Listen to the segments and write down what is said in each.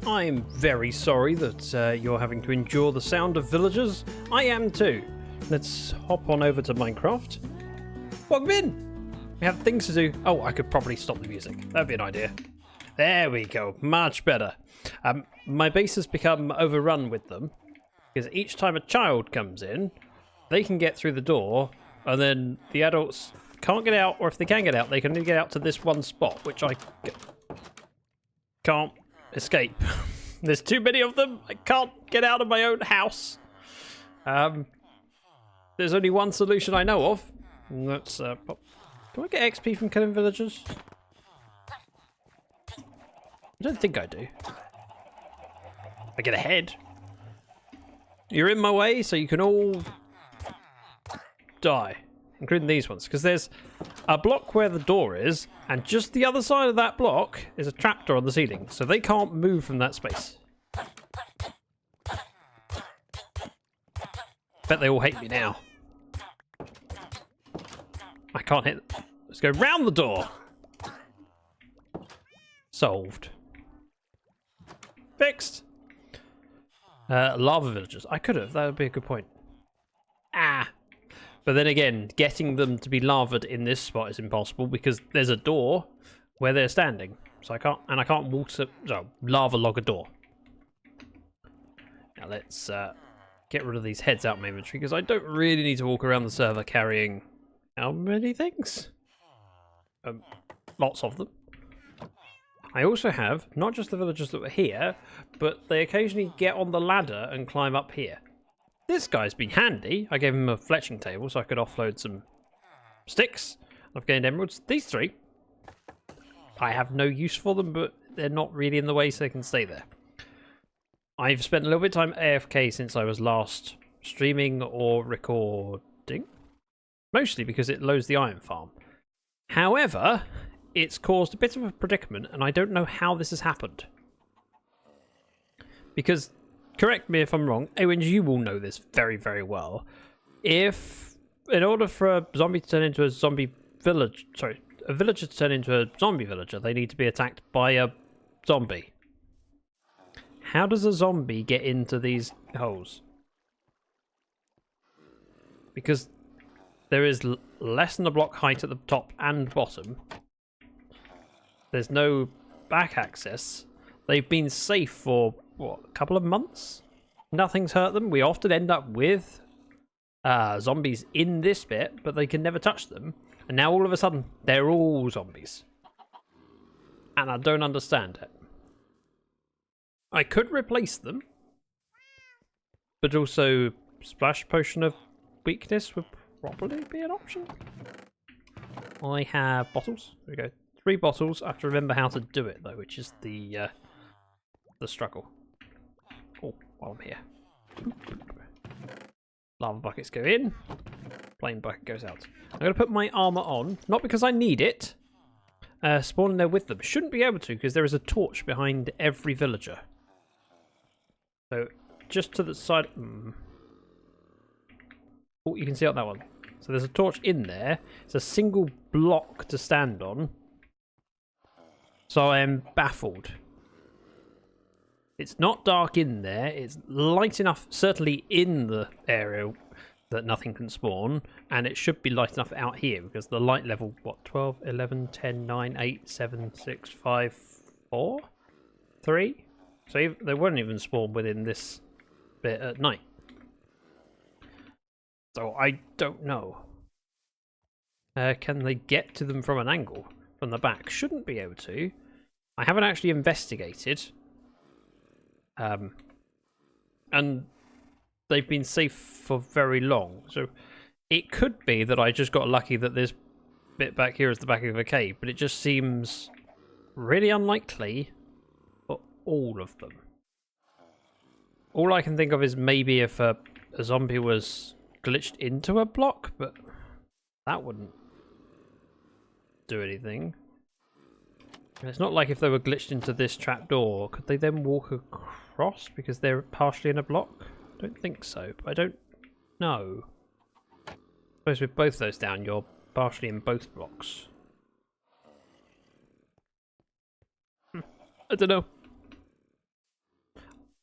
I'm very sorry that you're having to endure the sound of villagers. I am too. Let's hop on over to Minecraft. Welcome in! We have things to do. Oh, I could probably stop the music. That'd be an idea. There we go. Much better. My base has become overrun with them because each time a child comes in, they can get through the door and then the adults can't get out, or if they can get out, they can only get out to this one spot, which I can't escape. There's too many of them. I can't get out of my own house. There's only one solution I know of, and that's do I get XP from killing villagers? I don't think I do. I get ahead. You're in my way, so you can all die, including these ones, because there's a block where the door is, and just the other side of that block is a trapdoor on the ceiling, so they can't move from that space. Bet they all hate me now. I can't hit. Let's go round the door. Solved. Fixed. Lava villagers. I could have. That would be a good point. Ah. But then again, getting them to be lavaed in this spot is impossible because there's a door where they're standing. So I can't lava log a door. Now let's get rid of these heads out of my inventory because I don't really need to walk around the server carrying how many things? Lots of them. I also have not just the villagers that were here, but they occasionally get on the ladder and climb up here. This guy's been handy. I gave him a fletching table so I could offload some sticks. I've gained emeralds. These three, I have no use for them, but they're not really in the way, so they can stay there. I've spent a little bit of time AFK since I was last streaming or recording. Mostly because it loads the iron farm. However, it's caused a bit of a predicament, and I don't know how this has happened. Because, correct me if I'm wrong, Owens, you will know this very, very well. If, in order for a zombie to turn into a zombie village, sorry, a villager to turn into a zombie villager, they need to be attacked by a zombie. How does a zombie get into these holes? Because there is less than a block height at the top and bottom. There's no back access. They've been safe for, what, a couple of months? Nothing's hurt them. We often end up with zombies in this bit, but they can never touch them. And now all of a sudden, they're all zombies. And I don't understand it. I could replace them, but also splash potion of weakness would probably be an option. I have bottles. There we go. 3 bottles. I have to remember how to do it though, which is the struggle. Oh, while I'm here. Lava buckets go in. Plain bucket goes out. I'm going to put my armor on, not because I need it. Spawn in there with them. Shouldn't be able to because there is a torch behind every villager. So just to the side. Oh, you can see out that one. So there's a torch in there. It's a single block to stand on. So I am baffled. It's not dark in there. It's light enough, certainly in the area, that nothing can spawn. And it should be light enough out here because the light level, what, 12, 11, 10, 9, 8, 7, 6, 5, 4, 3? So they won't even spawn within this bit at night. So I don't know. Can they get to them from an angle? From the back? Shouldn't be able to. I haven't actually investigated. And they've been safe for very long. So it could be that I just got lucky that this bit back here is the back of a cave. But it just seems really unlikely for all of them. All I can think of is maybe if a zombie was glitched into a block, but that wouldn't do anything. And it's not like if they were glitched into this trapdoor, could they then walk across because they're partially in a block? I don't think so, but I don't know. I suppose with both those down, you're partially in both blocks. I don't know.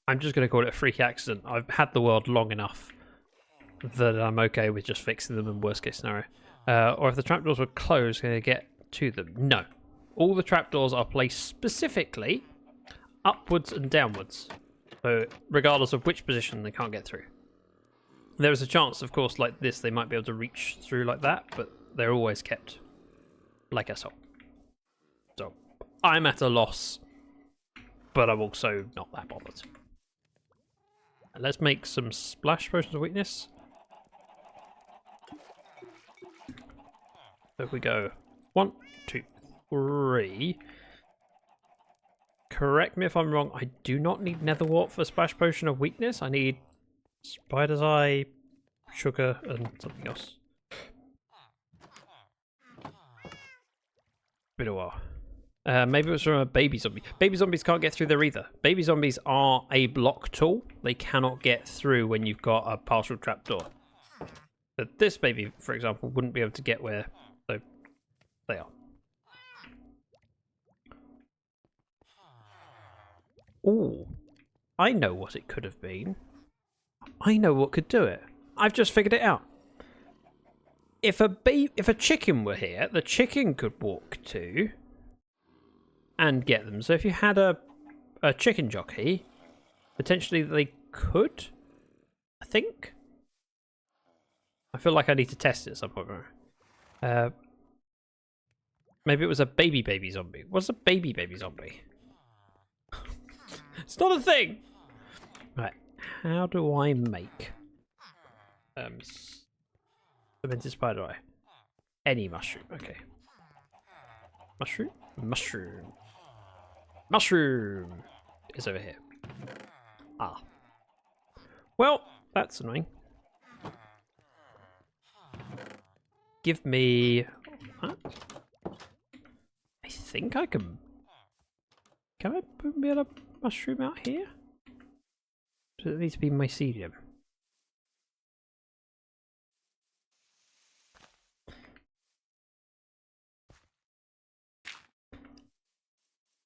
I'm just going to call it a freak accident. I've had the world long enough that I'm okay with just fixing them in worst case scenario. Or if the trapdoors were closed, can I get to them? No. All the trapdoors are placed specifically upwards and downwards. So regardless of which position, they can't get through. There is a chance, of course, like this, they might be able to reach through like that, but they're always kept like a so. So I'm at a loss, but I'm also not that bothered. Let's make some splash potions of weakness. So if we go 1, 2, 3. Correct me if I'm wrong, I do not need netherwort for splash potion of weakness. I need spider's eye, sugar, and something else. Been a while. Maybe it was from a baby zombie. Baby zombies can't get through there either. Baby zombies are a block tool. They cannot get through when you've got a partial trapdoor. But this baby, for example, wouldn't be able to get where they are. Ooh, I know what it could have been. I know what could do it. I've just figured it out. If a chicken were here, the chicken could walk to and get them. So if you had a chicken jockey, potentially they could. I think. I feel like I need to test it at some point. Maybe it was a baby zombie. What's a baby zombie? It's not a thing. Right. How do I make fermented spider eye? Any mushroom. Okay. Mushroom. Mushroom is over here. Ah. Well, that's annoying. Give me. What? I think I can. Can I put me a mushroom out here? Does it need to be mycelium?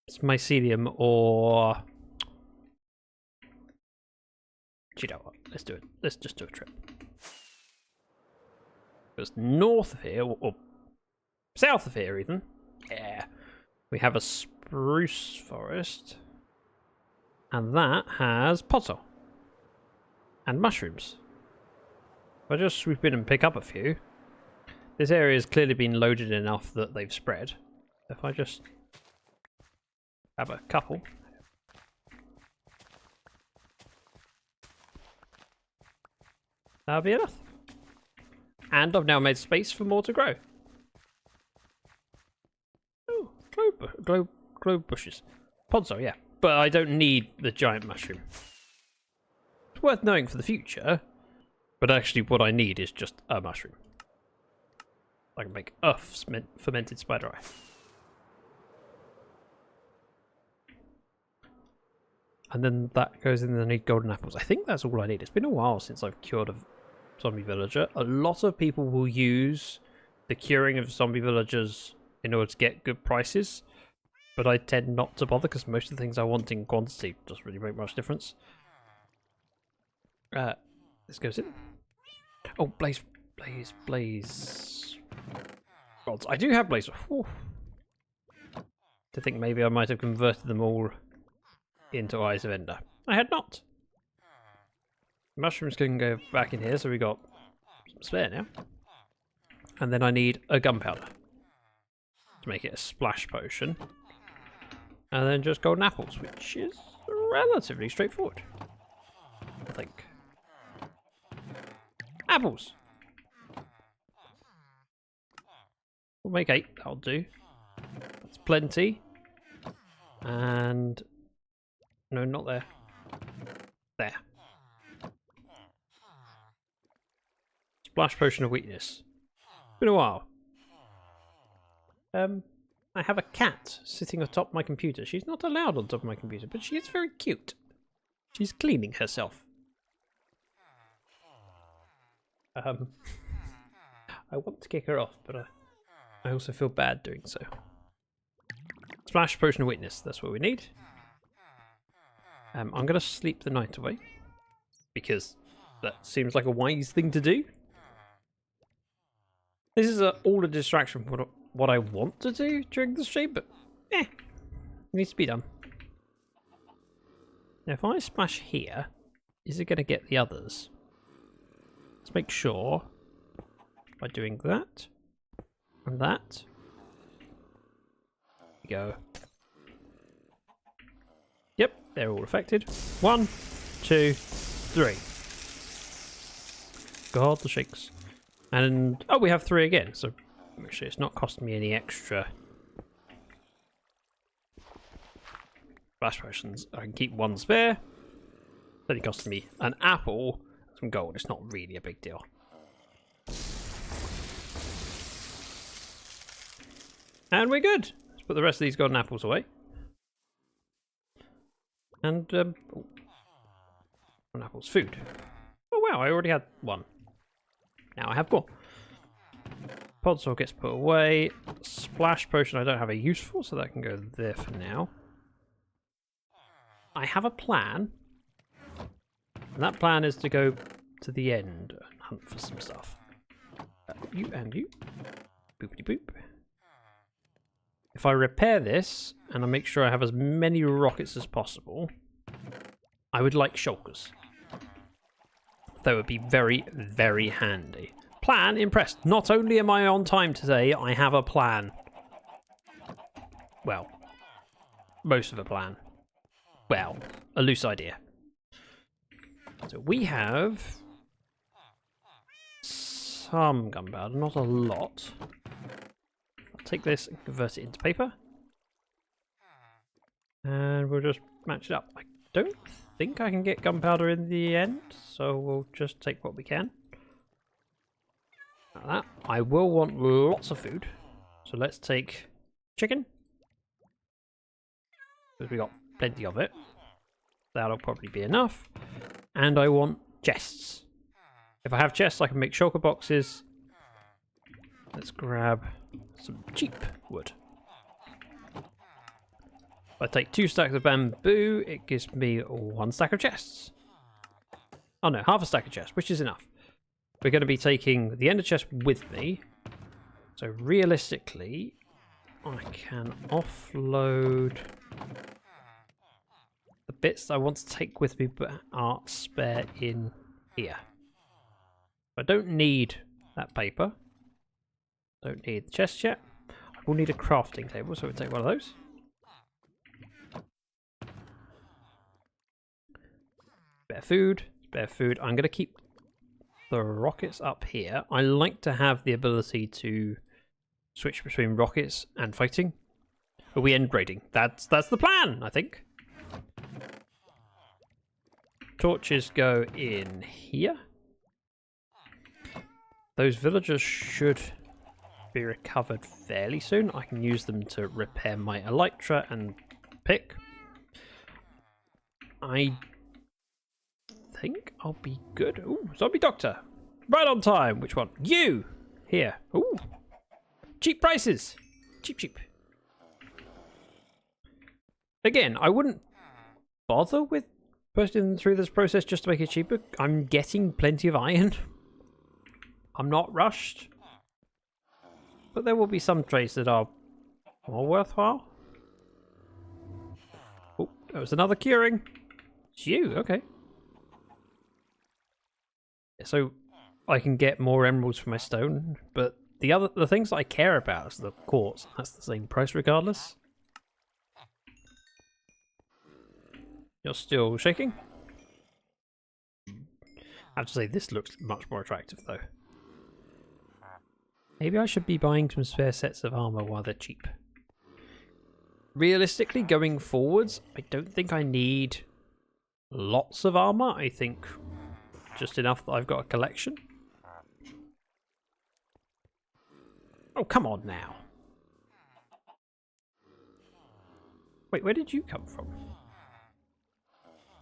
It's mycelium or. Do you know what? Let's do it. Let's just do a trip. Because north of here, or south of here even, yeah, we have a spruce forest. And that has podzol. And mushrooms. If I just swoop in and pick up a few, this area has clearly been loaded enough that they've spread. If I just have a couple. That'll be enough. And I've now made space for more to grow. Oh, glow bushes. Podzol, yeah. But I don't need the giant mushroom. It's worth knowing for the future. But actually what I need is just a mushroom. I can make a fermented spider eye. And then that goes in, and I need golden apples. I think that's all I need. It's been a while since I've cured a zombie villager. A lot of people will use the curing of zombie villagers in order to get good prices. But I tend not to bother because most of the things I want in quantity doesn't really make much difference. This goes in. Oh, blaze. Gods, I do have blaze. Whew. To think maybe I might have converted them all into Eyes of Ender. I had not. Mushrooms can go back in here, so we got some spare now. And then I need a gunpowder to make it a splash potion. And then just golden apples, which is relatively straightforward, I think. Apples! We'll make 8, that'll do. That's plenty. And... no, not there. There. Splash potion of weakness. Been a while. I have a cat sitting atop my computer. She's not allowed on top of my computer, but she is very cute. She's cleaning herself. I want to kick her off, but I also feel bad doing so. Splash potion of weakness, that's what we need. I'm going to sleep the night away, because that seems like a wise thing to do. This is all a distraction from what I want to do during the stream, but it needs to be done. Now, if I splash here, is it going to get the others? Let's make sure by doing that and that. There we go. Yep, they're all affected. 1, 2, 3. God, the shakes. And, oh, we have 3 again, so actually it's not costing me any extra splash potions. I can keep 1 spare. It's only costing me an apple, some gold. It's not really a big deal. And we're good. Let's put the rest of these golden apples away. And, one apple's food. Oh wow, I already had 1. Now I have 4. Podsol gets put away. Splash potion I don't have a use for, so that can go there for now. I have a plan. And that plan is to go to the end and hunt for some stuff. You and you. Boopity boop. If I repair this, and I make sure I have as many rockets as possible, I would like shulkers. That would be very, very handy. Plan impressed. Not only am I on time today, I have a plan. Well, most of a plan. Well, a loose idea. So we have some gunpowder, not a lot. I'll take this and convert it into paper. And we'll just match it up. I don't think I can get gunpowder in the end, so we'll just take what we can. Like that. I will want lots of food, so let's take chicken, because we got plenty of it. That'll probably be enough. And I want chests. If I have chests, I can make shulker boxes. Let's grab some cheap wood. If I take 2 stacks of bamboo, it gives me 1 stack of chests. Oh no, half a stack of chests, which is enough. We're going to be taking the ender chest with me. So realistically, I can offload the bits I want to take with me but are spare in here. I don't need that paper. Don't need the chest yet. I will need a crafting table, so we'll take one of those. Spare food, spare food. I'm going to keep the rockets up here. I like to have the ability to switch between rockets and fighting. But we end raiding. That's the plan, I think. Torches go in here. Those villagers should be recovered fairly soon. I can use them to repair my elytra and pick. I think I'll be good. Ooh, zombie doctor. Right on time. Which one? You! Here. Ooh. Cheap prices. Cheap, cheap. Again, I wouldn't bother with putting through this process just to make it cheaper. I'm getting plenty of iron. I'm not rushed. But there will be some trades that are more worthwhile. Oh, there was another curing. It's you, okay. So I can get more emeralds for my stone, but the things that I care about is the quartz. That's the same price regardless. You're still shaking? I have to say this looks much more attractive though. Maybe I should be buying some spare sets of armor while they're cheap. Realistically, going forwards, I don't think I need lots of armor. I think just enough that I've got a collection. Oh, come on now. Wait, where did you come from?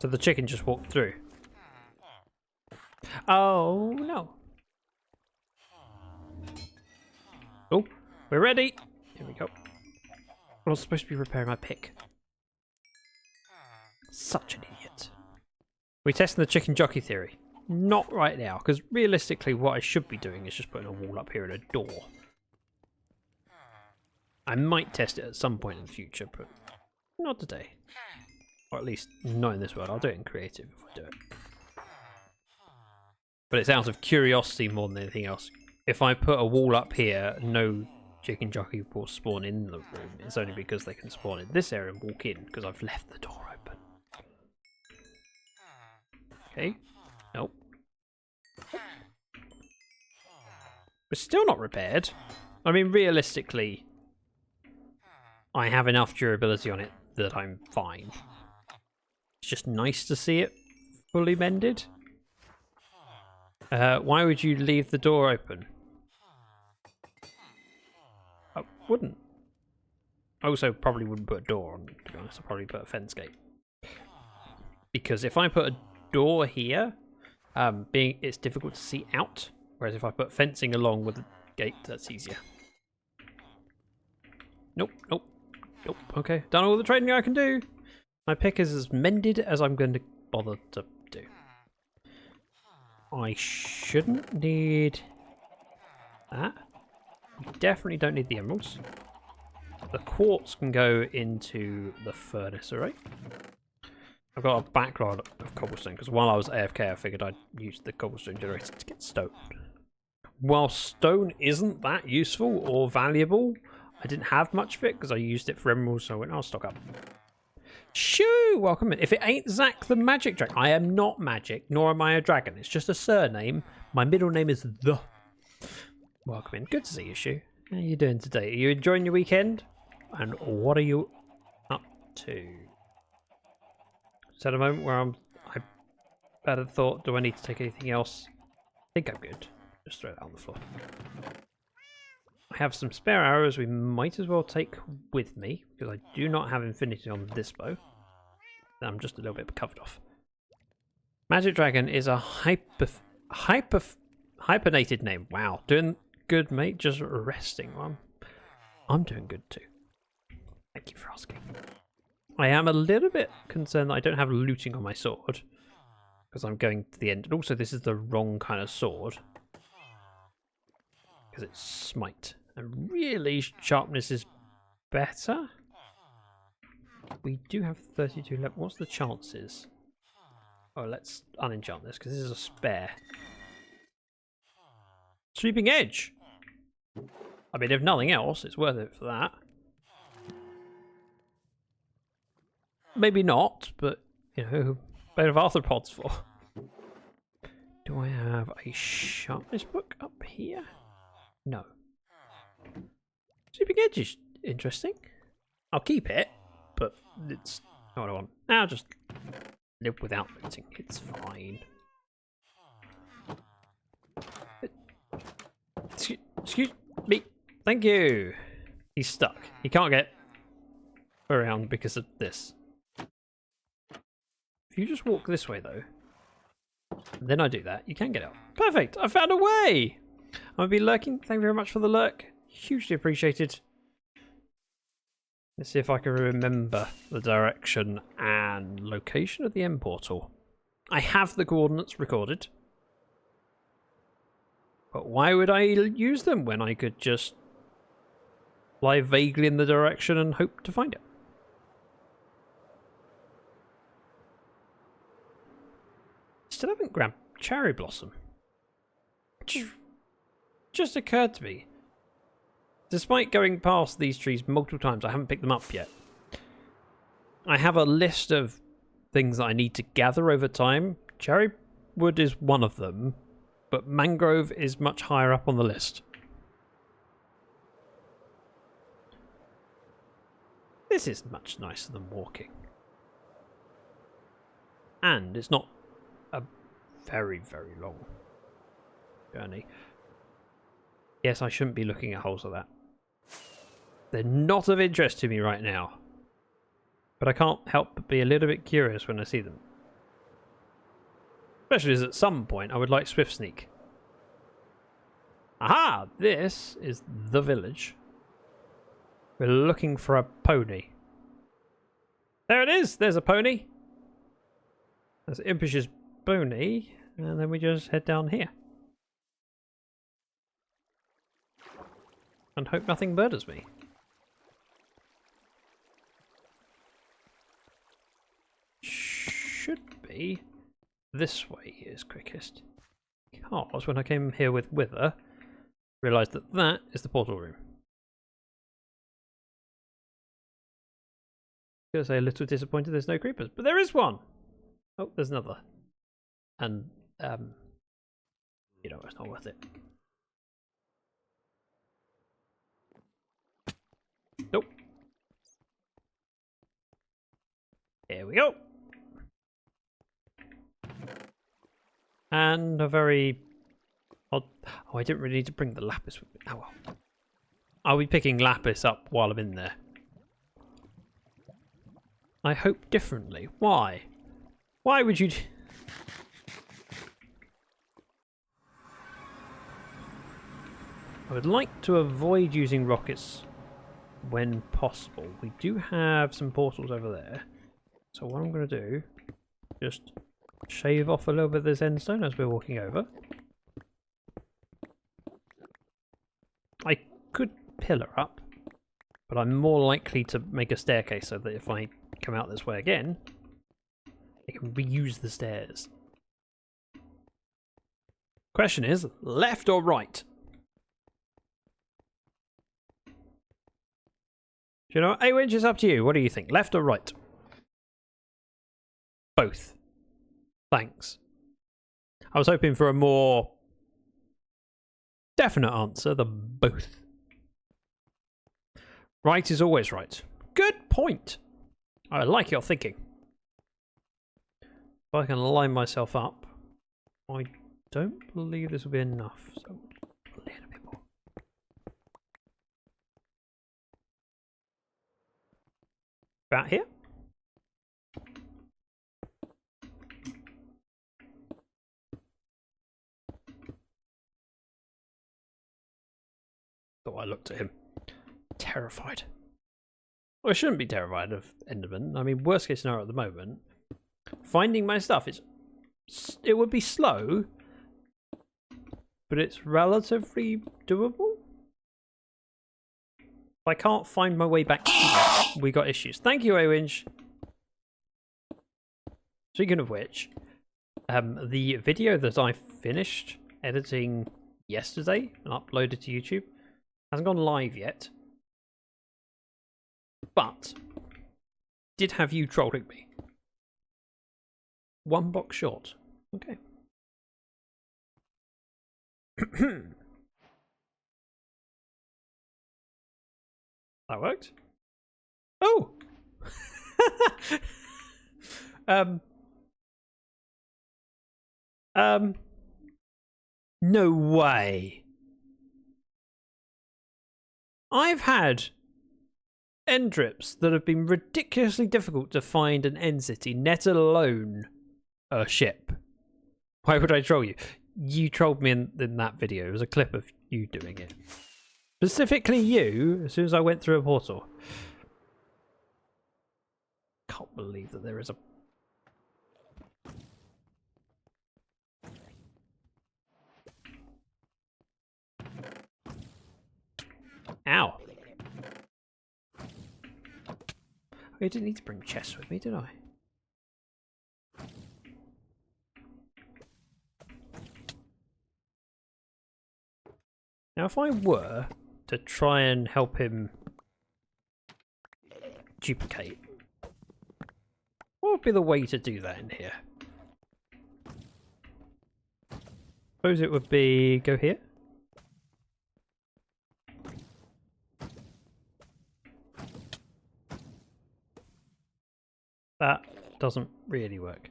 So the chicken just walked through. Oh, no. Oh, we're ready. Here we go. I was supposed to be repairing my pick. Such an idiot. We're testing the chicken jockey theory. Not right now, because realistically what I should be doing is just putting a wall up here and a door. I might test it at some point in the future, but not today. Or at least not in this world. I'll do it in creative if I do it. But it's out of curiosity more than anything else. If I put a wall up here, no chicken jockey will spawn in the room. It's only because they can spawn in this area and walk in, because I've left the door open. Okay. Nope. We're still not repaired. I mean, realistically, I have enough durability on it that I'm fine. It's just nice to see it fully mended. Why would you leave the door open? I wouldn't. I also probably wouldn't put a door on, to be honest. I'd probably put a fence gate. Because if I put a door here, it's difficult to see out. Whereas if I put fencing along with the gate, that's easier. Nope, nope, nope. Okay, done all the trading I can do. My pick is as mended as I'm going to bother to do. I shouldn't need that. We definitely don't need the emeralds. The quartz can go into the furnace array. I've got a backlog of cobblestone because while I was AFK I figured I'd use the cobblestone generator to get stone. While stone isn't that useful or valuable, I didn't have much of it because I used it for emeralds, so I went, I'll stock up. Shoo! Welcome in. If it ain't Zach the Magic Dragon, I am not magic, nor am I a dragon. It's just a surname. My middle name is The. Welcome in. Good to see you, Shoo. How are you doing today? Are you enjoying your weekend? And what are you up to? Is at a moment where I better thought, do I need to take anything else? I think I'm good. Just throw that on the floor. I have some spare arrows we might as well take with me, because I do not have infinity on this bow. I'm just a little bit covered off. Magic Dragon is a hyphenated name. Wow, doing good, mate. Just resting. Well, I'm doing good too. Thank you for asking. I am a little bit concerned that I don't have looting on my sword, because I'm going to the end. And also, this is the wrong kind of sword, because it's smite. And really, sharpness is better. We do have 32 left. What's the chances? Oh, let's unenchant this, because this is a spare. Sweeping Edge! I mean, if nothing else, it's worth it for that. Maybe not, but, you know, better have arthropods for. Do I have a sharpness book up here? No. Sweeping Edge is interesting. I'll keep it, but it's not what I want. I'll just live without looting. It's fine. Excuse me. Thank you. He's stuck. He can't get around because of this. If you just walk this way, though, then I do that, you can get out. Perfect. I found a way. I'll be lurking. Thank you very much for the lurk. Hugely appreciated. Let's see if I can remember the direction and location of the end portal. I have the coordinates recorded. But why would I use them when I could just fly vaguely in the direction and hope to find it? Still haven't grabbed Cherry Blossom. Just occurred to me. Despite going past these trees multiple times, I haven't picked them up yet. I have a list of things that I need to gather over time. Cherry wood is one of them, but mangrove is much higher up on the list. This is much nicer than walking. And it's not a very, very long journey. Yes, I shouldn't be looking at holes like that. They're not of interest to me right now. But I can't help but be a little bit curious when I see them. Especially as at some point I would like Swift Sneak. Aha! This is the village. We're looking for a pony. There it is! There's a pony! There's Impish's Boney, and then we just head down here. And hope nothing murders me. Should be this way is quickest. Because when I came here with Wither, realised that that is the portal room. I'm gonna say a little disappointed there's no creepers, but there is one! Oh, there's another. And, you know, it's not worth it. Nope. Here we go. And a very odd... Oh, I didn't really need to bring the lapis with me. Oh well. I'll be picking lapis up while I'm in there. I hope differently. Why? Why would you... I would like to avoid using rockets when possible. We do have some portals over there. So what I'm going to do, just shave off a little bit of this endstone as we're walking over. I could pillar up, but I'm more likely to make a staircase so that if I come out this way again, I can reuse the stairs. Question is, left or right? Do you know what? Awinch, it's up to you. What do you think? Left or right? Both. Thanks. I was hoping for a more definite answer than both. Right is always right. Good point. I like your thinking. If I can line myself up, I don't believe this will be enough. So a little bit more. About here. Thought I looked at him. Terrified. Well, I shouldn't be terrified of Enderman. I mean, worst case scenario at the moment, finding my stuff it would be slow, but it's relatively doable. If I can't find my way back here, we got issues. Thank you, Awinch. Speaking of which, the video that I finished editing yesterday and uploaded to YouTube hasn't gone live yet, but did have you trolling me. One box short. Okay. That worked. Oh. No way. I've had end drips that have been ridiculously difficult to find an end city, let alone a ship. Why would I troll you? You trolled me in that video. It was a clip of you doing it. Specifically you, as soon as I went through a portal. Can't believe that there is a... Ow. I didn't need to bring chests with me, did I? Now, if I were to try and help him duplicate, what would be the way to do that in here? Suppose it would be go here. That doesn't really work.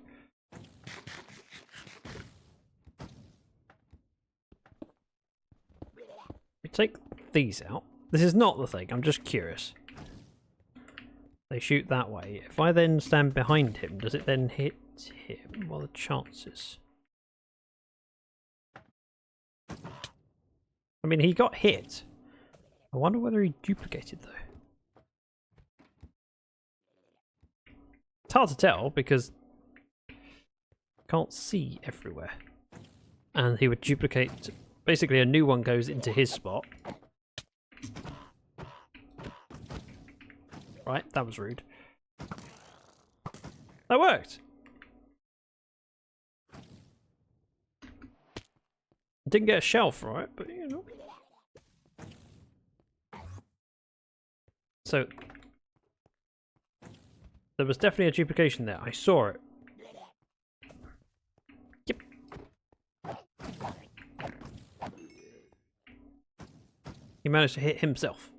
We take these out. This is not the thing, I'm just curious. They shoot that way. If I then stand behind him, does it then hit him? What are the chances? I mean, he got hit. I wonder whether he duplicated though. It's hard to tell because can't see everywhere. And he would duplicate. Basically, a new one goes into his spot. Right, that was rude. That worked. Didn't get a shelf for it, but you know. So there was definitely a duplication there. I saw it. Yep. He managed to hit himself.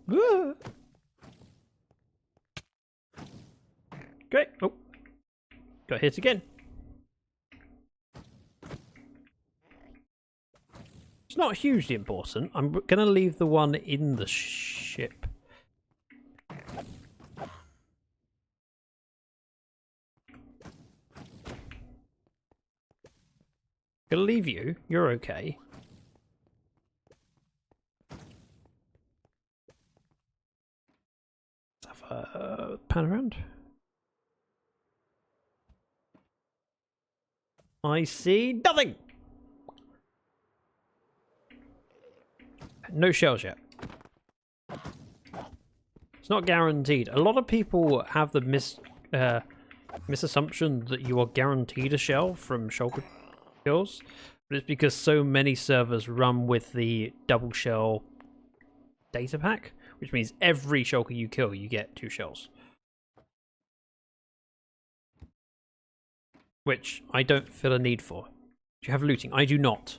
Woo! Great. Oh. Got hit again. It's not hugely important. I'm going to leave the one in the ship. Gonna leave you. You're okay. Let's have a pan around. I see nothing. No shells yet. It's not guaranteed. A lot of people have the misassumption that you are guaranteed a shell from shulker kills, but it's because so many servers run with the double shell data pack, which means every shulker you kill, you get 2 shells. Which I don't feel a need for. Do you have looting? I do not.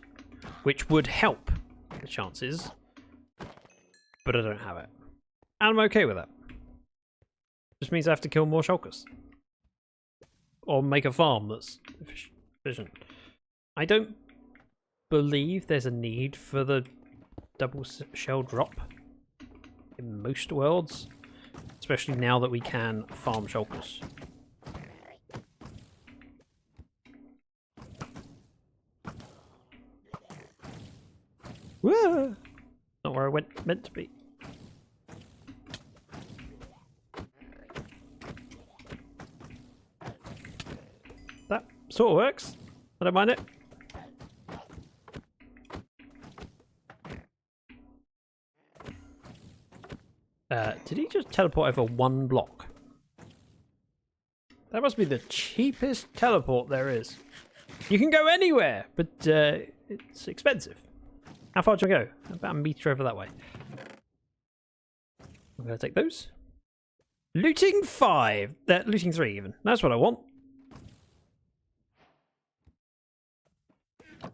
Which would help the chances, but I don't have it. And I'm okay with that. Just means I have to kill more shulkers. Or make a farm that's efficient. I don't believe there's a need for the double shell drop in most worlds. Especially now that we can farm shulkers. Whoa! Not where I meant to be. That sort of works. I don't mind it. Did he just teleport over 1 block? That must be the cheapest teleport there is. You can go anywhere, but it's expensive. How far do I go? About a meter over that way. I'm going to take those. Looting 5. Looting 3 even. That's what I want.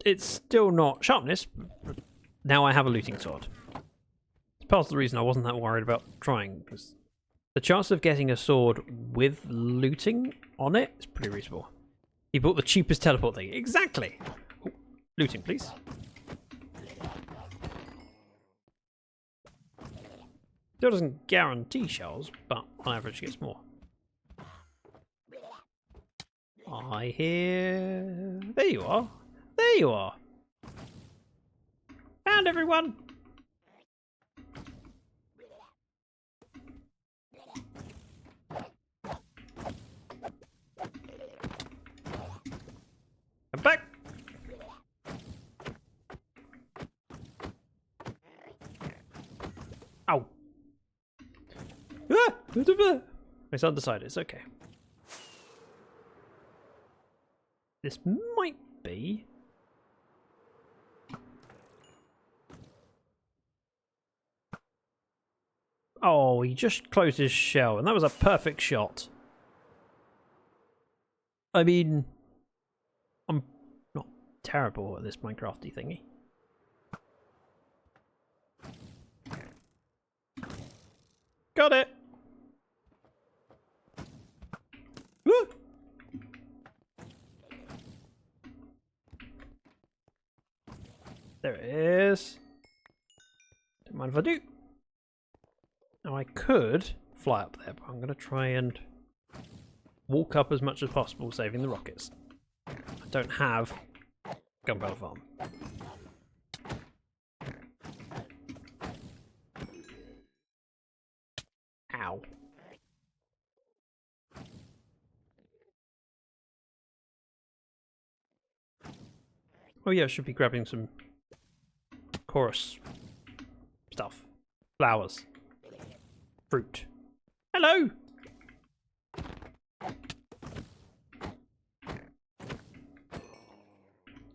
It's still not sharpness, but now I have a looting sword. It's part of the reason I wasn't that worried about trying, because the chance of getting a sword with looting on it is pretty reasonable. He bought the cheapest teleport thing. Exactly! Oh, looting, please. Still doesn't guarantee shells, but on average gets more. I hear... There you are. There you are. Found everyone. I'm back. Ow. Ah! It's undecided. It's okay. This might be... Oh, he just closed his shell, and that was a perfect shot. I mean, I'm not terrible at this Minecrafty thingy. Got it! Woo! There it is. Don't mind if I do. Now I could fly up there, but I'm going to try and walk up as much as possible, saving the rockets. I don't have gunpowder farm. Ow. Oh yeah, I should be grabbing some chorus stuff. Flowers. Fruit. Hello!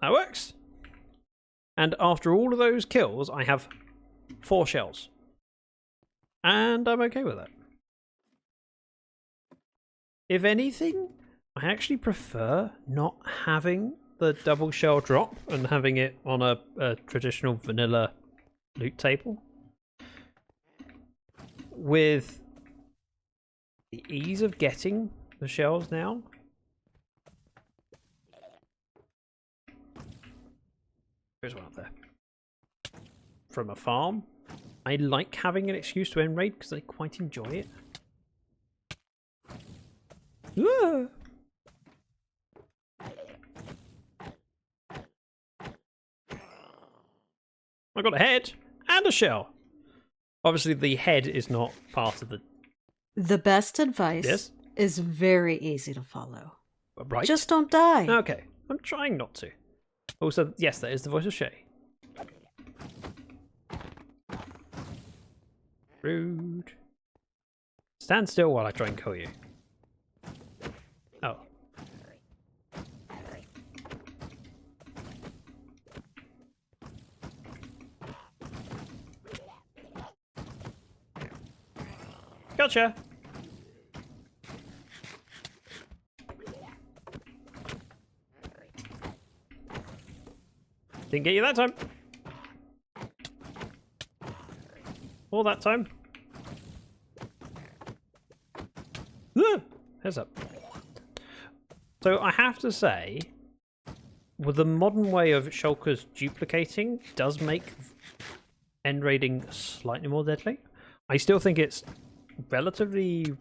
That works. And after all of those kills, I have 4 shells. And I'm okay with that. If anything, I actually prefer not having the double shell drop and having it on a traditional vanilla loot table. With the ease of getting the shells now. There's one up there. From a farm. I like having an excuse to end raid because I quite enjoy it. Ah! I got a head and a shell. Obviously, the head is not part of the... The best advice Yes? is very easy to follow. Right? Just don't die. Okay, I'm trying not to. Also, yes, that is the voice of Shay. Rude. Stand still while I try and kill you. Oh. Gotcha! Didn't get you that time. Or that time. Heads up. So I have to say, with the modern way of shulkers duplicating, does make end raiding slightly more deadly. I still think it's relatively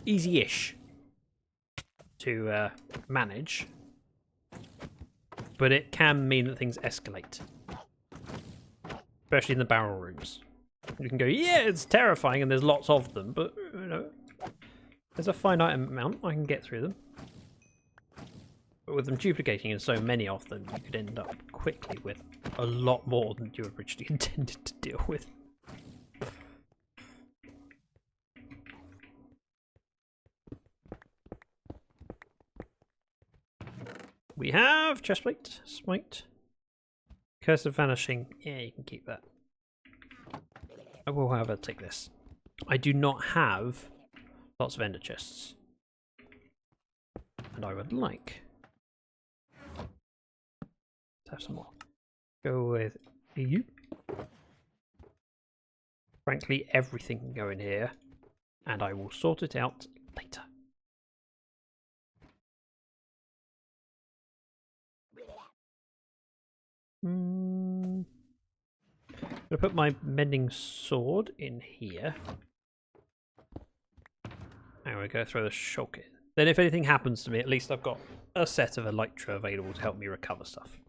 easy-ish to manage, but it can mean that things escalate, especially in the barrel rooms. You can go, yeah, it's terrifying, and there's lots of them, but you know, there's a finite amount. I can get through them. But with them duplicating and so many of them, you could end up quickly with a lot more than you originally intended to deal with. We have chestplate, smite, curse of vanishing. Yeah, you can keep that. I will, however, take this. I do not have lots of ender chests, and I would like to have some more. Go with you. Frankly, everything can go in here, and I will sort it out later. I'm gonna put my mending sword in here. I'm gonna go throw the shulker in. Then if anything happens to me, at least I've got a set of elytra available to help me recover stuff.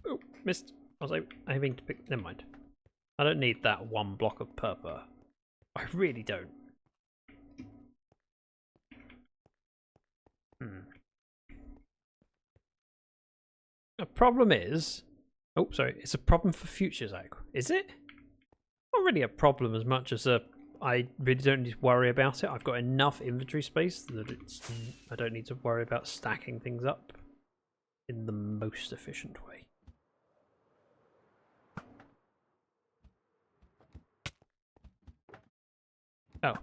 Oh, missed. I was aiming to pick... Never mind. I don't need that one block of purple. I really don't. The problem is... Oh, sorry. It's a problem for future, Zach. Is it? Not really a problem as much as I really don't need to worry about it. I've got enough inventory space that I don't need to worry about stacking things up in the most efficient way. Oh.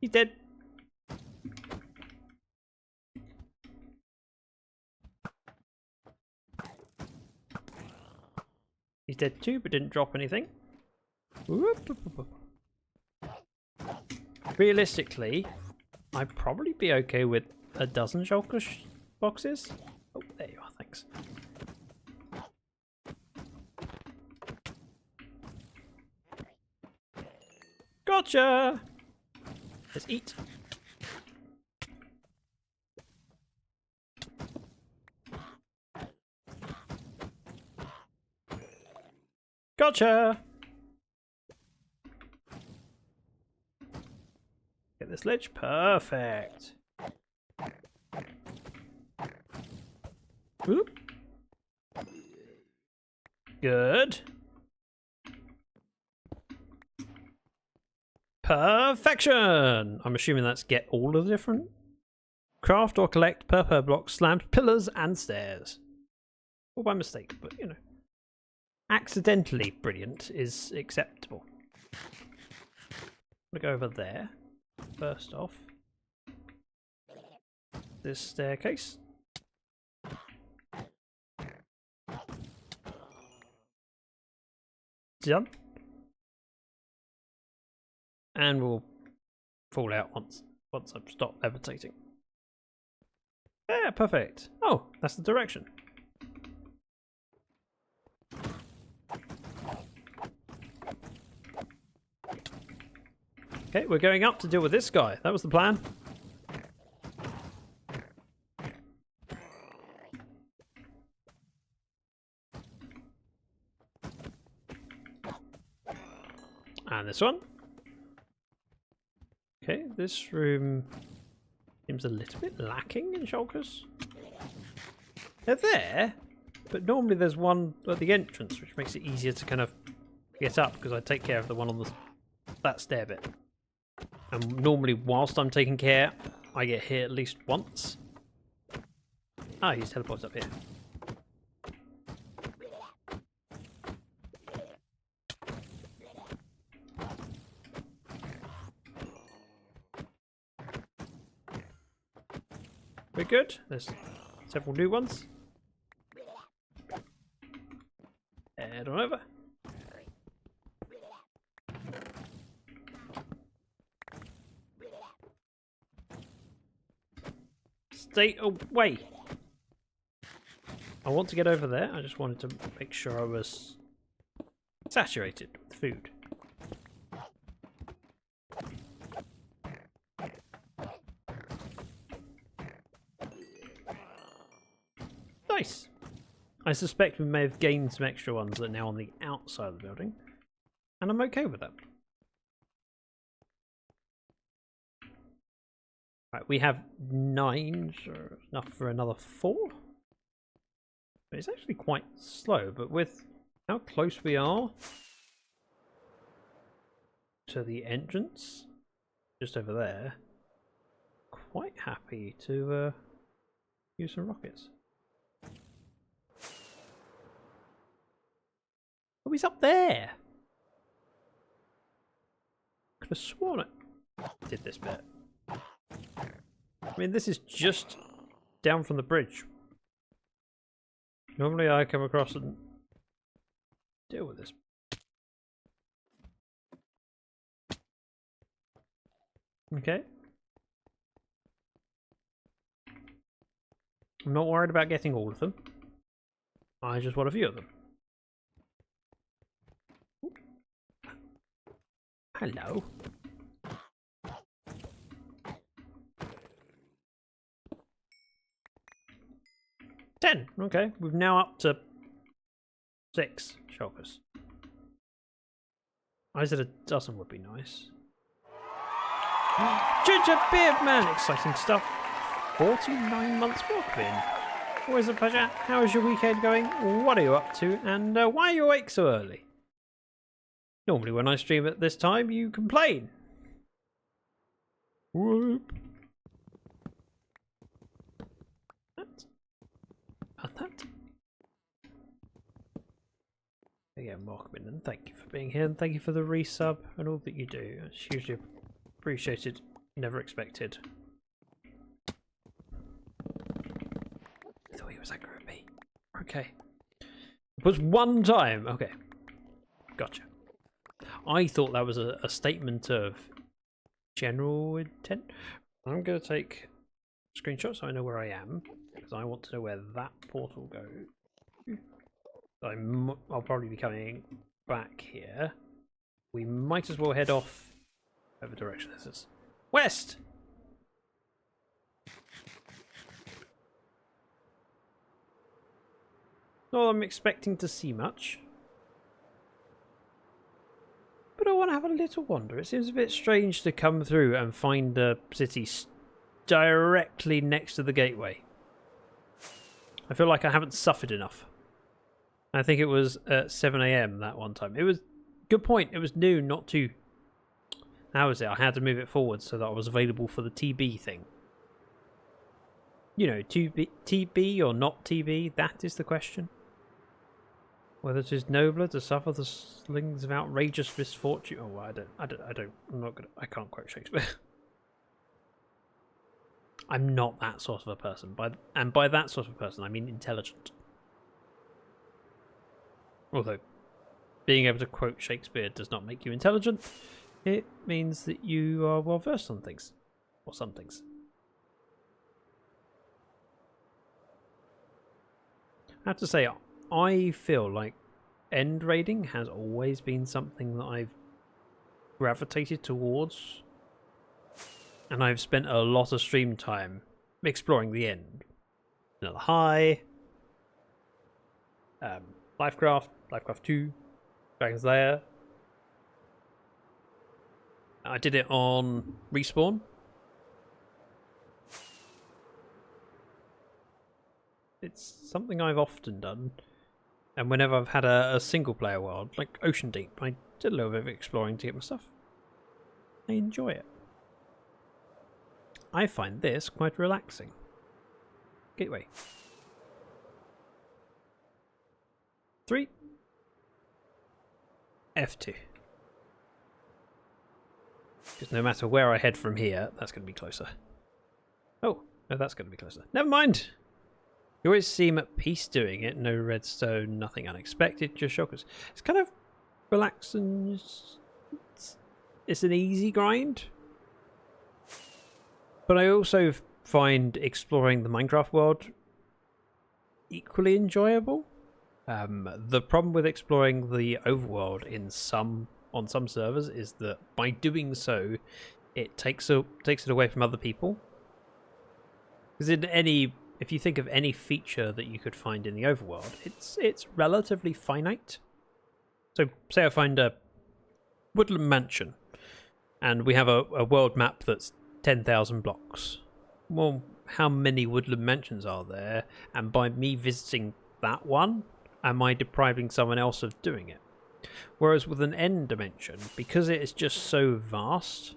He's dead. He's dead too, but didn't drop anything. Realistically, I'd probably be okay with a dozen shulker boxes. Oh, there you are, thanks. Gotcha! Let's eat. Gotcha! Get this lich. Perfect. Whoop. Good. Perfection! I'm assuming that's get all of the different. Craft or collect per block, slammed pillars and stairs. All by mistake, but you know. Accidentally brilliant is acceptable. I'm gonna go over there. First off. This staircase. Done. And we'll fall out once I've stopped levitating. Yeah, perfect. Oh, that's the direction. Okay, we're going up to deal with this guy. That was the plan. And this one. Okay, this room seems a little bit lacking in shulkers. They're there, but normally there's one at the entrance, which makes it easier to kind of get up because I take care of the one on that stair bit. And normally, whilst I'm taking care, I get hit at least once. Ah, he's teleported up here. We're good. There's several new ones. Head on over. Stay away. I want to get over there. I just wanted to make sure I was saturated with food. Nice. I suspect we may have gained some extra ones that are now on the outside of the building, and I'm okay with that. Right, we have 9, so enough for another 4. It's actually quite slow, but with how close we are to the entrance, just over there, quite happy to use some rockets. Oh, he's up there! Could have sworn it did this bit. I mean, this is just down from the bridge. Normally I come across and deal with this. Okay. I'm not worried about getting all of them. I just want a few of them. Hello. Ten. Okay, we're now up to 6 shulkers. I said a dozen would be nice. Ginger Beard Man! Exciting stuff. 49 months welcome. Always a pleasure. How is your weekend going? What are you up to? And why are you awake so early? Normally when I stream at this time, you complain. Whoop. That. Again, welcome and thank you for being here, and thank you for the resub and all that you do. It's hugely appreciated, never expected. I thought he was angry at me. Okay. It was one time. Okay. Gotcha. I thought that was a statement of general intent. I'm going to take a screenshot so I know where I am, because I want to know where that portal goes. I'll probably be coming back here. We might as well head off whatever direction this is. West! Not I'm expecting to see much. Little Wonder. It seems a bit strange to come through and find the city directly next to the gateway. I feel like I haven't suffered enough. I think it was at 7 AM that one time. It was... Good point. It was noon, not 2. How was it? I had to move it forward so that I was available for the TB thing. You know, TB or not TB, that is the question. Whether it is nobler to suffer the slings of outrageous misfortune. Oh, I can't quote Shakespeare. I'm not that sort of a person. And by that sort of person, I mean intelligent. Although, being able to quote Shakespeare does not make you intelligent. It means that you are well versed on things. Or some things. I have to say, I feel like end raiding has always been something that I've gravitated towards. And I've spent a lot of stream time exploring the end. Another High. Livecraft 2. Dragon's Lair. I did it on Respawn. It's something I've often done. And whenever I've had a single player world, like Ocean Deep, I did a little bit of exploring to get my stuff. I enjoy it. I find this quite relaxing. Gateway. 3. F2. Because no matter where I head from here, that's going to be closer. Oh, no, that's going to be closer. Never mind! You always seem at peace doing it. No redstone, nothing unexpected, just shockers. It's kind of relaxing. It's an easy grind. But I also find exploring the Minecraft world equally enjoyable. The problem with exploring the overworld on some servers is that by doing so, it takes it away from other people. Because if you think of any feature that you could find in the overworld, it's relatively finite. So say I find a woodland mansion, and we have a world map that's 10,000 blocks. Well, how many woodland mansions are there? And by me visiting that one, am I depriving someone else of doing it? Whereas with an end dimension, because it is just so vast,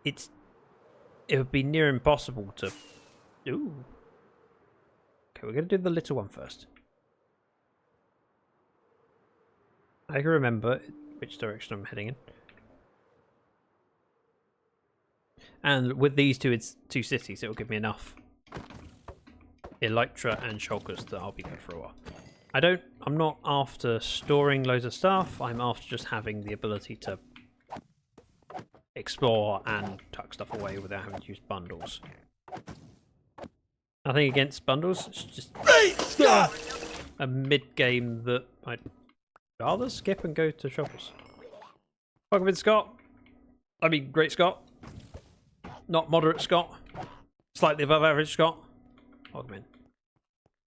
it would be near impossible to... Ooh. Okay, we're going to do the little one first. I can remember which direction I'm heading in. And with these two cities, it will give me enough Elytra and shulkers that I'll be good for a while. I'm not after storing loads of stuff, I'm after just having the ability to explore and tuck stuff away without having to use bundles. Nothing against bundles, it's just a mid-game that I'd rather skip and go to shovels. Welcome in, Scott. I mean, Great Scott. Not moderate Scott. Slightly above average Scott. Welcome in.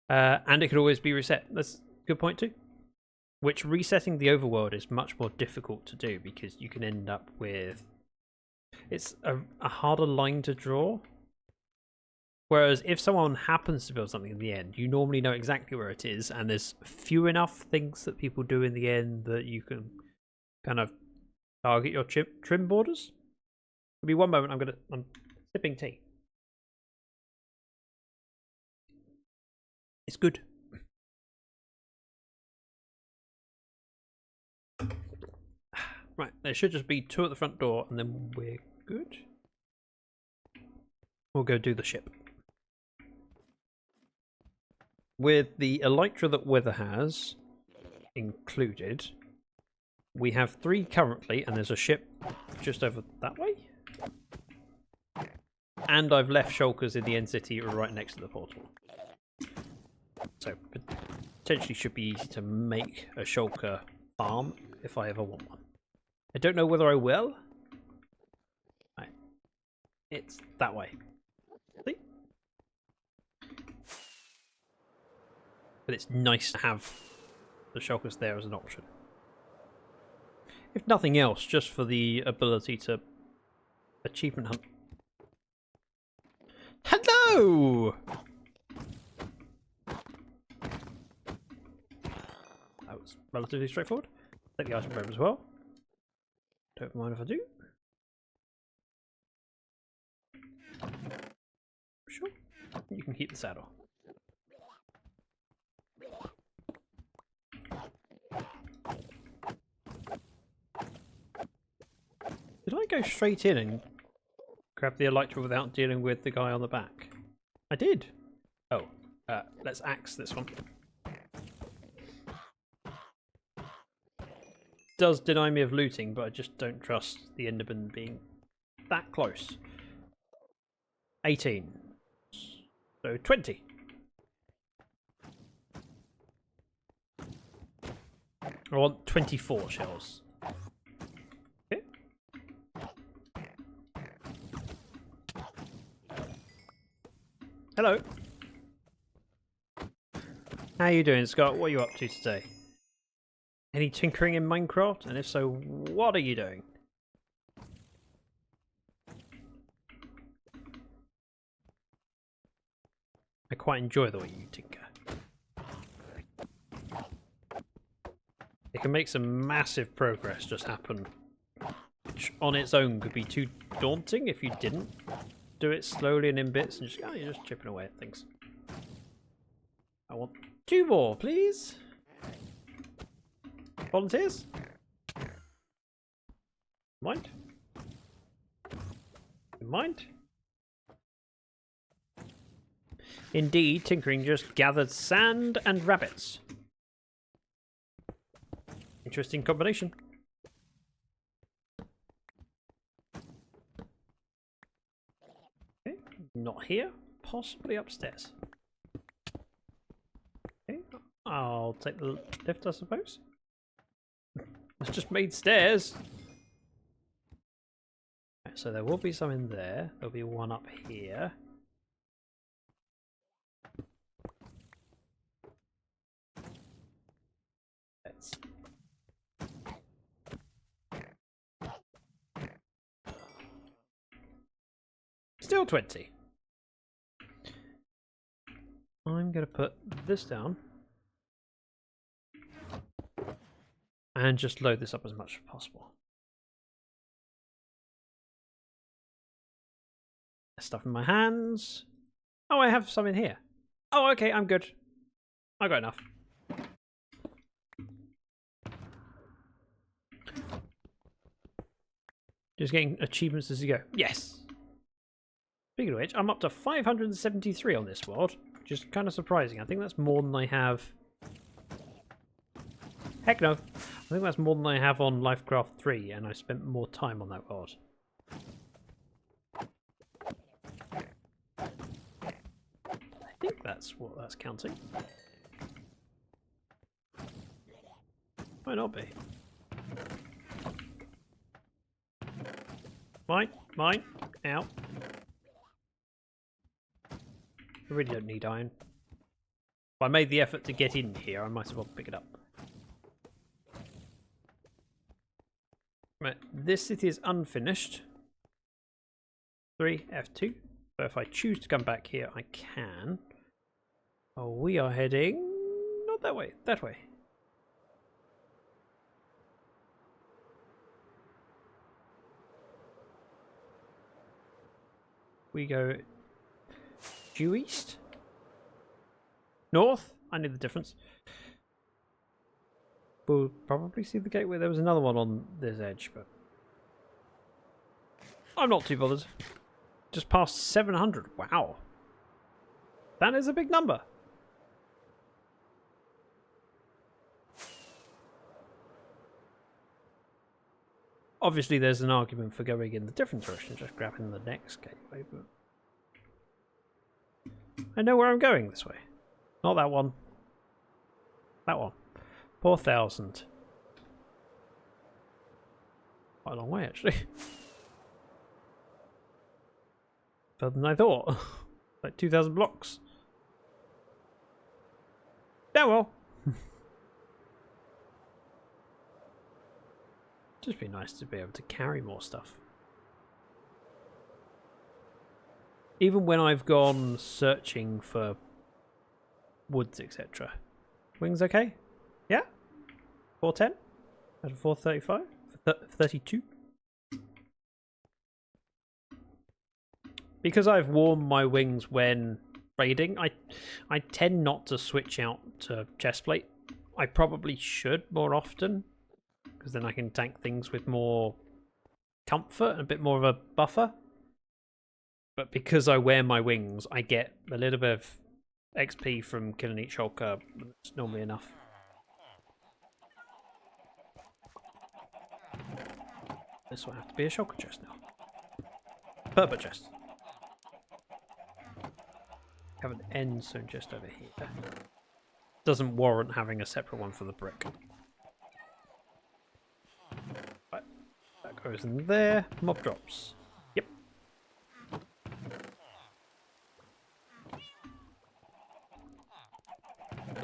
And it could always be reset. That's a good point too. Which resetting the overworld is much more difficult to do because you can end up with... It's a harder line to draw. Whereas if someone happens to build something in the end, you normally know exactly where it is, and there's few enough things that people do in the end that you can kind of target your trim borders. Give me one moment, I'm sipping tea. It's good. Right, there should just be 2 at the front door, and then we're good. We'll go do the ship. With the elytra that Wither has included, we have 3 currently, and there's a ship just over that way. And I've left shulkers in the end city right next to the portal. So, potentially should be easy to make a shulker farm if I ever want one. I don't know whether I will. Right. It's that way. See? But it's nice to have the shulkers there as an option. If nothing else, just for the ability to achievement hunt. Hello! That was relatively straightforward. Take the item frame as well. Don't mind if I do. Sure. You can keep the saddle. Did I go straight in and grab the elytra without dealing with the guy on the back? I did. Oh, let's axe this one. Does deny me of looting, but I just don't trust the Enderman being that close. 18. So 20. I want 24 shells. Okay. Hello. How are you doing, Scott? What are you up to today? Any tinkering in Minecraft? And if so, what are you doing? I quite enjoy the way you tinker. It can make some massive progress just happen, which on its own could be too daunting if you didn't do it slowly and in bits and just, oh, you're just chipping away at things. I want 2 more, please. Volunteers? Mind? Mind? Indeed, tinkering just gathered sand and rabbits. Interesting combination. Okay, not here. Possibly upstairs. Okay, I'll take the lift, I suppose. It's just made stairs. Right, so there will be some in there. There'll be one up here. Let's... Still 20. I'm going to put this down. And just load this up as much as possible. Stuff in my hands. Oh, I have some in here. Oh, okay, I'm good. I got enough. Just getting achievements as you go. Yes. Speaking of which, I'm up to 573 on this world, which is kind of surprising. I think that's more than I have. Heck no. I think that's more than I have on Livecraft 3, and I spent more time on that world. I think that's what that's counting. Might not be. Mine. Ow. I really don't need iron. If I made the effort to get in here, I might as well pick it up. Right, this city is unfinished. 3 F2. So if I choose to come back here, I can. Oh, we are heading not that way, that way. We go due east, north. I need the difference. We'll probably see the gateway. There was another one on this edge, but I'm not too bothered. Just past 700. Wow. That is a big number. Obviously, there's an argument for going in the different direction, just grabbing the next gateway, but I know where I'm going this way. Not that one. That one. 4,000. Quite a long way, actually. Further than I thought. Like 2,000 blocks. Yeah, well. Just be nice to be able to carry more stuff. Even when I've gone searching for woods, etc. Wings okay? Yeah? 410? Out of 435? 32? Because I've worn my wings when raiding, I tend not to switch out to chestplate. I probably should more often, because then I can tank things with more comfort and a bit more of a buffer. But because I wear my wings, I get a little bit of XP from killing each shulker. It's normally enough. This will have to be a shulker chest now. Purple chest. Have an end zone just over here. Doesn't warrant having a separate one for the brick. Right. That goes in there. Mob drops. Yep.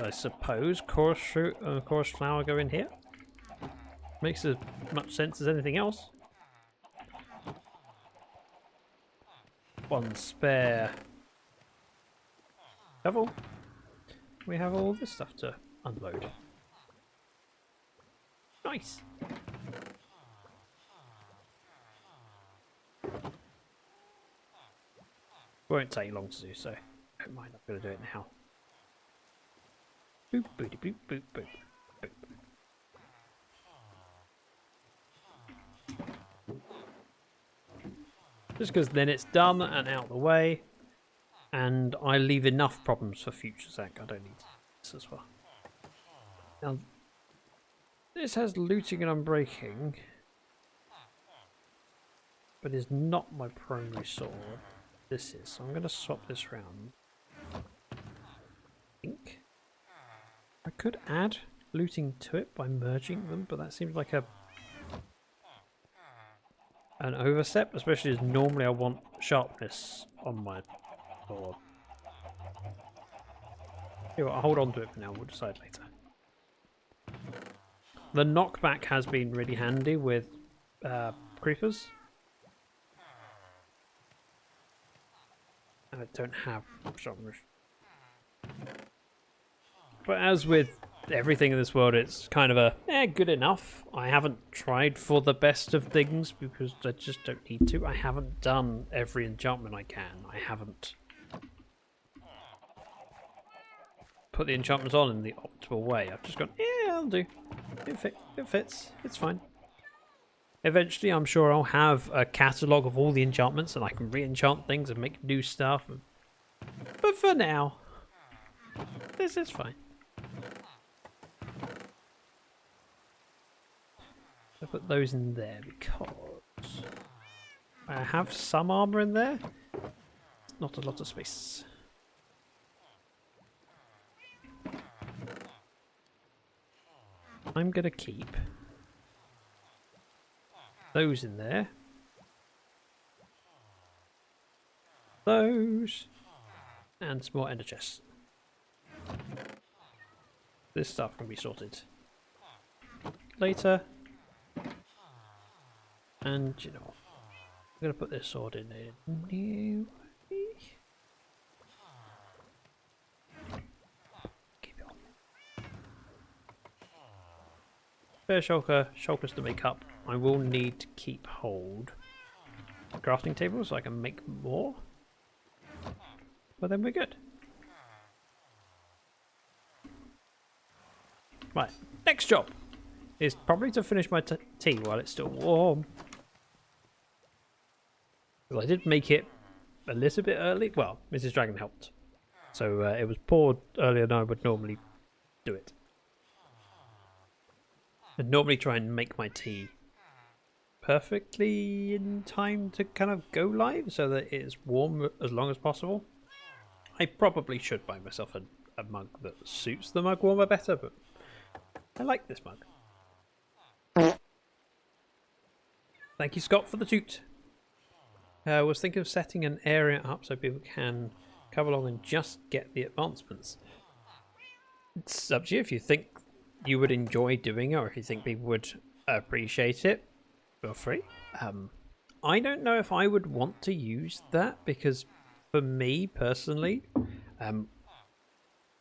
I suppose chorus fruit and chorus flower go in here. Makes as much sense as anything else. One spare shovel. We have all this stuff to unload. Nice. Won't take long to do so. Don't mind, I'm going to do it now. Boop, boop, boop, boop, boop, boop. Just because then it's done and out of the way, and I leave enough problems for future Zach. I don't need this as well. Now, this has looting and unbreaking, but is not my primary sword. This is, so I'm going to swap this round. I think I could add looting to it by merging them, but that seems like an overstep, especially as normally I want sharpness on my sword. Anyway, I'll hold on to it for now, we'll decide later. The knockback has been really handy with creepers. I don't have sharpness. But as with everything in this world, it's kind of a good enough. I haven't tried for the best of things because I just don't need to. I haven't done every enchantment I can. I haven't put the enchantments on in the optimal way. I've just gone, yeah, I'll do. It fits. It's fine. Eventually, I'm sure I'll have a catalogue of all the enchantments and I can re-enchant things and make new stuff. But for now, this is fine. I put those in there because I have some armor in there. Not a lot of space. I'm gonna keep those in there. Those and some more ender chests. This stuff can be sorted later. And you know, I'm gonna put this sword in there. Keep it on. Spare shulkers to make up. I will need to keep hold crafting tables so I can make more. But then we're good. Right, next job is probably to finish my tea while it's still warm. I did make it a little bit early. Well, Mrs. Dragon helped. So it was poured earlier than I would normally do it. I'd normally try and make my tea perfectly in time to kind of go live so that it is warm as long as possible. I probably should buy myself a mug that suits the mug warmer better, but I like this mug. Thank you, Scott, for the toot. I was thinking of setting an area up so people can come along and just get the advancements. It's up to you if you think you would enjoy doing it or if you think people would appreciate it. feel free. I don't know if I would want to use that because for me personally,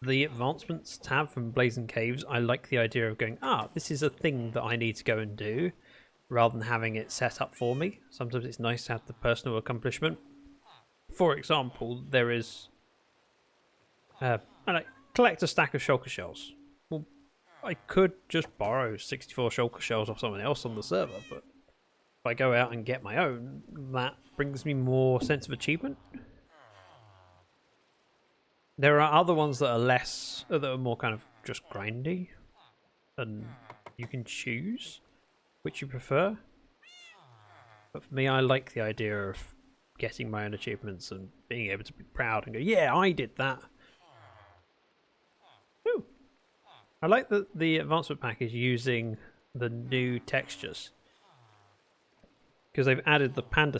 the advancements tab from Blazing Caves, I like the idea of going, this is a thing that I need to go and do, rather than having it set up for me. Sometimes it's nice to have the personal accomplishment. For example, there is collect a stack of shulker shells. Well, I could just borrow 64 shulker shells off someone else on the server, but if I go out and get my own, that brings me more sense of achievement. There are other ones that are more kind of just grindy, and you can choose which you prefer. But for me, I like the idea of getting my own achievements and being able to be proud and go, yeah, I did that. Ooh. I like that the advancement pack is using the new textures, because they've added the panda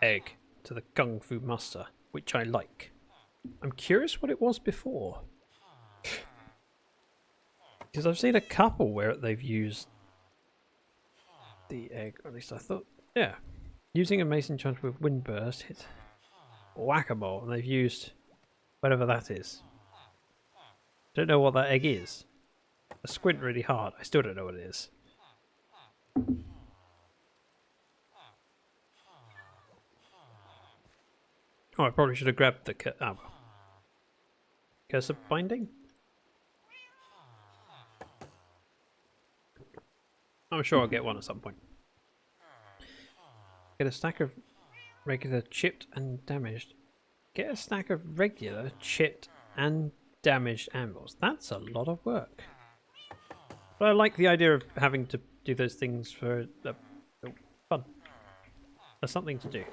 egg to the Kung Fu Muster, which I like. I'm curious what it was before, because I've seen a couple where they've used the egg, or at least I thought, yeah. Using a mason charge with windburst hit whack-a-mole, and they've used whatever that is. Don't know what that egg is. I squint really hard. I still don't know what it is. Oh, I probably should have grabbed the cursor binding. I'm sure I'll get one at some point. Get a stack of regular chipped and damaged. Get a stack of regular chipped and damaged anvils. That's a lot of work. But I like the idea of having to do those things for fun. There's something to do.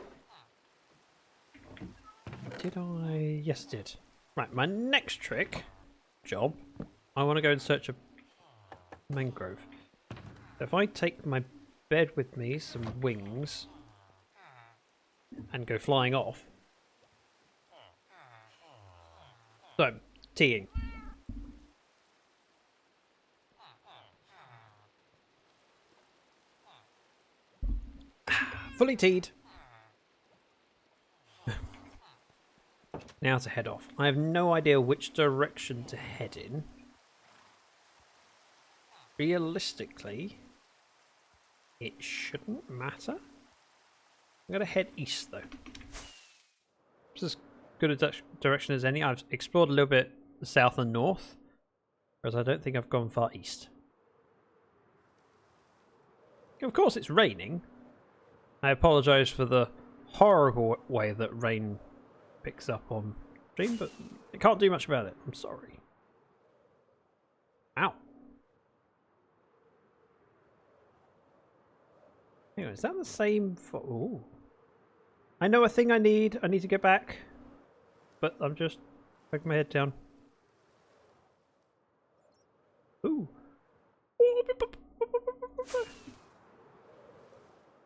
Did I? Yes, I did. Right, my next job, I want to go in search of Mangrove. So if I take my bed with me, some wings, and go flying off. So, teeing. Fully teed. Now to head off. I have no idea which direction to head in. Realistically, it shouldn't matter. I'm going to head east though. It's as good a direction as any. I've explored a little bit south and north, whereas I don't think I've gone far east. Of course it's raining. I apologise for the horrible way that rain picks up on stream, but I can't do much about it. I'm sorry. Ow. Hang on, is that the same for... Ooh. I know a thing I need. I need to get back. But I'm just poking my head down. Ooh.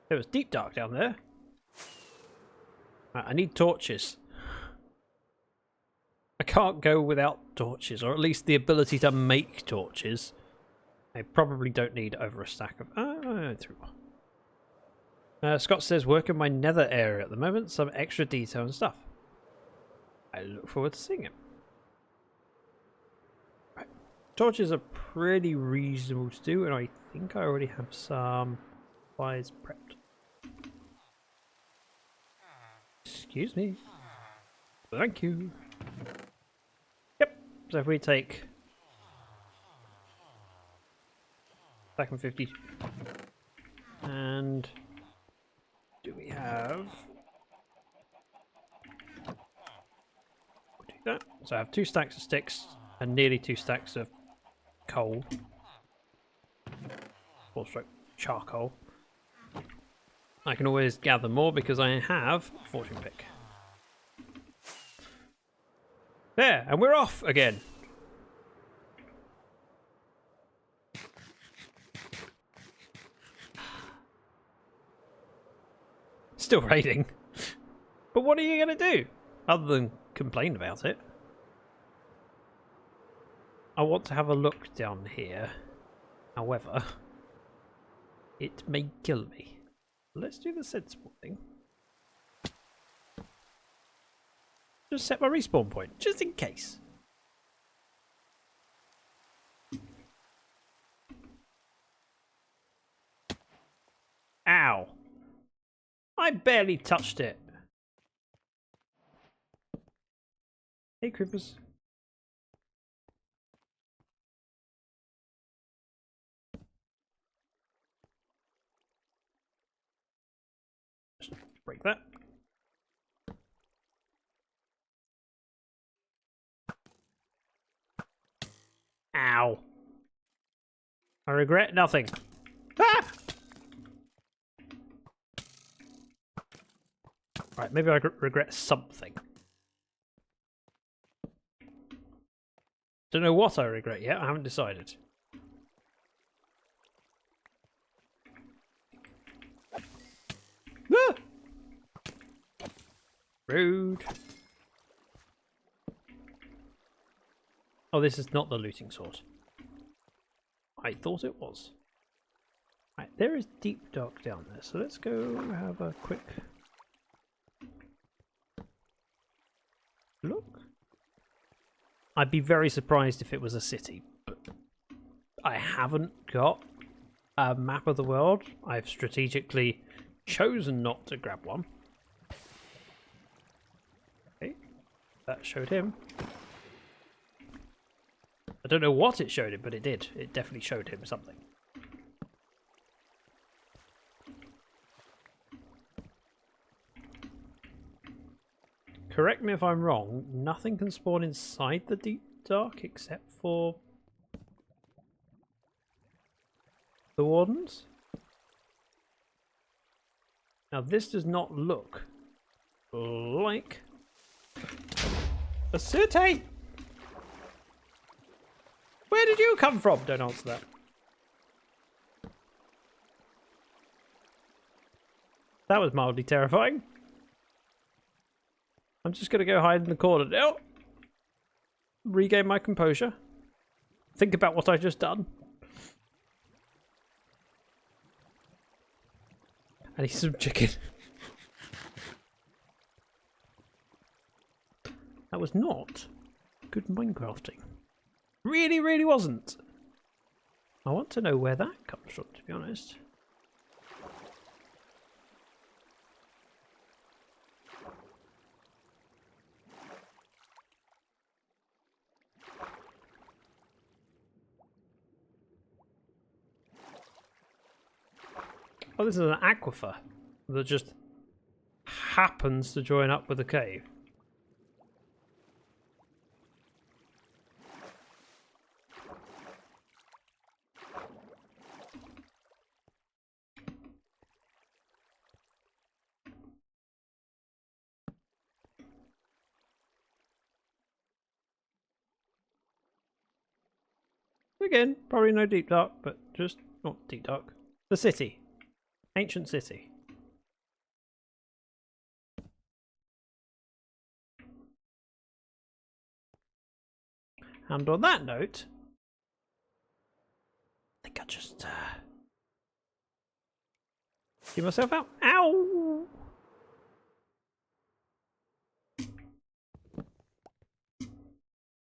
It was deep dark down there. Right, I need torches. I can't go without torches, or at least the ability to make torches. I probably don't need over a stack of... Scott says, work in my nether area at the moment, some extra detail and stuff. I look forward to seeing it. Right. Torches are pretty reasonable to do, and I think I already have some supplies prepped. Excuse me. Thank you. Yep. So if we take... back in 50. And... do we have... we'll do that. So I have 2 stacks of sticks and nearly 2 stacks of coal. 4-stroke charcoal. I can always gather more because I have a fortune pick. There, and we're off again. Still raining. But what are you going to do? Other than complain about it. I want to have a look down here. However, it may kill me. Let's do the sensible thing. Just set my respawn point, just in case. Ow! I barely touched it. Hey, creepers. Just break that. Ow. I regret nothing. Ah! Right, maybe I regret something. Don't know what I regret yet, I haven't decided. Ah! Rude. Oh, this is not the looting sword. I thought it was. Right, there is deep dark down there, so let's go have a quick look. I'd be very surprised if it was a city, but I haven't got a map of the world. I've strategically chosen not to grab one. Okay, that showed him. I don't know what it showed him, but it did. It definitely showed him something. Correct me if I'm wrong, nothing can spawn inside the deep dark except for the wardens? Now this does not look like a city! Where did you come from? Don't answer that. That was mildly terrifying. I'm just going to go hide in the corner now. Regain my composure. Think about what I've just done. I need some chicken. That was not good Minecrafting. Really, really wasn't. I want to know where that comes from, to be honest. Oh, this is an aquifer that just happens to join up with a cave. Again, probably no deep dark, but just not deep dark. The city. Ancient city. And on that note, I think I'll just get myself out. Ow!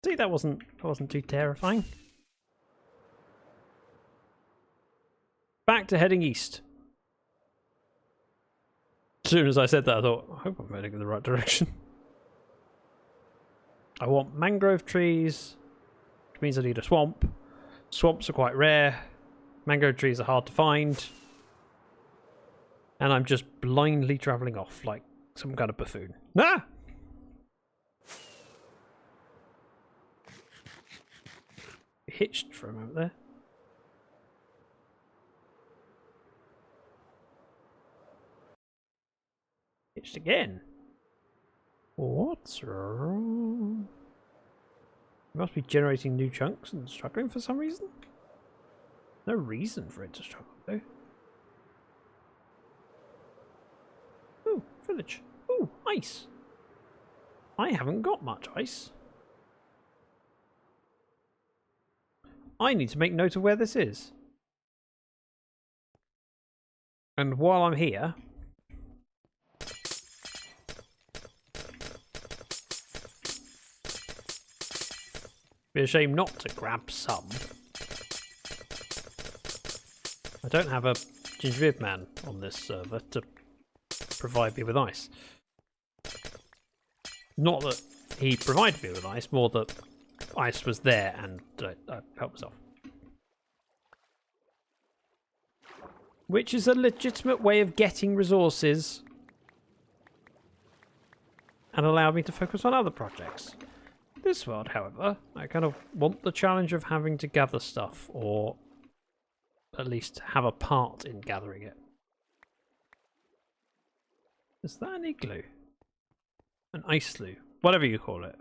See, that wasn't too terrifying. Back to heading east. As soon as I said that, I thought, I hope I'm heading in the right direction. I want mangrove trees, which means I need a swamp. Swamps are quite rare. Mangrove trees are hard to find. And I'm just blindly travelling off like some kind of buffoon. Ah! Hitched for a moment there. Hitched again. What's wrong? It must be generating new chunks and struggling for some reason. No reason for it to struggle though. Ooh, village. Ooh, ice. I haven't got much ice. I need to make note of where this is. And while I'm here, be a shame not to grab some. I don't have a gingerbread man on this server to provide me with ice. Not that he provided me with ice, more that ice was there and I helped myself. Which is a legitimate way of getting resources and allow me to focus on other projects. This world, however, I kind of want the challenge of having to gather stuff, or at least have a part in gathering it. Is that an igloo? An ice-loo? Whatever you call it.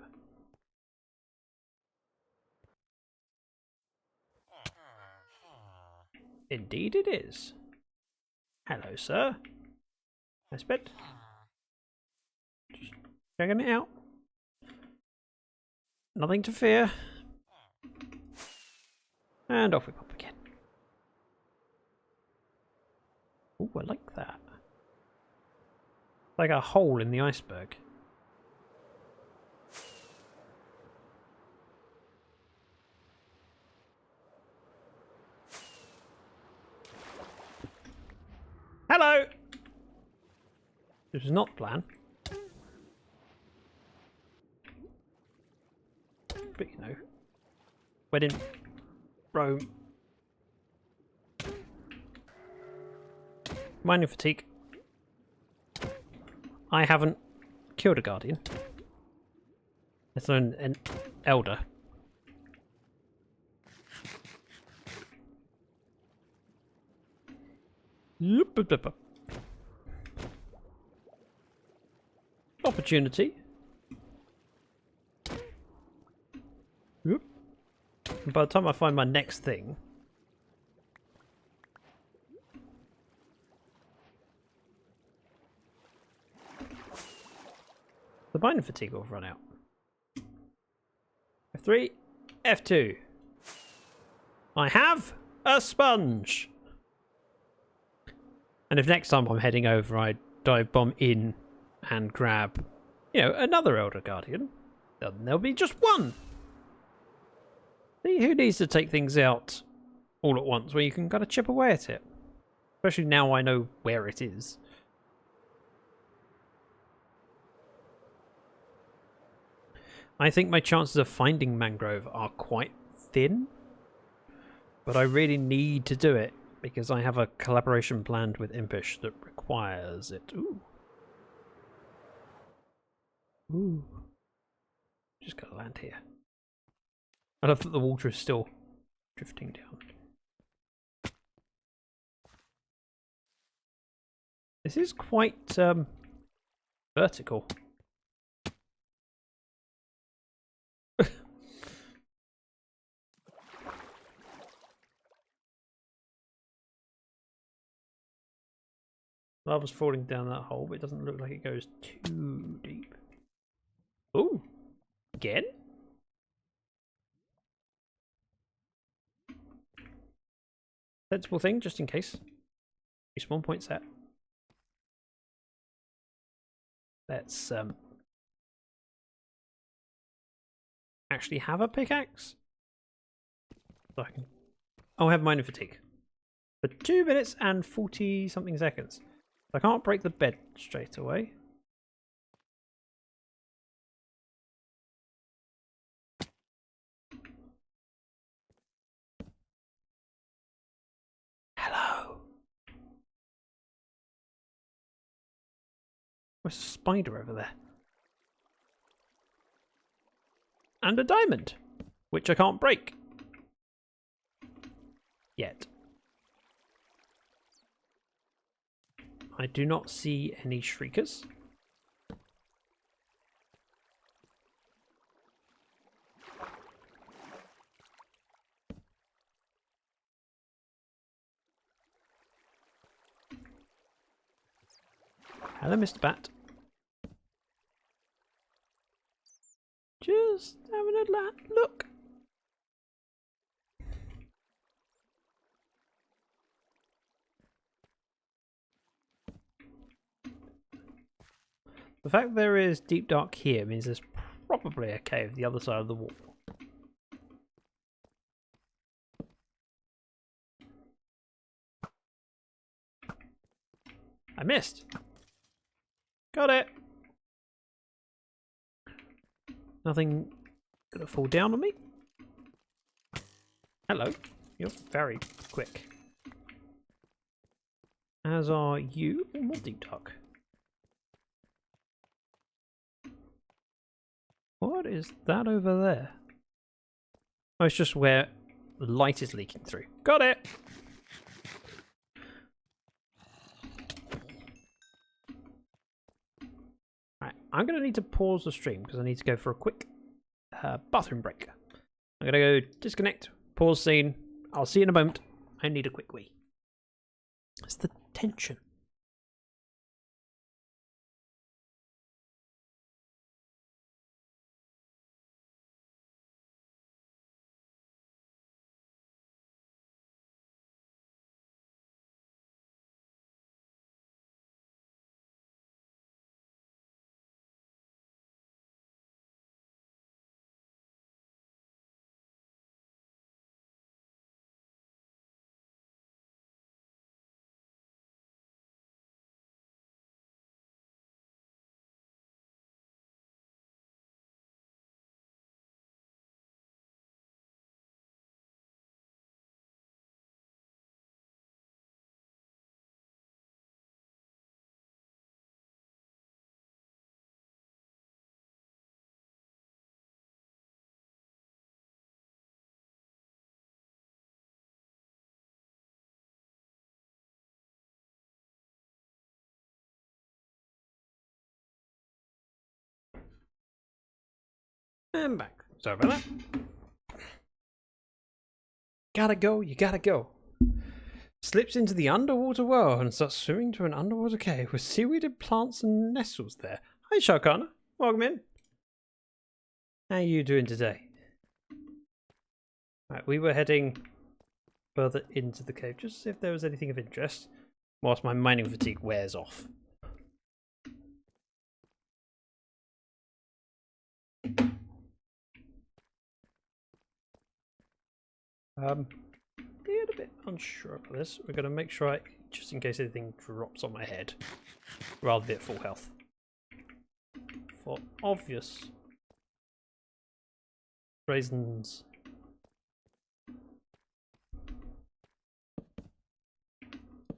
Indeed it is. Hello, sir. Nice bed. Just checking it out. Nothing to fear. And off we pop again. Ooh, I like that. Like a hole in the iceberg. Hello! This is not plan. But you know, when in Rome. Mining fatigue. I haven't killed a guardian. It's an elder. Opportunity. And by the time I find my next thing, the mining fatigue will run out. F3, F2. I have a sponge. And if next time I'm heading over, I dive bomb in and grab, you know, another Elder Guardian, then there'll be just one. See, who needs to take things out all at once where you can kind of chip away at it? Especially now I know where it is. I think my chances of finding Mangrove are quite thin, but I really need to do it because I have a collaboration planned with Impish that requires it. Ooh. Ooh. Just gotta land here. I love that the water is still drifting down. This is quite vertical. Lava's falling down that hole, but it doesn't look like it goes too deep. Ooh, again? Sensible thing, just in case. Respawn point set. Let's actually have a pickaxe. So I can. Oh, I have mining fatigue for 2 minutes and 40 something seconds. I can't break the bed straight away. Hello. There's a spider over there. And a diamond, which I can't break. Yet. I do not see any shriekers. Hello, Mr. Bat. Just having a look. The fact there is deep dark here means there's probably a cave the other side of the wall. I missed. Got it. Nothing gonna fall down on me. Hello. You're very quick. As are you. Oh, more deep dark. What is that over there? Oh, it's just where the light is leaking through. Got it! Right, I'm going to need to pause the stream because I need to go for a quick bathroom break. I'm going to go disconnect, pause scene. I'll see you in a moment. I need a quick wee. It's the tension. And back. Sorry about that. Gotta go, you gotta go. Slips into the underwater world and starts swimming to an underwater cave with seaweed plants and nettles there. Hi, Sharkana. Welcome in. How are you doing today? Right, we were heading further into the cave just to see if there was anything of interest whilst my mining fatigue wears off. Being a bit unsure about this, we're going to make sure just in case anything drops on my head, rather be at full health. For obvious reasons.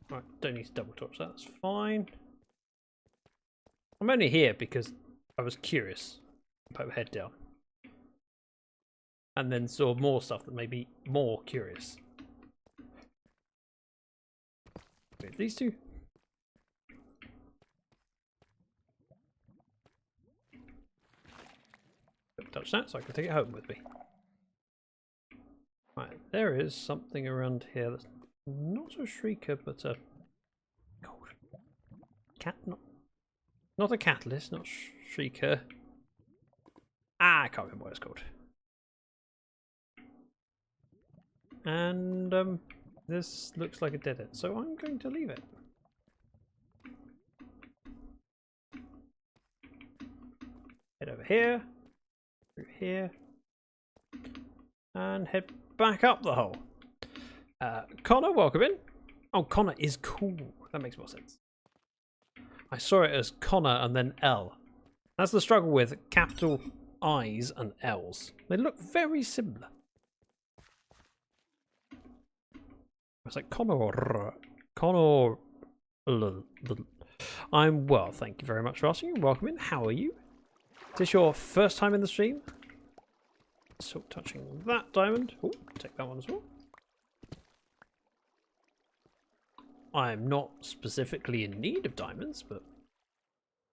Right, don't need to double torch that, that's fine. I'm only here because I was curious. Put my head down. And then saw more stuff that made me more curious. Wait, these two. Don't touch that so I can take it home with me. Right, there is something around here that's not a shrieker, but a gold cat. Not a catalyst, not shrieker. Ah, I can't remember what it's called. And this looks like a dead end, so I'm going to leave it. Head over here, through here, and head back up the hole. Connor, welcome in. Oh, Connor is cool. That makes more sense. I saw it as Connor and then L. That's the struggle with capital I's and L's. They look very similar. It's like Connor. I'm well, thank you very much for asking. Welcome in. How are you? Is this your first time in the stream? So touching that diamond. Oh, take that one as well. I'm not specifically in need of diamonds, but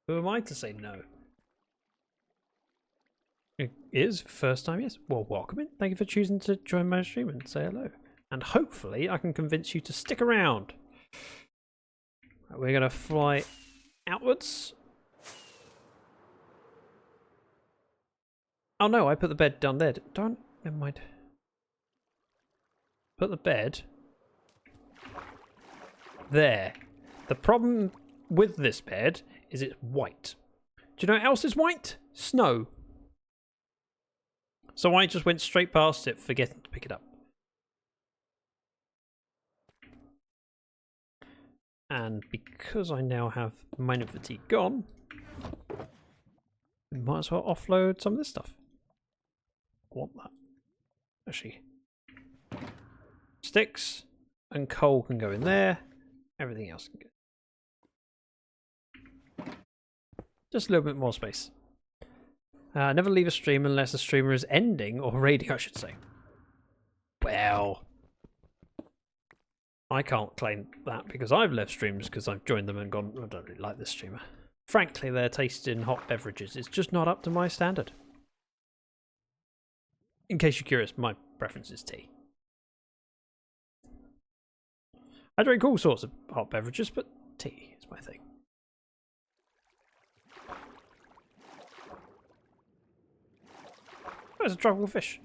who am I to say no? It is first time, yes. Well, welcome in. Thank you for choosing to join my stream and say hello. And hopefully I can convince you to stick around. Right, we're going to fly outwards. Oh no, I put the bed down there. Don't, never mind. Put the bed there. The problem with this bed is it's white. Do you know what else is white? Snow. So I just went straight past it, forgetting to pick it up. And because I now have mining fatigue gone, we might as well offload some of this stuff. I want that. Actually, sticks and coal can go in there. Everything else can go. Just a little bit more space. Never leave a stream unless the streamer is ending or raiding, I should say. Well, I can't claim that because I've left streams because I've joined them and gone, I don't really like this streamer. Frankly, their taste in hot beverages is just not up to my standard. In case you're curious, my preference is tea. I drink all sorts of hot beverages, but tea is my thing. There's a tropical fish.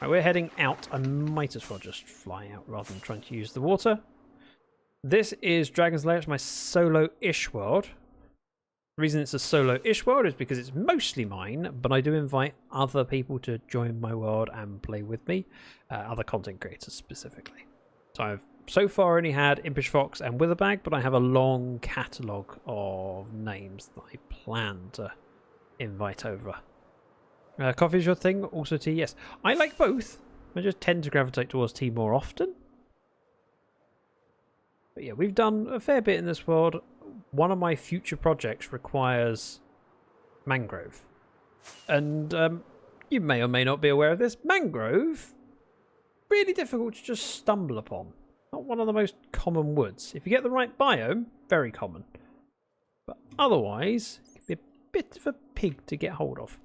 Right, we're heading out. I might as well just fly out rather than trying to use the water. This is Dragon's Lair. It's my solo-ish world. The reason it's a solo-ish world is because it's mostly mine, but I do invite other people to join my world and play with me. Other content creators specifically. So I've so far only had Impish Fox and Witherbag, but I have a long catalogue of names that I plan to invite over. Coffee is your thing, also tea, yes. I like both. I just tend to gravitate towards tea more often. But yeah, we've done a fair bit in this world. One of my future projects requires Mangrove. And you may or may not be aware of this. Mangrove, really difficult to just stumble upon. Not one of the most common woods. If you get the right biome, very common. But otherwise, it can be a bit of a pig to get hold of.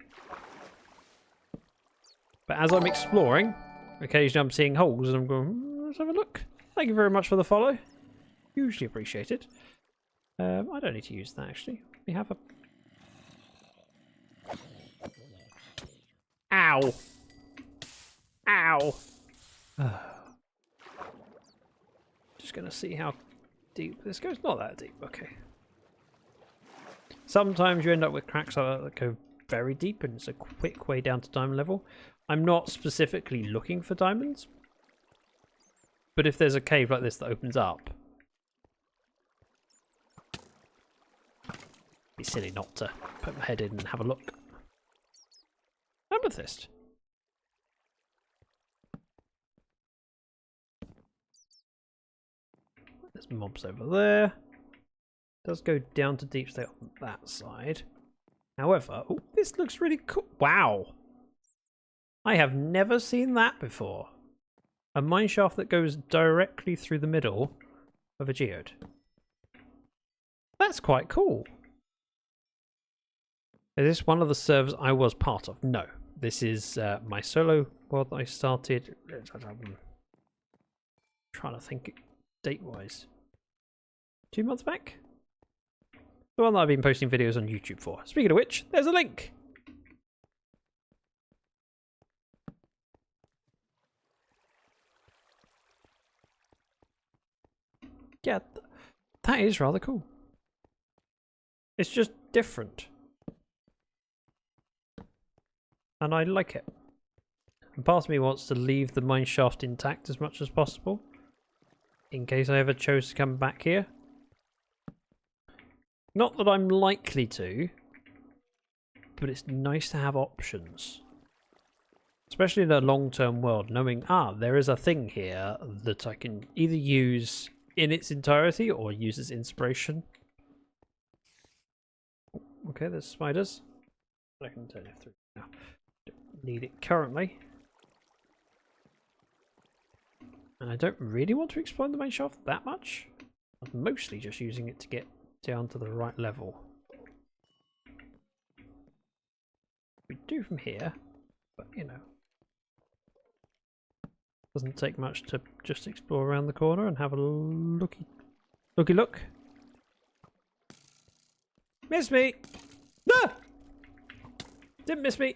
But as I'm exploring, occasionally I'm seeing holes and I'm going, let's have a look. Thank you very much for the follow. Hugely appreciated. I don't need to use that actually. We have a... Ow! Ow! Just going to see how deep this goes. Not that deep, okay. Sometimes you end up with cracks that go very deep and it's a quick way down to diamond level. I'm not specifically looking for diamonds, but if there's a cave like this that opens up, it'd be silly not to put my head in and have a look. Amethyst. There's mobs over there. It does go down to deep state on that side. However, oh, this looks really cool. Wow. I have never seen that before. A mineshaft that goes directly through the middle of a geode. That's quite cool. Is this one of the servers I was part of? No. This is my solo world that I started. I'm trying to think date-wise. 2 months back? The one that I've been posting videos on YouTube for. Speaking of which, there's a link. Yeah, that is rather cool. It's just different. And I like it. And part of me wants to leave the mineshaft intact as much as possible. In case I ever chose to come back here. Not that I'm likely to. But it's nice to have options. Especially in a long-term world. Knowing, there is a thing here that I can either use in its entirety or use as inspiration. Okay, there's spiders. I can turn it through now. Don't need it currently. And I don't really want to explore the main shaft that much. I'm mostly just using it to get down to the right level. We do from here, but you know. Doesn't take much to just explore around the corner and have a looky look. Miss me! No! Didn't miss me.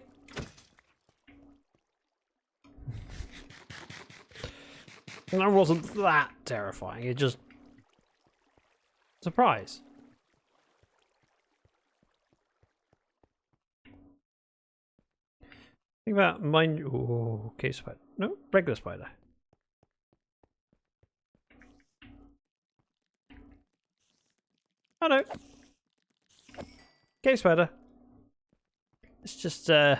That wasn't that terrifying. It just... Surprise. Think about mine. Oh, cave spider. No, regular spider. Oh no. Cave spider. Let's just head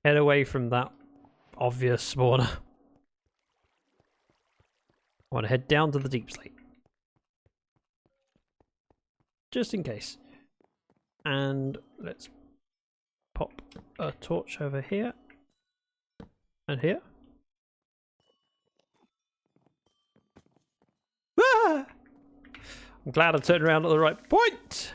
away from that obvious spawner. I want to head down to the deep slate. Just in case. And let's pop a torch over here. And here. Ah! I'm glad I turned around at the right point.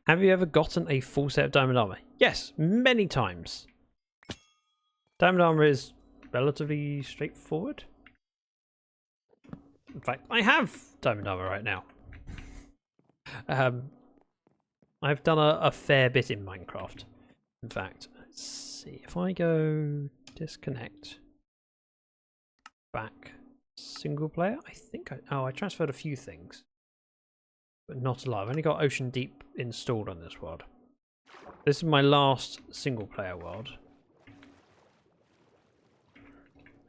Have you ever gotten a full set of diamond armor? Yes, many times. Diamond armor is relatively straightforward. In fact, I have diamond armor right now. I've done a fair bit in Minecraft. In fact, let's see. If I go disconnect, back, single player, I think I transferred a few things. But not a lot. I've only got Ocean Deep installed on this world. This is my last single player world.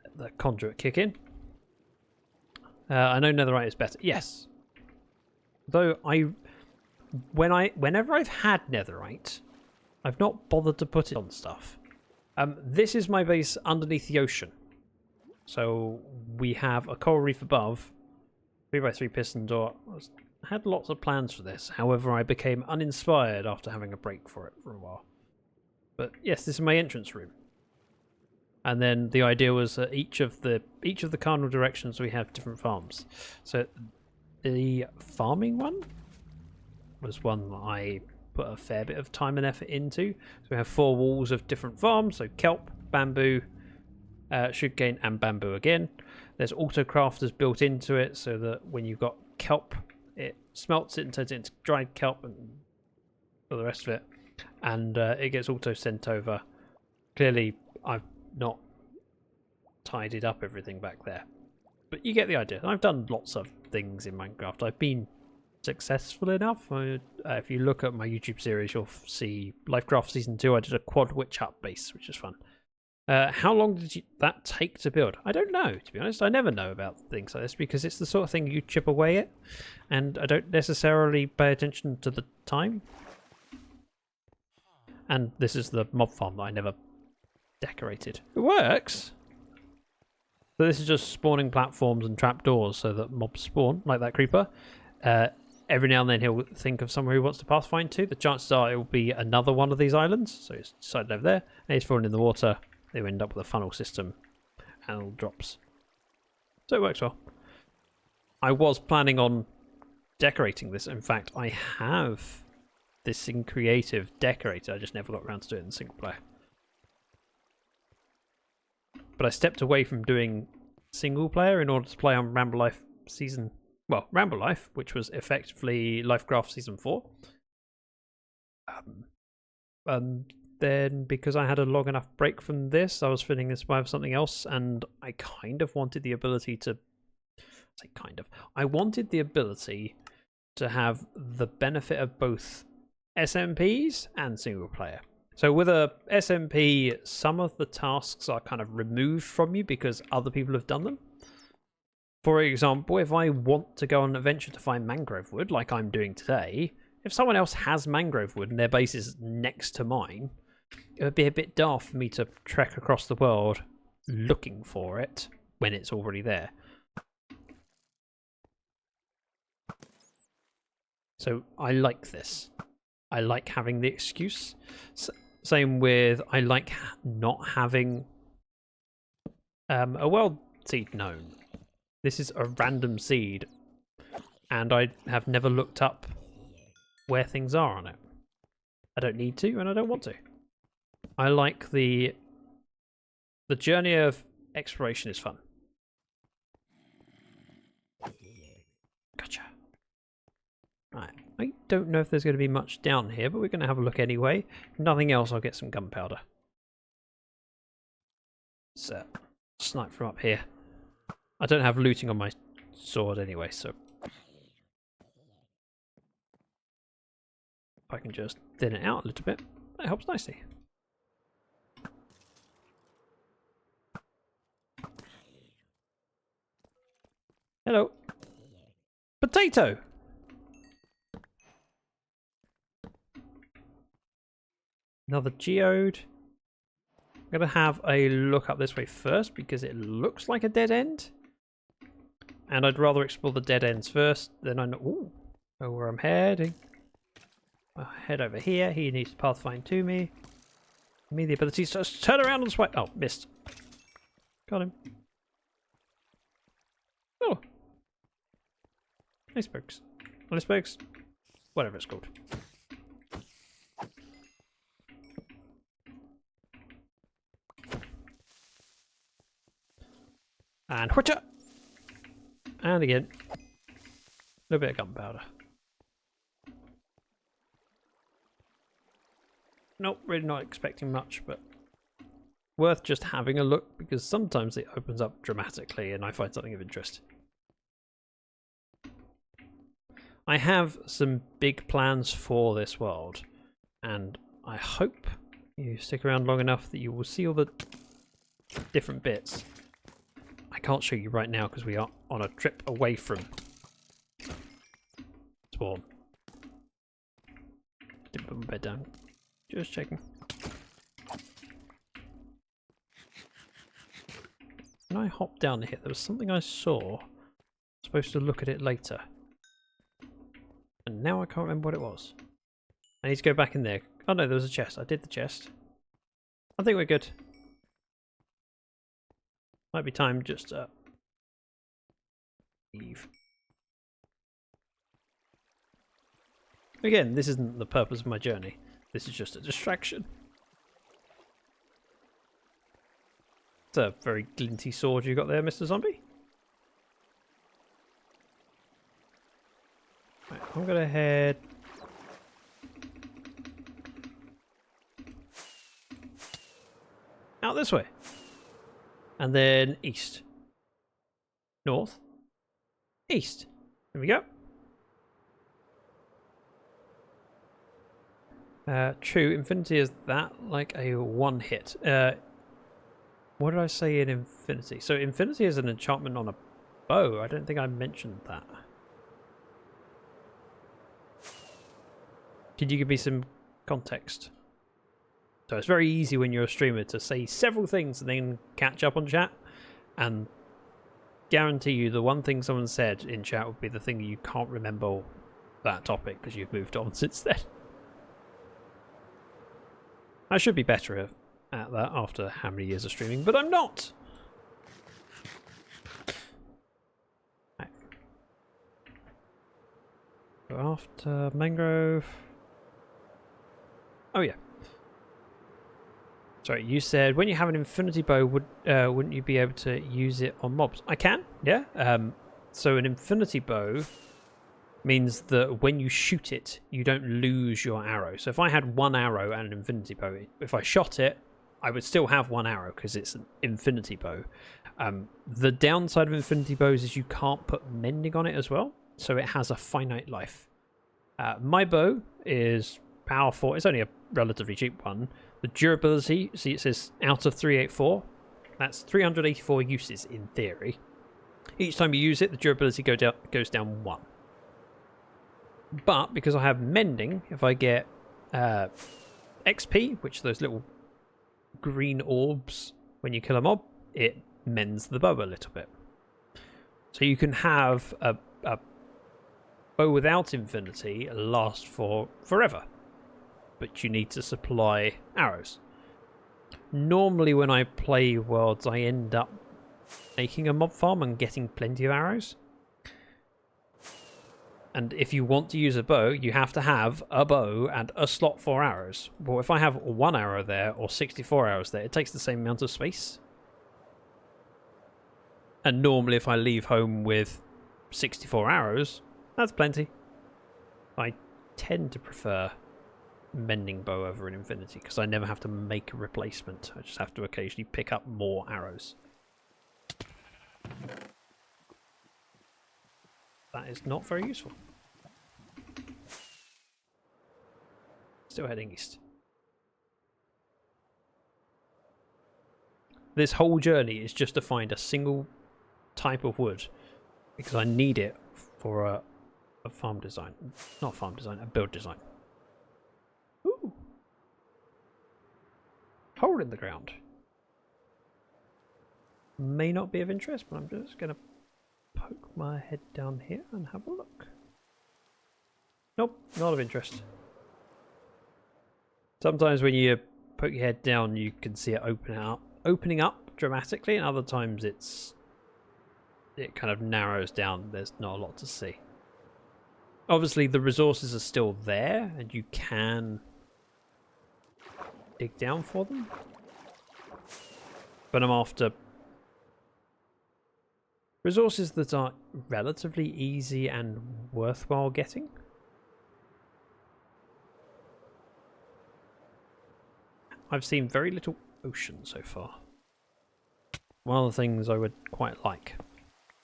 Let the conduit kick in. I know netherite is better. Yes. Though whenever I've had netherite, I've not bothered to put it on stuff. This is my base underneath the ocean. So we have a coral reef above, 3x3 piston door. I had lots of plans for this. However, I became uninspired after having a break for it for a while. But yes, this is my entrance room. And then the idea was that each of the cardinal directions we have different farms. So the farming one was one that I put a fair bit of time and effort into. So we have 4 walls of different farms. So kelp, bamboo, sugarcane, and bamboo again. There's auto crafters built into it so that when you've got kelp, it smelts it and turns it into dried kelp and all the rest of it, and it gets auto sent over. Clearly I've not tidied up everything back there, but you get the idea. I've done lots of things in Minecraft. I've been successful enough. If you look at my YouTube series, you'll see Livecraft Season 2. I did a quad witch hut base, which is fun. How long did that take to build? I don't know, to be honest. I never know about things like this because it's the sort of thing you chip away at, and I don't necessarily pay attention to the time. And this is the mob farm that I never decorated. It works! So this is just spawning platforms and trapdoors so that mobs spawn, like that creeper. Every now and then he'll think of somewhere he wants to pathfind to. The chances are it will be another one of these islands. So he's decided over there, and he's fallen in the water. They end up with a funnel system and all drops. So it works well. I was planning on decorating this. In fact, I have this in creative decorated. I just never got around to doing it in single player. But I stepped away from doing single player in order to play on Ramble Life Season... Well, Ramble Life, which was effectively Lifecraft Season 4. And then because I had a long enough break from this, I was feeling inspired of something else, and I kind of wanted the ability to... I wanted the ability to have the benefit of both SMPs and single player. So with a SMP, some of the tasks are kind of removed from you because other people have done them. For example, if I want to go on an adventure to find mangrove wood, like I'm doing today, if someone else has mangrove wood and their base is next to mine, it would be a bit daft for me to trek across the world looking for it when it's already there. So I like this. I like having the excuse. Same with, I like not having a world seed known. This is a random seed, and I have never looked up where things are on it. I don't need to, and I don't want to. I like the journey of exploration is fun. Gotcha. Right, I don't know if there's going to be much down here, but we're going to have a look anyway. If nothing else, I'll get some gunpowder. So, snipe from up here. I don't have looting on my sword anyway, so if I can just thin it out a little bit, that helps nicely. Hello. Potato! Another geode. I'm going to have a look up this way first because it looks like a dead end. And I'd rather explore the dead ends first, then I know where I'm heading. I'll head over here. He needs to pathfind to me. Give me the ability to just turn around and swipe. Oh, missed. Got him. Oh. Icebergs. Icebergs. Whatever it's called. And whatcha? And again. A little bit of gunpowder. Nope, really not expecting much, but worth just having a look because sometimes it opens up dramatically and I find something of interest. I have some big plans for this world, and I hope you stick around long enough that you will see all the different bits. I can't show you right now because we are on a trip away from spawn. Didn't put my bed down. Just checking. When I hopped down here, there was something I saw. I'm supposed to look at it later. And now I can't remember what it was. I need to go back in there. Oh no, there was a chest. I did the chest. I think we're good. Might be time just to leave. Again, this isn't the purpose of my journey. This is just a distraction. It's a very glinty sword you got there, Mr. Zombie. Right, I'm gonna head out this way. And then east. North. East. There we go. True, Infinity is that like a one hit. What did I say in Infinity? So Infinity is an enchantment on a bow. I don't think I mentioned that. Could you give me some context? So it's very easy when you're a streamer to say several things and then catch up on chat, and guarantee you the one thing someone said in chat would be the thing you can't remember that topic because you've moved on since then. I should be better at that after how many years of streaming, but I'm not! Right. So after Mangrove... Oh yeah. Sorry, you said when you have an infinity bow, wouldn't you be able to use it on mobs? I can, yeah. So an infinity bow means that when you shoot it, you don't lose your arrow. So if I had one arrow and an infinity bow, if I shot it, I would still have one arrow because it's an infinity bow. The downside of infinity bows is you can't put mending on it as well, so it has a finite life. My bow is powerful. It's only a relatively cheap one. The durability, see it says out of 384. That's 384 uses in theory. Each time you use it, the durability goes down 1. But because I have mending, if I get XP, which are those little green orbs when you kill a mob, it mends the bow a little bit. So you can have a bow without infinity last for forever, but you need to supply arrows. Normally when I play worlds, I end up making a mob farm and getting plenty of arrows. And if you want to use a bow, you have to have a bow and a slot for arrows. Well, if I have 1 arrow there or 64 arrows there, it takes the same amount of space. And normally if I leave home with 64 arrows, that's plenty. I tend to prefer mending bow over an infinity because I never have to make a replacement. I just have to occasionally pick up more arrows. That is not very useful. Still heading east. This whole journey is just to find a single type of wood because I need it for a farm design. Not farm design, a build design. Ooh. Hole in the ground. May not be of interest, but I'm just going to poke my head down here and have a look. Nope, not of interest. Sometimes when you poke your head down, you can see it opening up dramatically, and other times it kind of narrows down. There's not a lot to see. Obviously, the resources are still there, and you can dig down for them. But I'm after resources that are relatively easy and worthwhile getting. I've seen very little ocean so far. One of the things I would quite like.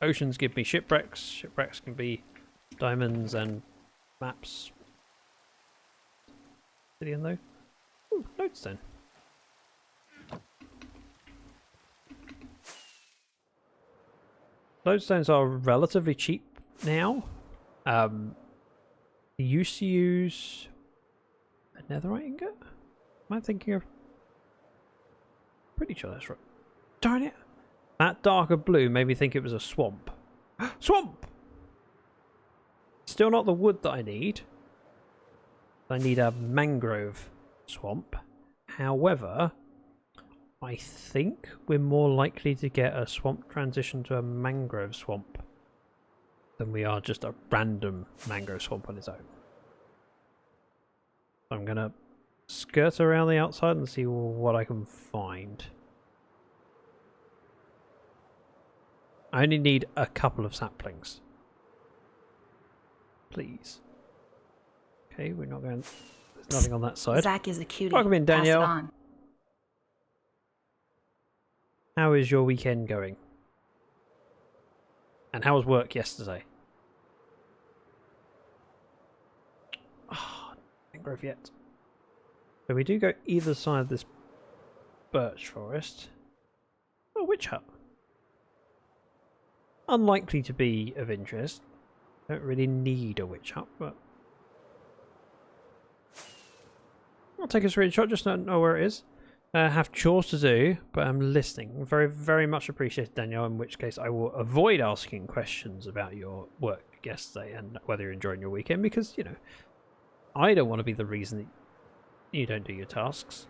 Oceans give me shipwrecks. Shipwrecks can be diamonds and maps. Obsidian though. Ooh, lodestone. Lodestones are relatively cheap now. You used to use a netherite ingot? Am I thinking of... Pretty sure that's right. Darn it! That darker blue made me think it was a swamp. Swamp! Still not the wood that I need. I need a mangrove swamp. However, I think we're more likely to get a swamp transition to a mangrove swamp than we are just a random mangrove swamp on its own. I'm going to skirt around the outside and see what I can find. I only need a couple of saplings. Please. Okay, we're not going... There's nothing on that side. Zach is a cutie. Welcome in, Danielle. Pass it on. How is your weekend going? And how was work yesterday? Ah, oh, mangrove yet. So we do go either side of this birch forest. Oh, witch hut. Unlikely to be of interest. Don't really need a witch hut, but I'll take a screenshot, just don't know where it is. Have chores to do, but I'm listening. Very, very much appreciated, Daniel, in which case I will avoid asking questions about your work yesterday and whether you're enjoying your weekend, because, you know, I don't want to be the reason that you don't do your tasks.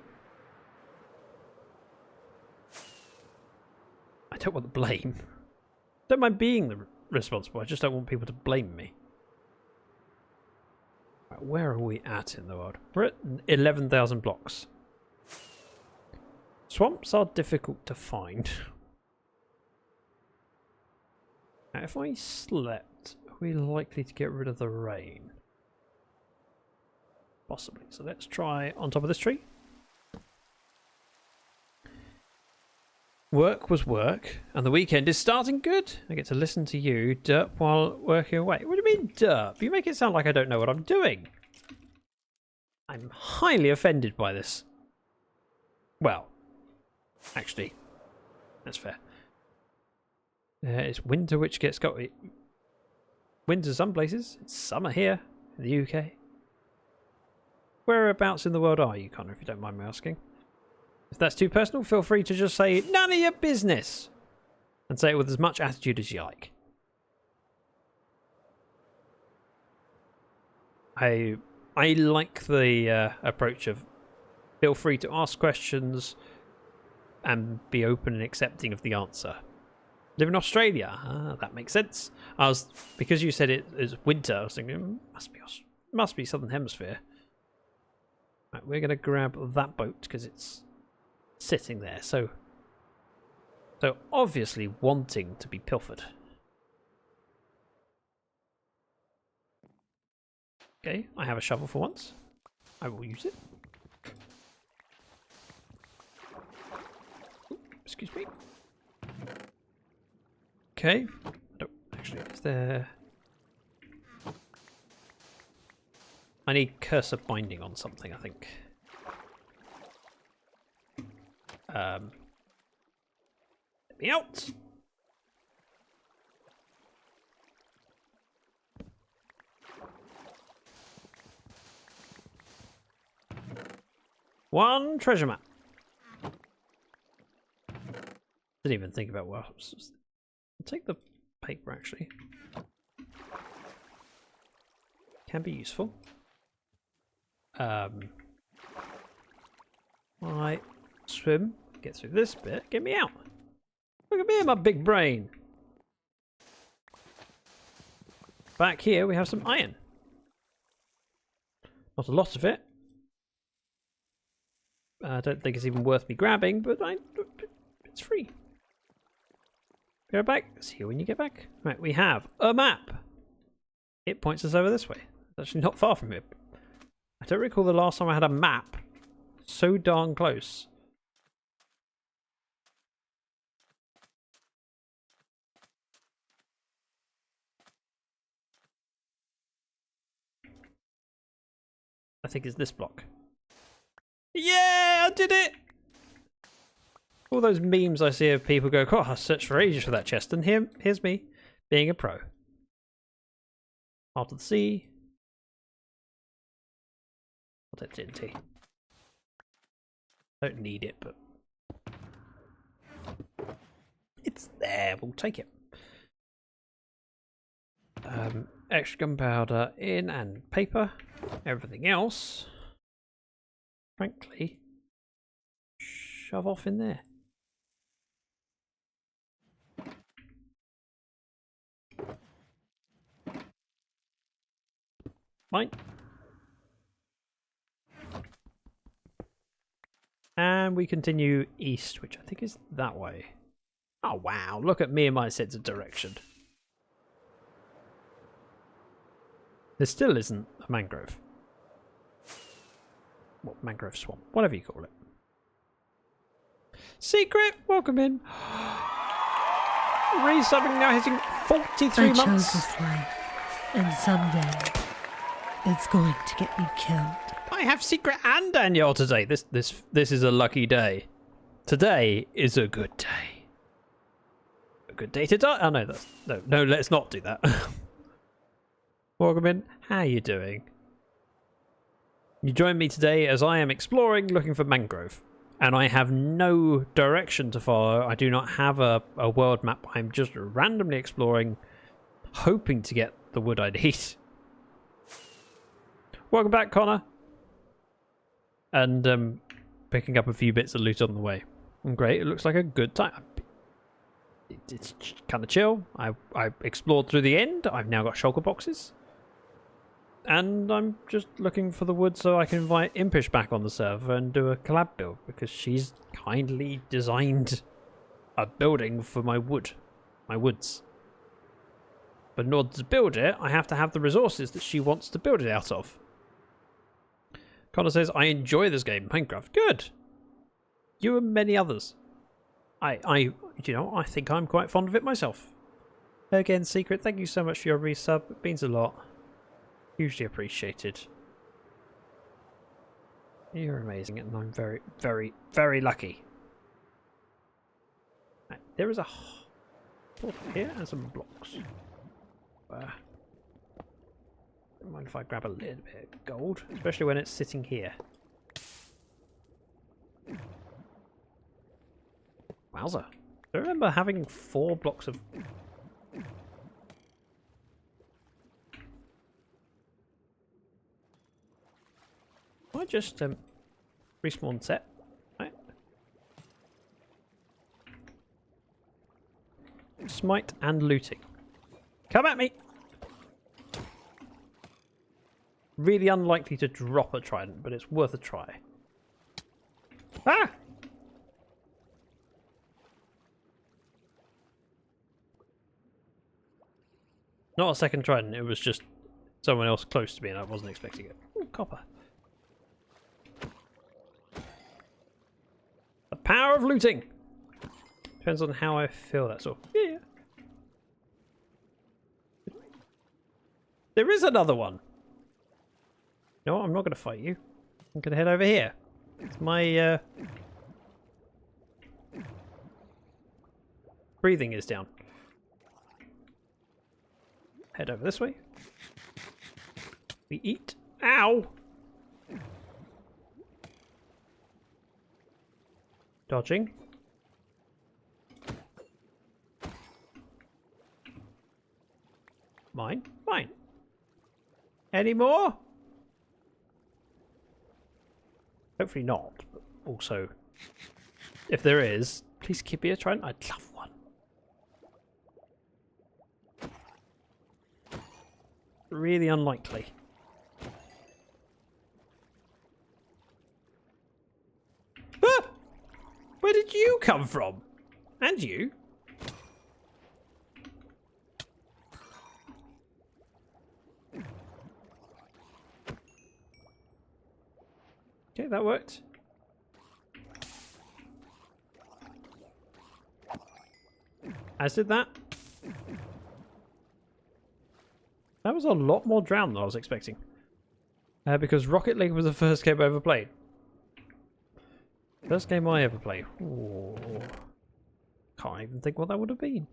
I don't want the blame. Don't mind being the responsible, I just don't want people to blame me. Right, where are we at in the world? We're at 11,000 blocks. Swamps are difficult to find. Now, if I slept, are we likely to get rid of the rain? Possibly. So let's try on top of this tree. Work was work, and the weekend is starting good. I get to listen to you derp while working away. What do you mean derp? You make it sound like I don't know what I'm doing. I'm highly offended by this. Well, actually, that's fair. It's winter which gets got. Winter some places. It's summer here in the UK. Whereabouts in the world are you, Connor, if you don't mind me asking? If that's too personal, feel free to just say, none of your business! And say it with as much attitude as you like. I like the approach of feel free to ask questions and be open and accepting of the answer. Live in Australia? That makes sense. Because you said it is winter, I was thinking, must be Southern Hemisphere. Right, we're going to grab that boat because it's sitting there, so obviously wanting to be pilfered. Okay, I have a shovel for once. I will use it. Ooh, excuse me. Okay. Actually, is there... I need cursor binding on something, I think. Let me out! One treasure map. Didn't even think about what. I'll take the paper actually. Can be useful. I swim, get through this bit, get me out. Look at me and my big brain. Back here we have some iron. Not a lot of it. I don't think it's even worth me grabbing, but it's free. Go back. See you when you get back. Right, we have a map. It points us over this way. It's actually not far from here. I don't recall the last time I had a map so darn close. I think it's this block. Yeah, I did it! All those memes I see of people go, oh, I searched for ages for that chest, and here's me being a pro. Heart of the Sea. I'll take TNT. Don't need it, but it's there. We'll take it. Extra gunpowder in and paper. Everything else, frankly, shove off in there. Fine. And we continue east, which I think is that way. Oh wow, look at me and my sense of direction. There still isn't a mangrove. Well, mangrove swamp, whatever you call it. Secret, welcome in. Resubbing now hitting 43 months. I chose this life, and someday it's going to get me killed. I have Secret and Danielle today. This is a lucky day. Today is a good day. A good day to die. Oh no, no. Let's not do that. Welcome in. How are you doing? You join me today as I am exploring, looking for mangrove, and I have no direction to follow. I do not have a world map. I'm just randomly exploring, hoping to get the wood I need. Welcome back, Connor. And picking up a few bits of loot on the way. Great, it looks like a good time. It's kind of chill. I explored through the end. I've now got shulker boxes. And I'm just looking for the wood so I can invite Impish back on the server and do a collab build, because she's kindly designed a building for my woods. But in order to build it, I have to have the resources that she wants to build it out of. Connor says, I enjoy this game, Minecraft. Good. You and many others. I think I'm quite fond of it myself. Again, Secret, thank you so much for your resub. It means a lot. Hugely appreciated. You're amazing, and I'm very, very, very lucky. Right, there is a portal here and some blocks. Don't mind if I grab a little bit of gold, especially when it's sitting here. Wowza. I remember having 4 blocks of... I just respawn set, right? Smite and looting. Come at me! Really unlikely to drop a trident, but it's worth a try. Ah! Not a second trident, it was just someone else close to me and I wasn't expecting it. Ooh, copper. The power of looting! Depends on how I feel, that's all. Yeah. There is another one. No, I'm not going to fight you. I'm going to head over here. It's my breathing is down. Head over this way. We eat. Ow! Dodging. Mine. Mine. Any more? Hopefully not. But also, if there is, please keep me a try. I'd love one. Really unlikely. Ah! Where did you come from? And you? Okay, that worked. As did that. That was a lot more drowned than I was expecting. Because Rocket League was the first game I ever played. First game I ever played. Ooh. Can't even think what that would have been.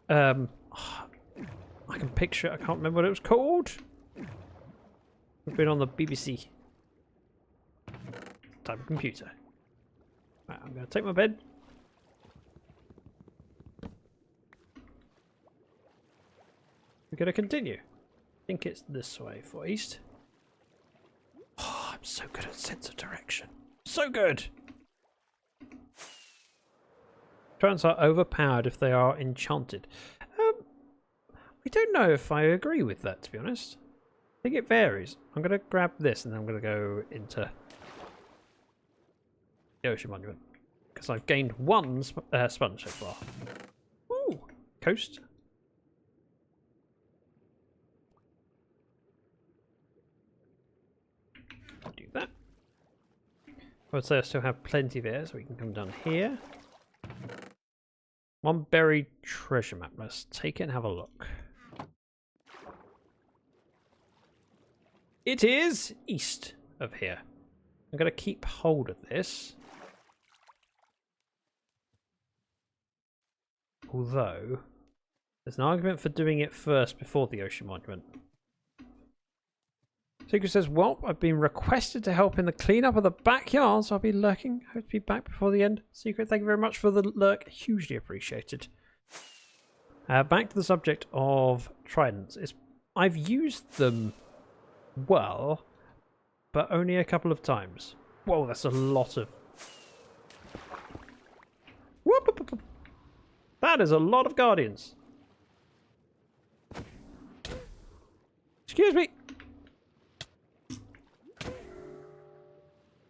I can picture it. I can't remember what it was called. We've been on the BBC type of computer. Right, I'm going to take my bed. We're going to continue. I think it's this way for east. Oh, I'm so good at sense of direction. So good! Trance are overpowered if they are enchanted. I don't know if I agree with that, to be honest. I think it varies. I'm going to grab this and then I'm going to go into the Ocean Monument. Because I've gained one sponge so far. Ooh! Coast. Do that. I would say I still have plenty there, so we can come down here. One buried treasure map. Let's take it and have a look. It is east of here. I'm going to keep hold of this. Although, there's an argument for doing it first before the Ocean Monument. Secret says, well, I've been requested to help in the cleanup of the backyard, so I'll be lurking. Hope to be back before the end. Secret, thank you very much for the lurk. Hugely appreciated. Back to the subject of tridents. I've used them well, but only a couple of times. Whoa, that's a lot of... Whoop. That is a lot of guardians. Excuse me.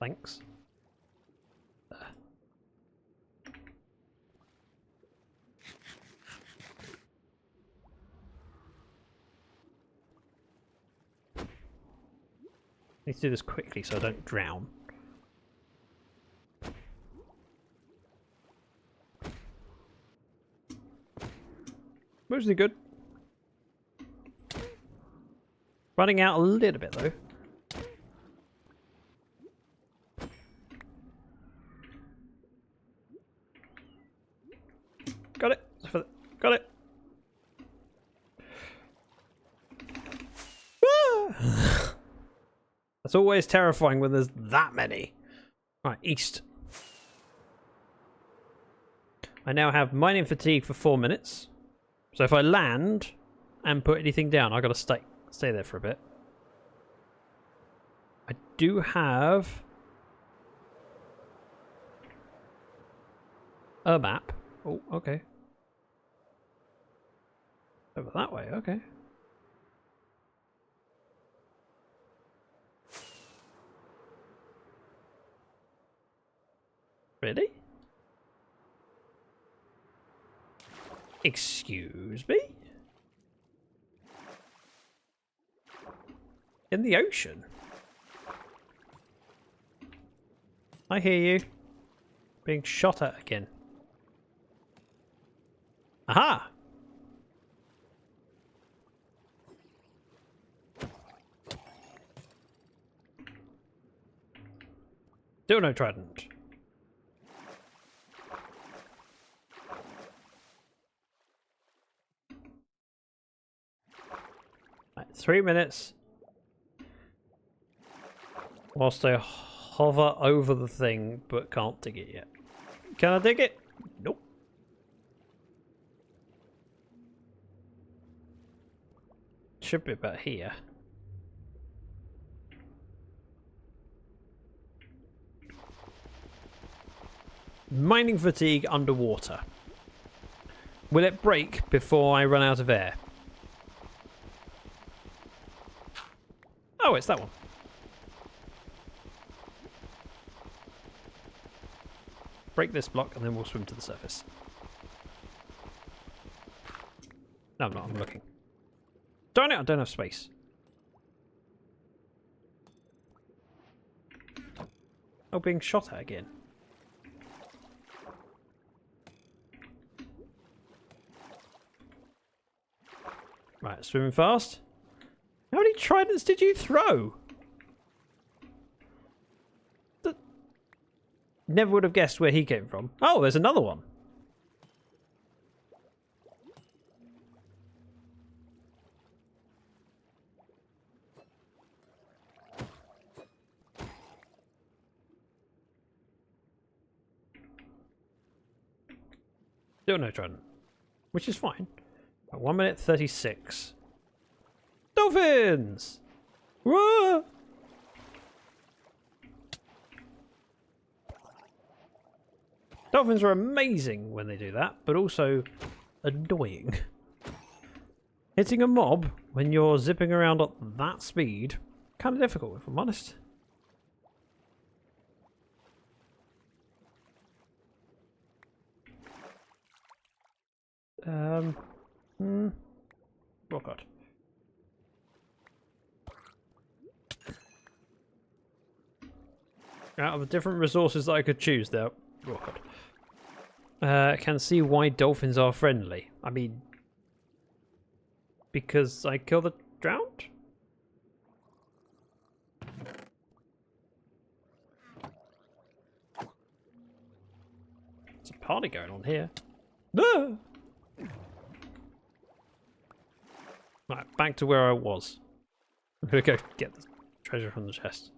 Thanks. Need to do this quickly so I don't drown. Mostly good. Running out a little bit though. Got it. Got it. Ah! That's always terrifying when there's that many. Right, east. I now have mining fatigue for 4 minutes. So if I land and put anything down, I've got to stay there for a bit. I do have a map. Oh, okay. Over that way, okay. Really? Excuse me? In the ocean? I hear you. Being shot at again. Aha! Still no trident. Right, 3 minutes. Whilst I hover over the thing, but can't dig it yet. Can I dig it? Nope. Should be about here. Mining fatigue underwater. Will it break before I run out of air? Oh, it's that one. Break this block and then we'll swim to the surface. No, I'm not. I'm looking. Darn it, I don't have space. Oh, being shot at again. Right, swimming fast. How many tridents did you throw? Never would have guessed where he came from. Oh, there's another one. Still no trident, which is fine. At 1 minute 36. Dolphins! Whoa! Dolphins are amazing when they do that, but also annoying. Hitting a mob when you're zipping around at that speed, kind of difficult if I'm honest. Oh god. Out of the different resources that I could choose there. Oh god. Can see why dolphins are friendly. I mean, because I kill the drowned? There's a party going on here. Ah! Right, back to where I was. I'm gonna go get the treasure from the chest.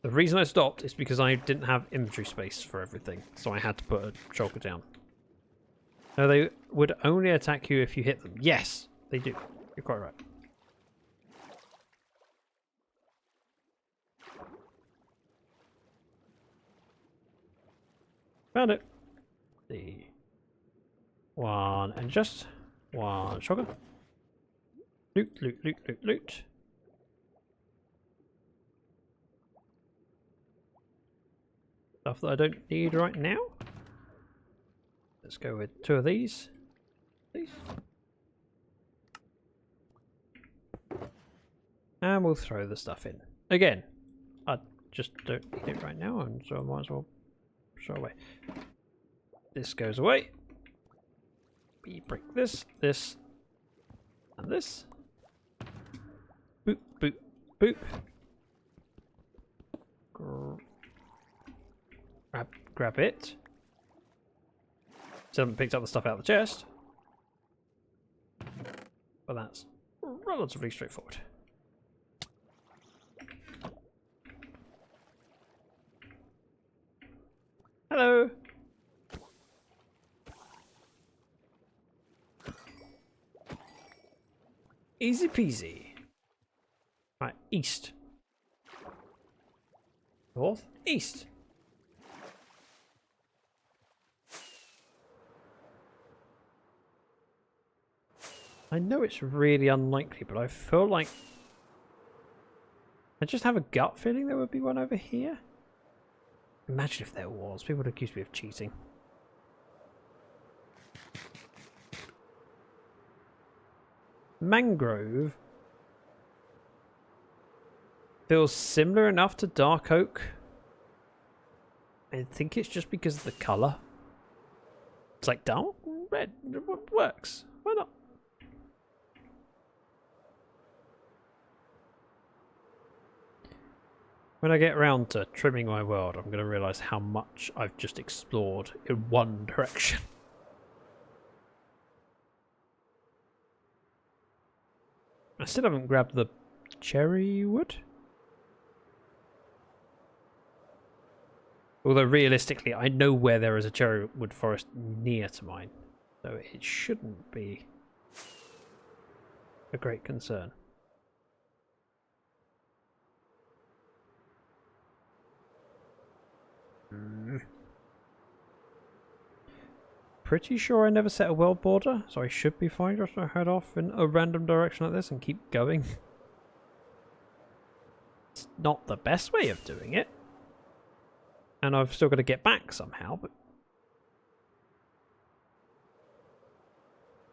The reason I stopped is because I didn't have inventory space for everything, so I had to put a shulker down. No, they would only attack you if you hit them. Yes, they do. You're quite right. Found it. The one and just one shulker. Loot, loot, loot, loot, loot. Stuff that I don't need right now. Let's go with 2 of these. And we'll throw the stuff in. Again, I just don't need it right now, and so I might as well throw away. This goes away. We break this, this, and this. Boop, boop, boop. Grab it. Still haven't picked up the stuff out of the chest. But that's relatively straightforward. Hello. Easy peasy. Right, east. North, east. I know it's really unlikely, but I feel like I just have a gut feeling there would be one over here. Imagine if there was. People would accuse me of cheating. Mangrove feels similar enough to dark oak. I think it's just because of the colour. It's like dark red. It works. Why not? When I get around to trimming my world, I'm going to realise how much I've just explored in one direction. I still haven't grabbed the cherry wood. Although realistically, I know where there is a cherry wood forest near to mine. So it shouldn't be a great concern. Pretty sure I never set a world border, so I should be fine just to head off in a random direction like this and keep going. It's not the best way of doing it. And I've still got to get back somehow, but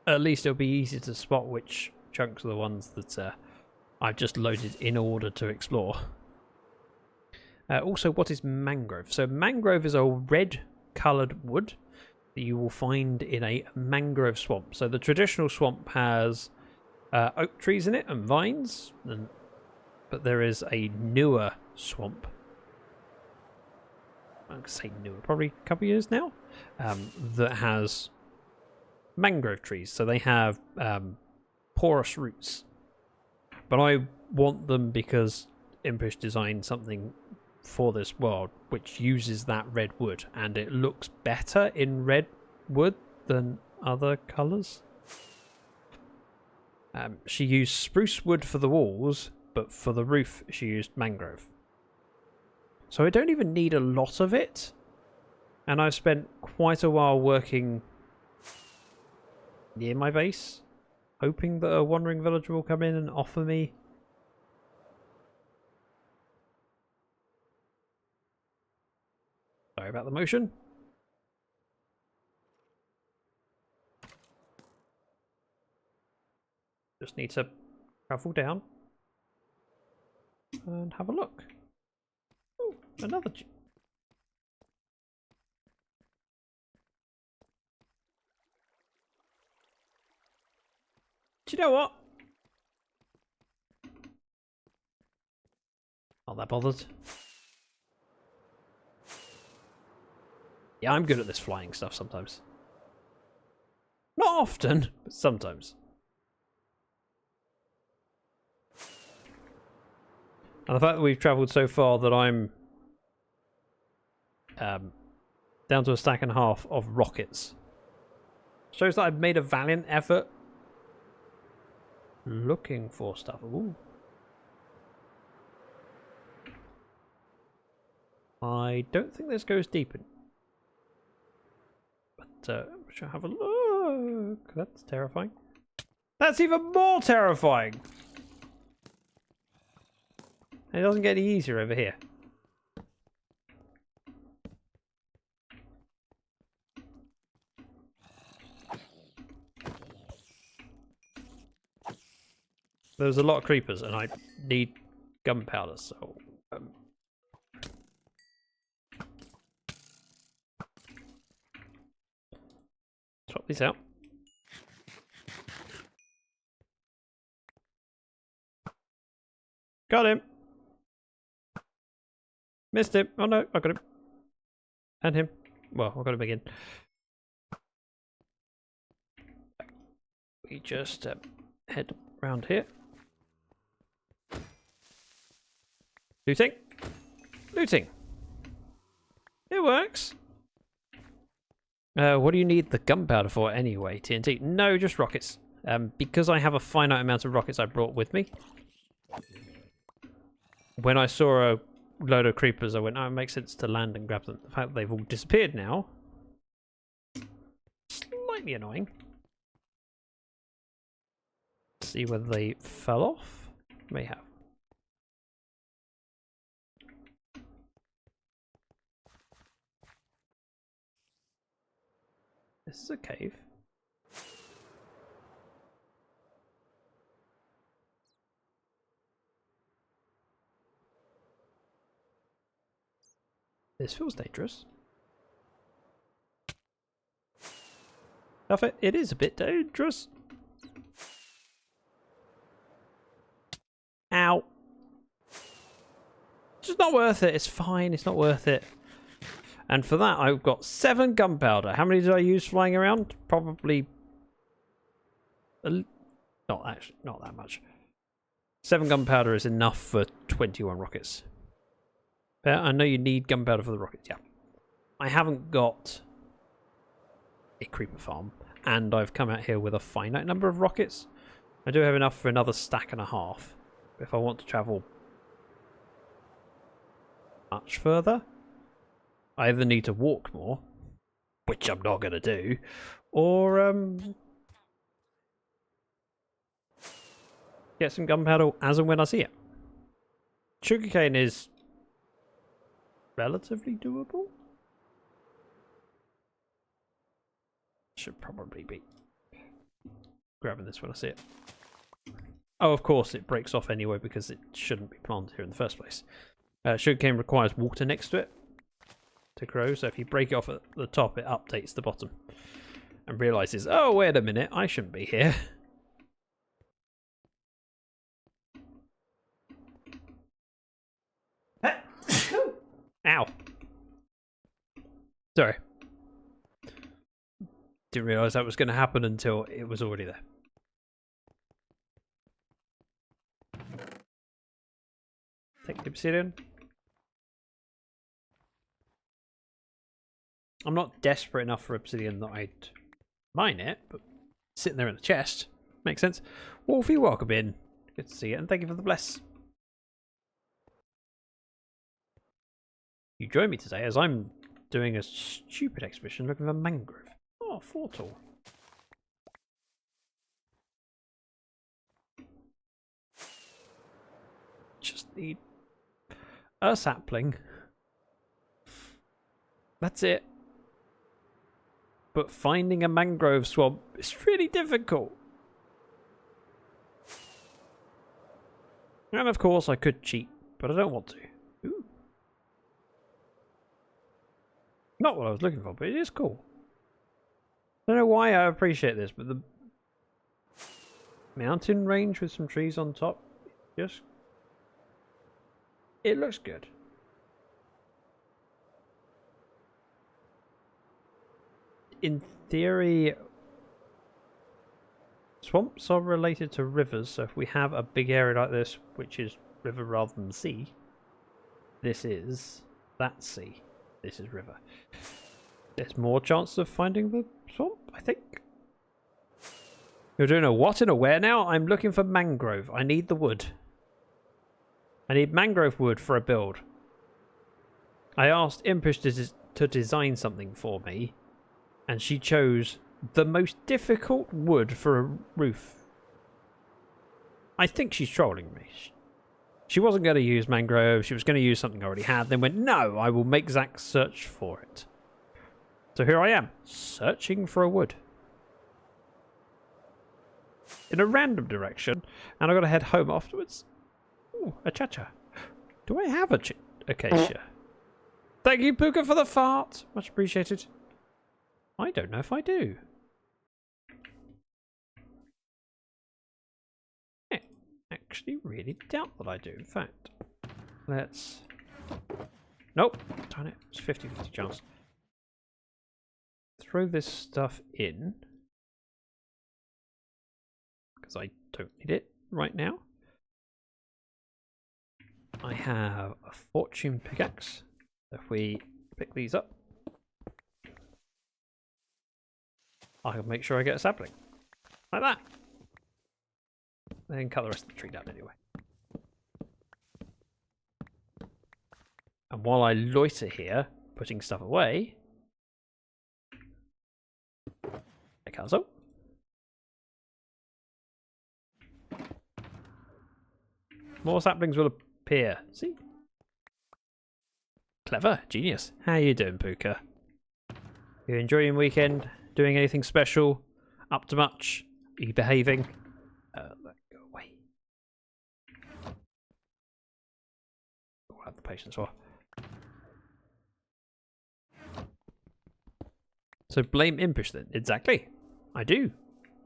at least it'll be easy to spot which chunks are the ones that I've just loaded in order to explore. Also, what is mangrove? So mangrove is a red coloured wood that you will find in a mangrove swamp. So the traditional swamp has oak trees in it and vines, but there is a newer swamp. I'm going to say newer, probably a couple of years now, that has mangrove trees. So they have porous roots. But I want them because Impish designed something for this world which uses that red wood, and it looks better in red wood than other colours. She used spruce wood for the walls, but for the roof she used mangrove. So I don't even need a lot of it, and I've spent quite a while working near my base, hoping that a wandering villager will come in and offer me sorry about the motion. Just need to travel down and have a look. Oh, another. Do you know what? Not that bothered. Yeah, I'm good at this flying stuff sometimes. Not often, but sometimes. And the fact that we've travelled so far that I'm down to a stack and a half of rockets shows that I've made a valiant effort looking for stuff. Ooh. I don't think this goes deep in. But we shall have a look. That's terrifying. That's even more terrifying. It doesn't get any easier over here. There's a lot of creepers and I need gunpowder, so swap these out. Got him. Missed him. Oh no, I got him. And him. Well, I got him again. We just head round here. Looting. Looting. It works. What do you need the gunpowder for anyway? TNT? No, just rockets. Because I have a finite amount of rockets I brought with me. When I saw a load of creepers, I went, oh, it makes sense to land and grab them. The fact that they've all disappeared now, slightly annoying. See whether they fell off. May have. This is a cave. This feels dangerous. It is a bit dangerous. Ow. Just not not worth it. It's fine. It's not worth it. And for that, I've got 7 gunpowder. How many did I use flying around? Probably... not that much. 7 gunpowder is enough for 21 rockets. But I know you need gunpowder for the rockets, yeah. I haven't got a creeper farm, and I've come out here with a finite number of rockets. I do have enough for another stack and a half. If I want to travel much further, I either need to walk more, which I'm not going to do, or get some gunpowder as and when I see it. Sugarcane is relatively doable. Should probably be grabbing this when I see it. Oh, of course, it breaks off anyway because it shouldn't be planted here in the first place. Sugarcane requires water next to it to grow, so if you break it off at the top, it updates the bottom and realizes, oh, wait a minute, I shouldn't be here. Ow. Sorry. Didn't realize that was going to happen until it was already there. Take the obsidian. I'm not desperate enough for obsidian that I'd mine it, but sitting there in the chest makes sense. Wolfie, welcome in. Good to see you, and thank you for the bless. You join me today as I'm doing a stupid expedition looking for mangrove. Oh, 4 tall. Just need a sapling. That's it. But finding a mangrove swamp is really difficult. And of course I could cheat, but I don't want to. Ooh. Not what I was looking for, but it is cool. I don't know why I appreciate this, but the mountain range with some trees on top, just... it looks good. In theory, swamps are related to rivers, so if we have a big area like this, which is river rather than sea, this is that sea, this is river. There's more chance of finding the swamp, I think. You're doing a what and a where now? I'm looking for mangrove. I need the wood. I need mangrove wood for a build. I asked Impish to design something for me, and she chose the most difficult wood for a roof. I think she's trolling me. She wasn't going to use mangrove. She was going to use something I already had. Then went, no, I will make Zach search for it. So here I am, searching for a wood. In a random direction, and I've got to head home afterwards. Ooh, a cha-cha. Do I have a acacia? Thank you, Puka, for the fart. Much appreciated. I don't know if I do. I actually really doubt that I do. In fact, let's... nope. Darn it. It's 50-50 chance. Throw this stuff in. Because I don't need it right now. I have a fortune pickaxe. If we pick these up, I can make sure I get a sapling. Like that. Then cut the rest of the tree down anyway. And while I loiter here, putting stuff away, I can't so. More saplings will appear. See? Clever. Genius. How you doing, Puka? You enjoying your weekend? Doing anything special? Up to much? Are you behaving? Let go away. We'll have the patience for. So blame Impish then. Exactly. I do.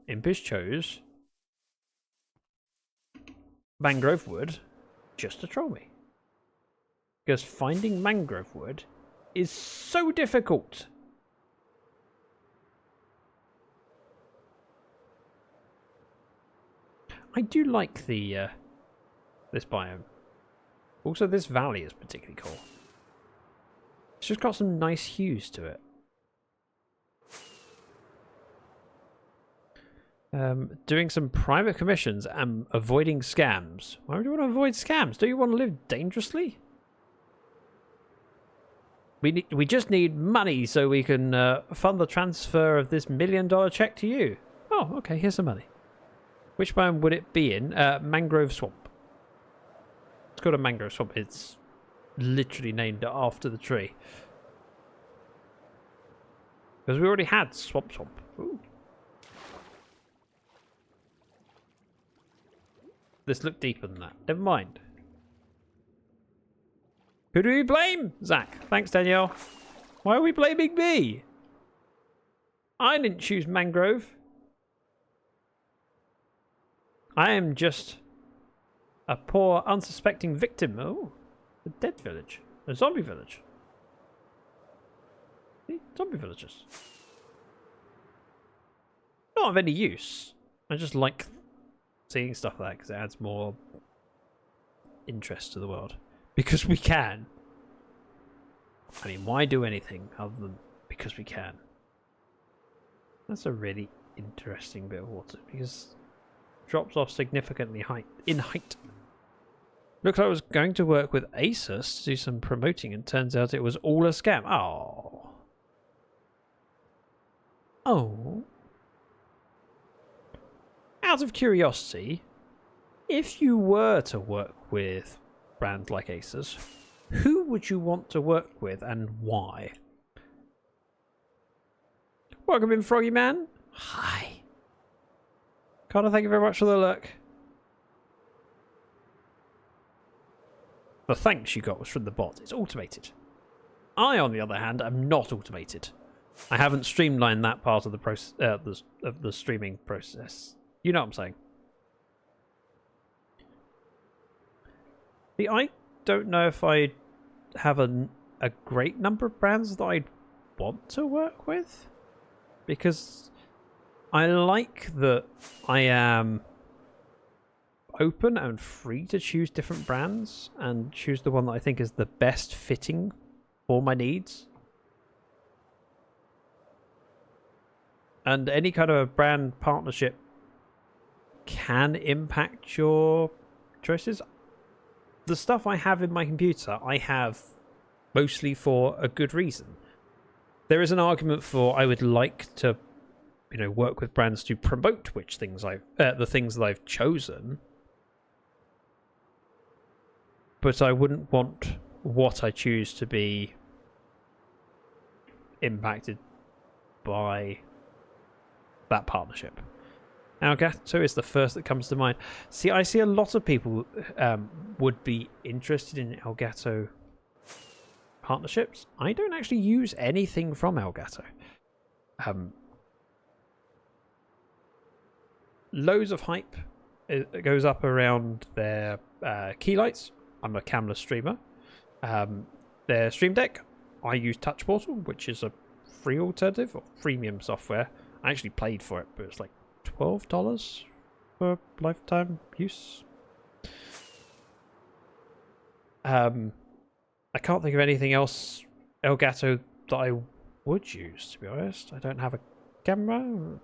Impish chose mangrove wood just to troll me. Because finding mangrove wood is so difficult. I do like the this biome. Also, this valley is particularly cool. It's just got some nice hues to it. Doing some private commissions and avoiding scams. Why would you want to avoid scams? Do you want to live dangerously? We just need money so we can fund the transfer of this $1 million check to you. Oh, okay, here's some money. Which biome would it be in? Mangrove Swamp. It's called a mangrove swamp. It's literally named after the tree. Because we already had Swamp. Ooh. This looked deeper than that. Never mind. Who do we blame? Zach. Thanks, Danielle. Why are we blaming me? I didn't choose mangrove. I am just a poor, unsuspecting victim. Oh, a dead village. A zombie village. See? Zombie villages. Not of any use. I just like seeing stuff like that because it adds more interest to the world. Because we can. I mean, why do anything other than because we can? That's a really interesting bit of water because it drops off significantly in height. Looks like I was going to work with Asus to do some promoting and turns out it was all a scam. Oh. Oh. Out of curiosity, if you were to work with brands like Asus, who would you want to work with and why? Welcome in, Froggy Man. Hi. Connor, thank you very much for the look. The thanks you got was from the bot. It's automated. I, on the other hand, am not automated. I haven't streamlined that part of the process of the streaming process. You know what I'm saying. See, I don't know if I have a great number of brands that I'd want to work with. Because I like that I am open and free to choose different brands and choose the one that I think is the best fitting for my needs. And any kind of a brand partnership can impact your choices. The stuff I have in my computer, I have mostly for a good reason. There is an argument for I would like to, you know, work with brands to promote which things the things that I've chosen. But I wouldn't want what I choose to be impacted by that partnership. Elgato is the first that comes to mind. See, I see a lot of people would be interested in Elgato partnerships. I don't actually use anything from Elgato. Loads of hype. It goes up around their key lights. I'm a camera streamer. Their Stream Deck, I use Touch Portal, which is a free alternative or freemium software. I actually paid for it, but it's like $12 for lifetime use. I can't think of anything else Elgato that I would use, to be honest. I don't have a camera.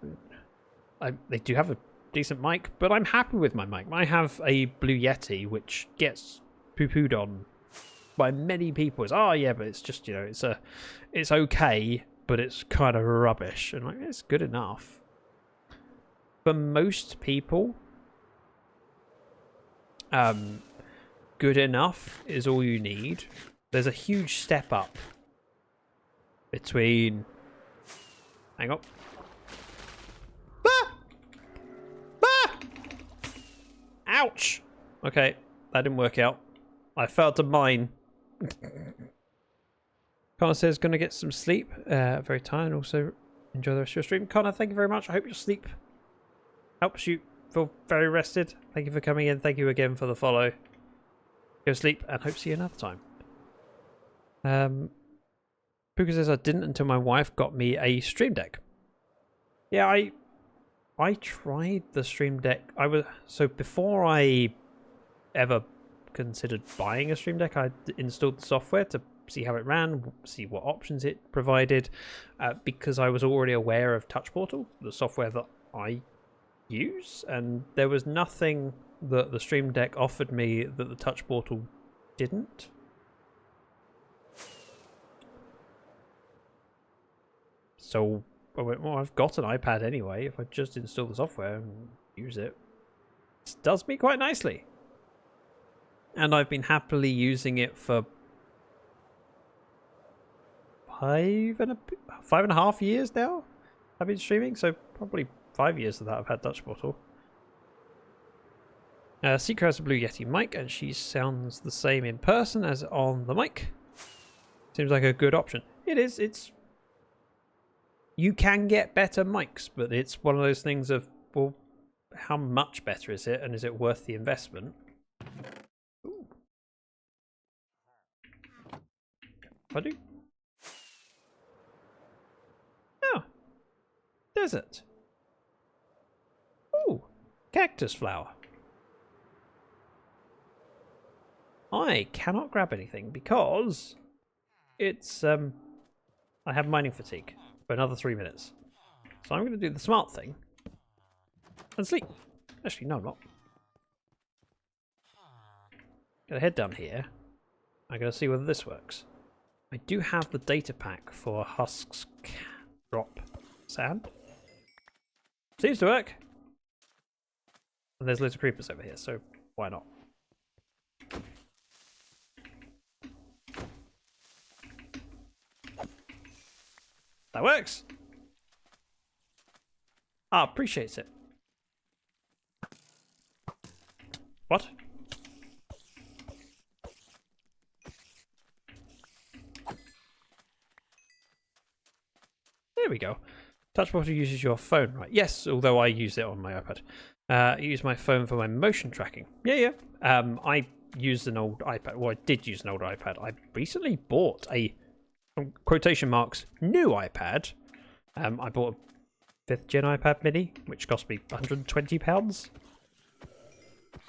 They do have a decent mic, but I'm happy with my mic. I have a Blue Yeti, which gets poo-pooed on by many people. It's, oh yeah, but it's just, you know, it's okay, but it's kind of rubbish. And like, it's good enough. For most people, good enough is all you need. There's a huge step up between... Hang on. Ah! Ah! Ouch! Okay, that didn't work out. I failed to mine. Connor says, gonna get some sleep. Very tired, and also enjoy the rest of your stream. Connor, thank you very much. I hope your sleep helps you feel very rested. Thank you for coming in. Thank you again for the follow. Go sleep, and hope to see you another time. Puka says I didn't until my wife got me a Stream Deck. Yeah, I tried the Stream Deck. So before I ever considered buying a Stream Deck, I installed the software to see how it ran, see what options it provided, because I was already aware of Touch Portal, the software that I use, and there was nothing that the Stream Deck offered me that the Touch Portal didn't. So I went, well, I've got an iPad anyway. If I just install the software and use it, it does me quite nicely. And I've been happily using it for 5.5 years now. I've been streaming, so probably 5 years of that I've had Touch Portal. Seeker has a Blue Yeti mic, and she sounds the same in person as on the mic. Seems like a good option. It is. It's. You can get better mics, but it's one of those things of, well, how much better is it, and is it worth the investment? Ooh. I do. Oh, desert. Ooh, cactus flower. I cannot grab anything because it's I have mining fatigue for another 3 minutes. So I'm going to do the smart thing and sleep. Actually, no, I'm not. Gonna head down here. I'm going to see whether this works. I do have the data pack for husks drop sand. Seems to work. And there's loads of creepers over here, so why not? That works. Ah, appreciates it. What? There we go. Touch Portal uses your phone, right? Yes, although I use it on my iPad. I use my phone for my motion tracking. Yeah. I used an old iPad. Well, I did use an old iPad. I recently bought a, quotation marks, new iPad. I bought a 5th gen iPad mini, which cost me £120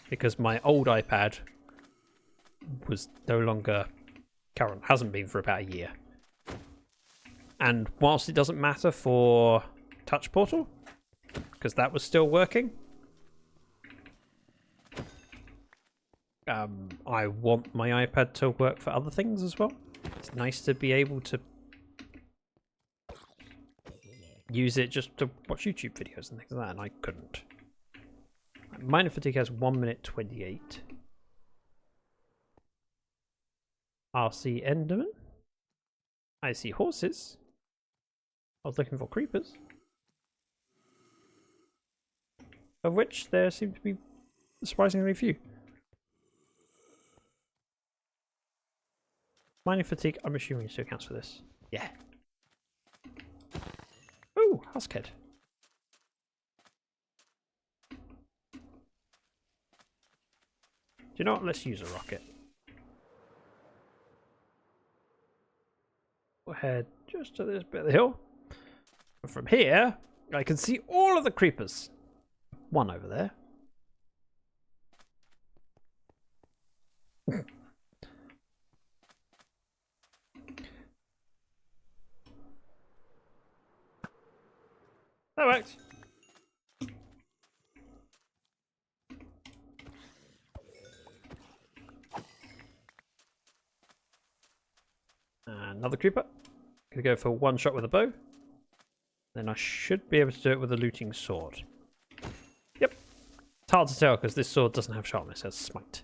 because my old iPad was no longer current. Hasn't been for about a year. And whilst it doesn't matter for Touch Portal, because that was still working, I want my iPad to work for other things as well. It's nice to be able to use it just to watch YouTube videos and things like that, and I couldn't. Miner fatigue has 1 minute 28. RC Enderman. I see horses. I was looking for creepers, of which there seem to be surprisingly few. Mining fatigue, I'm assuming still counts for this. Yeah. Ooh, huskhead. Do you know what? Let's use a rocket. We'll head just to this bit of the hill. And from here, I can see all of the creepers. One over there. That worked. Another creeper. Gonna go for one shot with a bow. Then I should be able to do it with a looting sword. Yep. It's hard to tell because this sword doesn't have sharpness, it has smite.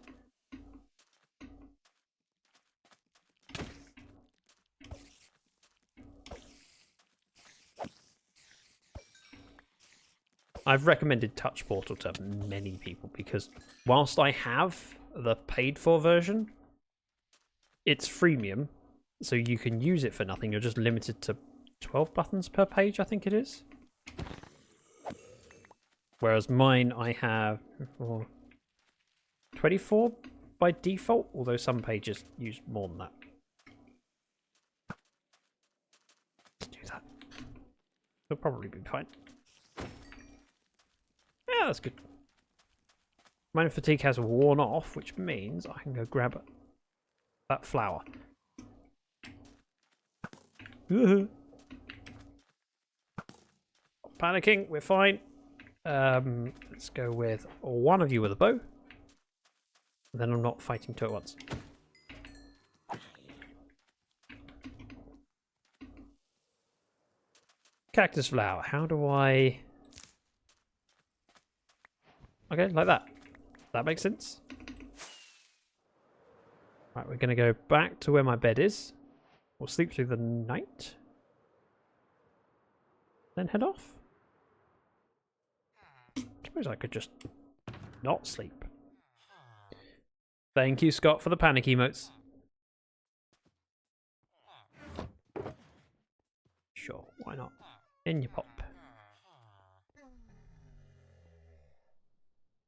I've recommended Touch Portal to many people because whilst I have the paid for version, it's freemium, so you can use it for nothing. You're just limited to 12 buttons per page, I think it is. Whereas mine, I have 24 by default, although some pages use more than that. like that. It'll probably be fine. Yeah, that's good. My fatigue has worn off, which means I can go grab that flower. Panicking, we're fine. Let's go with one of you with a bow. Then I'm not fighting two at once. Cactus flower. How do I... Okay, like that. That makes sense. Right, we're going to go back to where my bed is. We'll sleep through the night. Then head off. I suppose I could just not sleep. Thank you, Scott, for the panic emotes. Sure, why not? In you pop.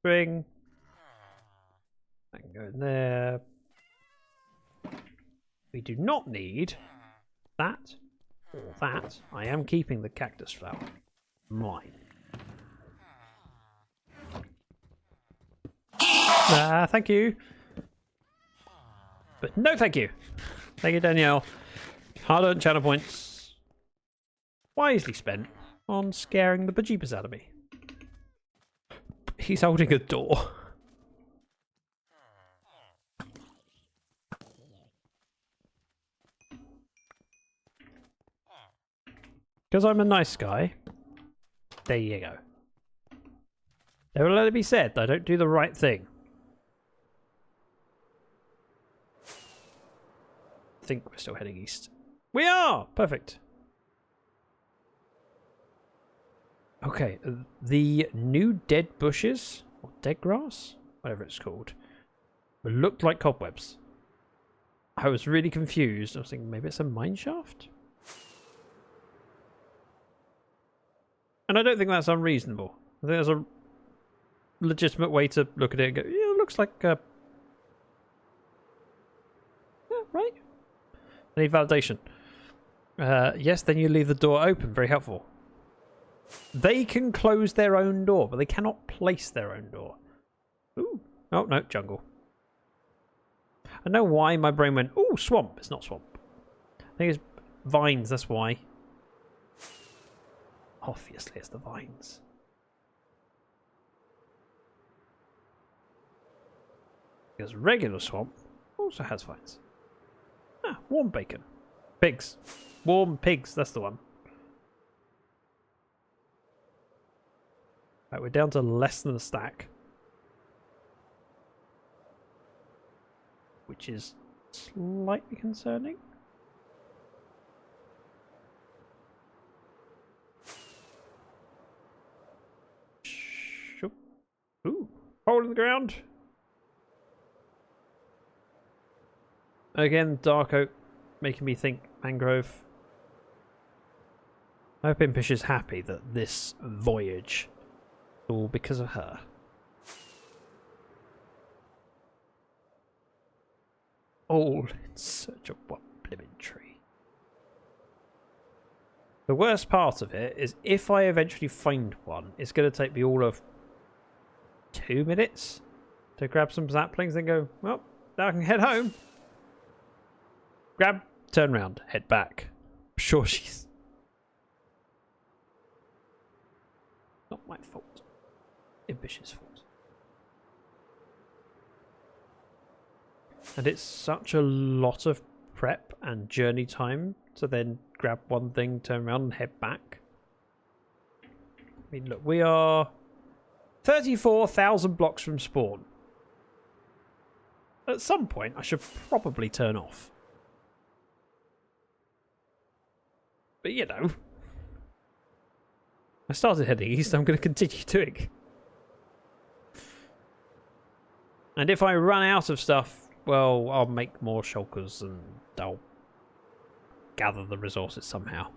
Spring. I can go in there. We do not need that or that. I am keeping the cactus flower. Mine. Thank you. But no thank you. Thank you, Danielle. Hard-earned channel points. Wisely spent on scaring the bejeepers out of me. He's holding a door. Because I'm a nice guy. There you go. Never let it be said that I don't do the right thing. I think we're still heading east. We are! Perfect. Okay, the new dead bushes, or dead grass, whatever it's called, looked like cobwebs. I was really confused. I was thinking maybe it's a mine shaft? And I don't think that's unreasonable. I think there's a legitimate way to look at it and go, yeah, it looks like yeah, right. I need validation. Yes, then you leave the door open. Very helpful. They can close their own door, but they cannot place their own door. Ooh. Oh, no, jungle. I know why my brain went, ooh, swamp. It's not swamp. I think it's vines, that's why. Obviously, it's the vines. Because regular swamp also has vines. Ah, warm bacon. Pigs. Warm pigs, that's the one. Right, we're down to less than a stack. Which is slightly concerning. Ooh, hole in the ground. Again, dark oak making me think mangrove. I hope Impish is happy that this voyage is all because of her. All in search of one blimmin' tree. The worst part of it is if I eventually find one, it's going to take me all of 2 minutes to grab some saplings and go, well, now I can head home. Grab, turn round, head back. I'm sure she's... Not my fault. Ambitious fault. And it's such a lot of prep and journey time to then grab one thing, turn around and head back. I mean, look, we are 34,000 blocks from spawn. At some point, I should probably turn off. But you know, I started heading east, I'm going to continue doing. And if I run out of stuff, well, I'll make more shulkers and I'll gather the resources somehow.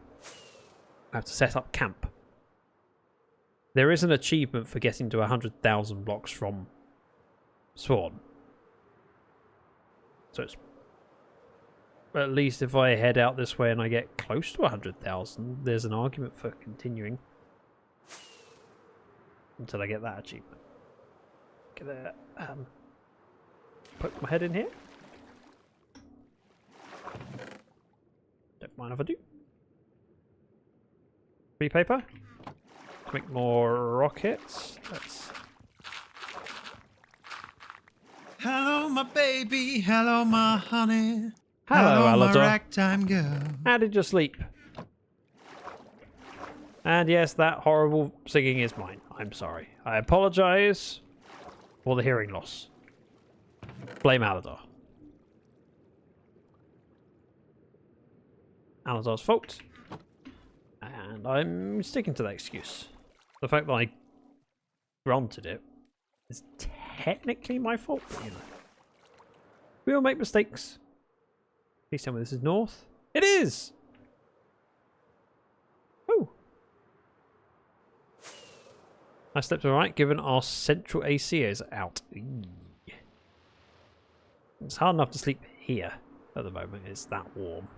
I have to set up camp. There is an achievement for getting to 100,000 blocks from spawn. So it's at least if I head out this way and I get close to 100,000, there's an argument for continuing. Until I get that achievement. Gonna poke my head in here. Don't mind if I do. Free paper. To make more rockets. Let's... Hello, my baby. Hello, my honey. Hello, my Alador. ragtime girl. How did you sleep? And yes, that horrible singing is mine. I'm sorry. I apologize for the hearing loss. Blame Alador. Alador's fault. And I'm sticking to that excuse. The fact that I granted it is technically my fault, but, you know. We all make mistakes. Please tell me this is north. It is! Oh. I stepped to the right, given our central AC is out. Eee. It's hard enough to sleep here at the moment. It's that warm.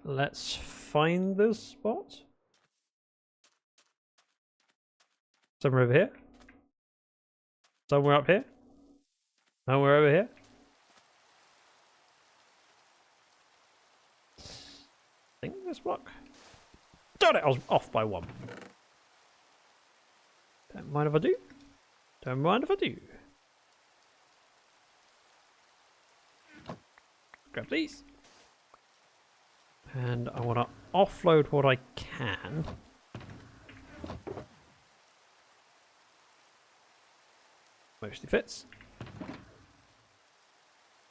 Let's find this spot. Somewhere over here. Somewhere up here. Somewhere over here. I think this block. Darn it, I was off by one. Don't mind if I do. Don't mind if I do. Grab these. And I want to offload what I can. Mostly fits.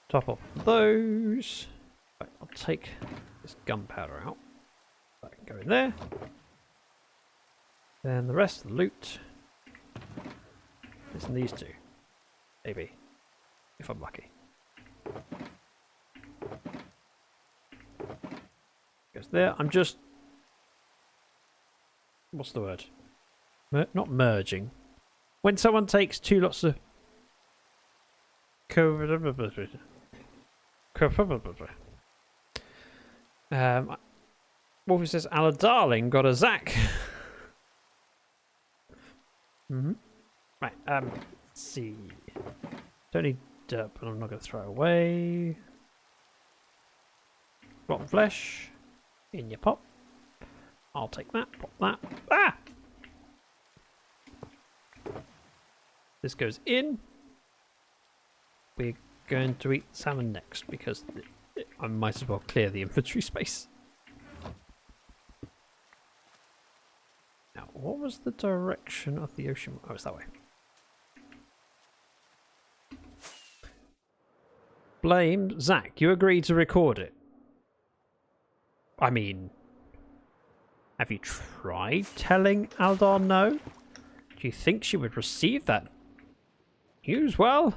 Top off those. Right, I'll take this gunpowder out. That can go in there. Then the rest of the loot is in these two. Maybe. If I'm lucky. Goes there. I'm just... What's the word? Not merging. When someone takes two lots of... Wolfie says, Ala darling got a Zac. Right, let's see. Don't need dirt, but I'm not going to throw away. Rotten flesh. In your pop. I'll take that, pop that. Ah! This goes in. We're going to eat salmon next because I might as well clear the inventory space. Now, what was the direction of the ocean? Oh, it's that way. Blame Zac. You agreed to record it. I mean, have you tried telling Aldar no? Do you think she would receive that news well?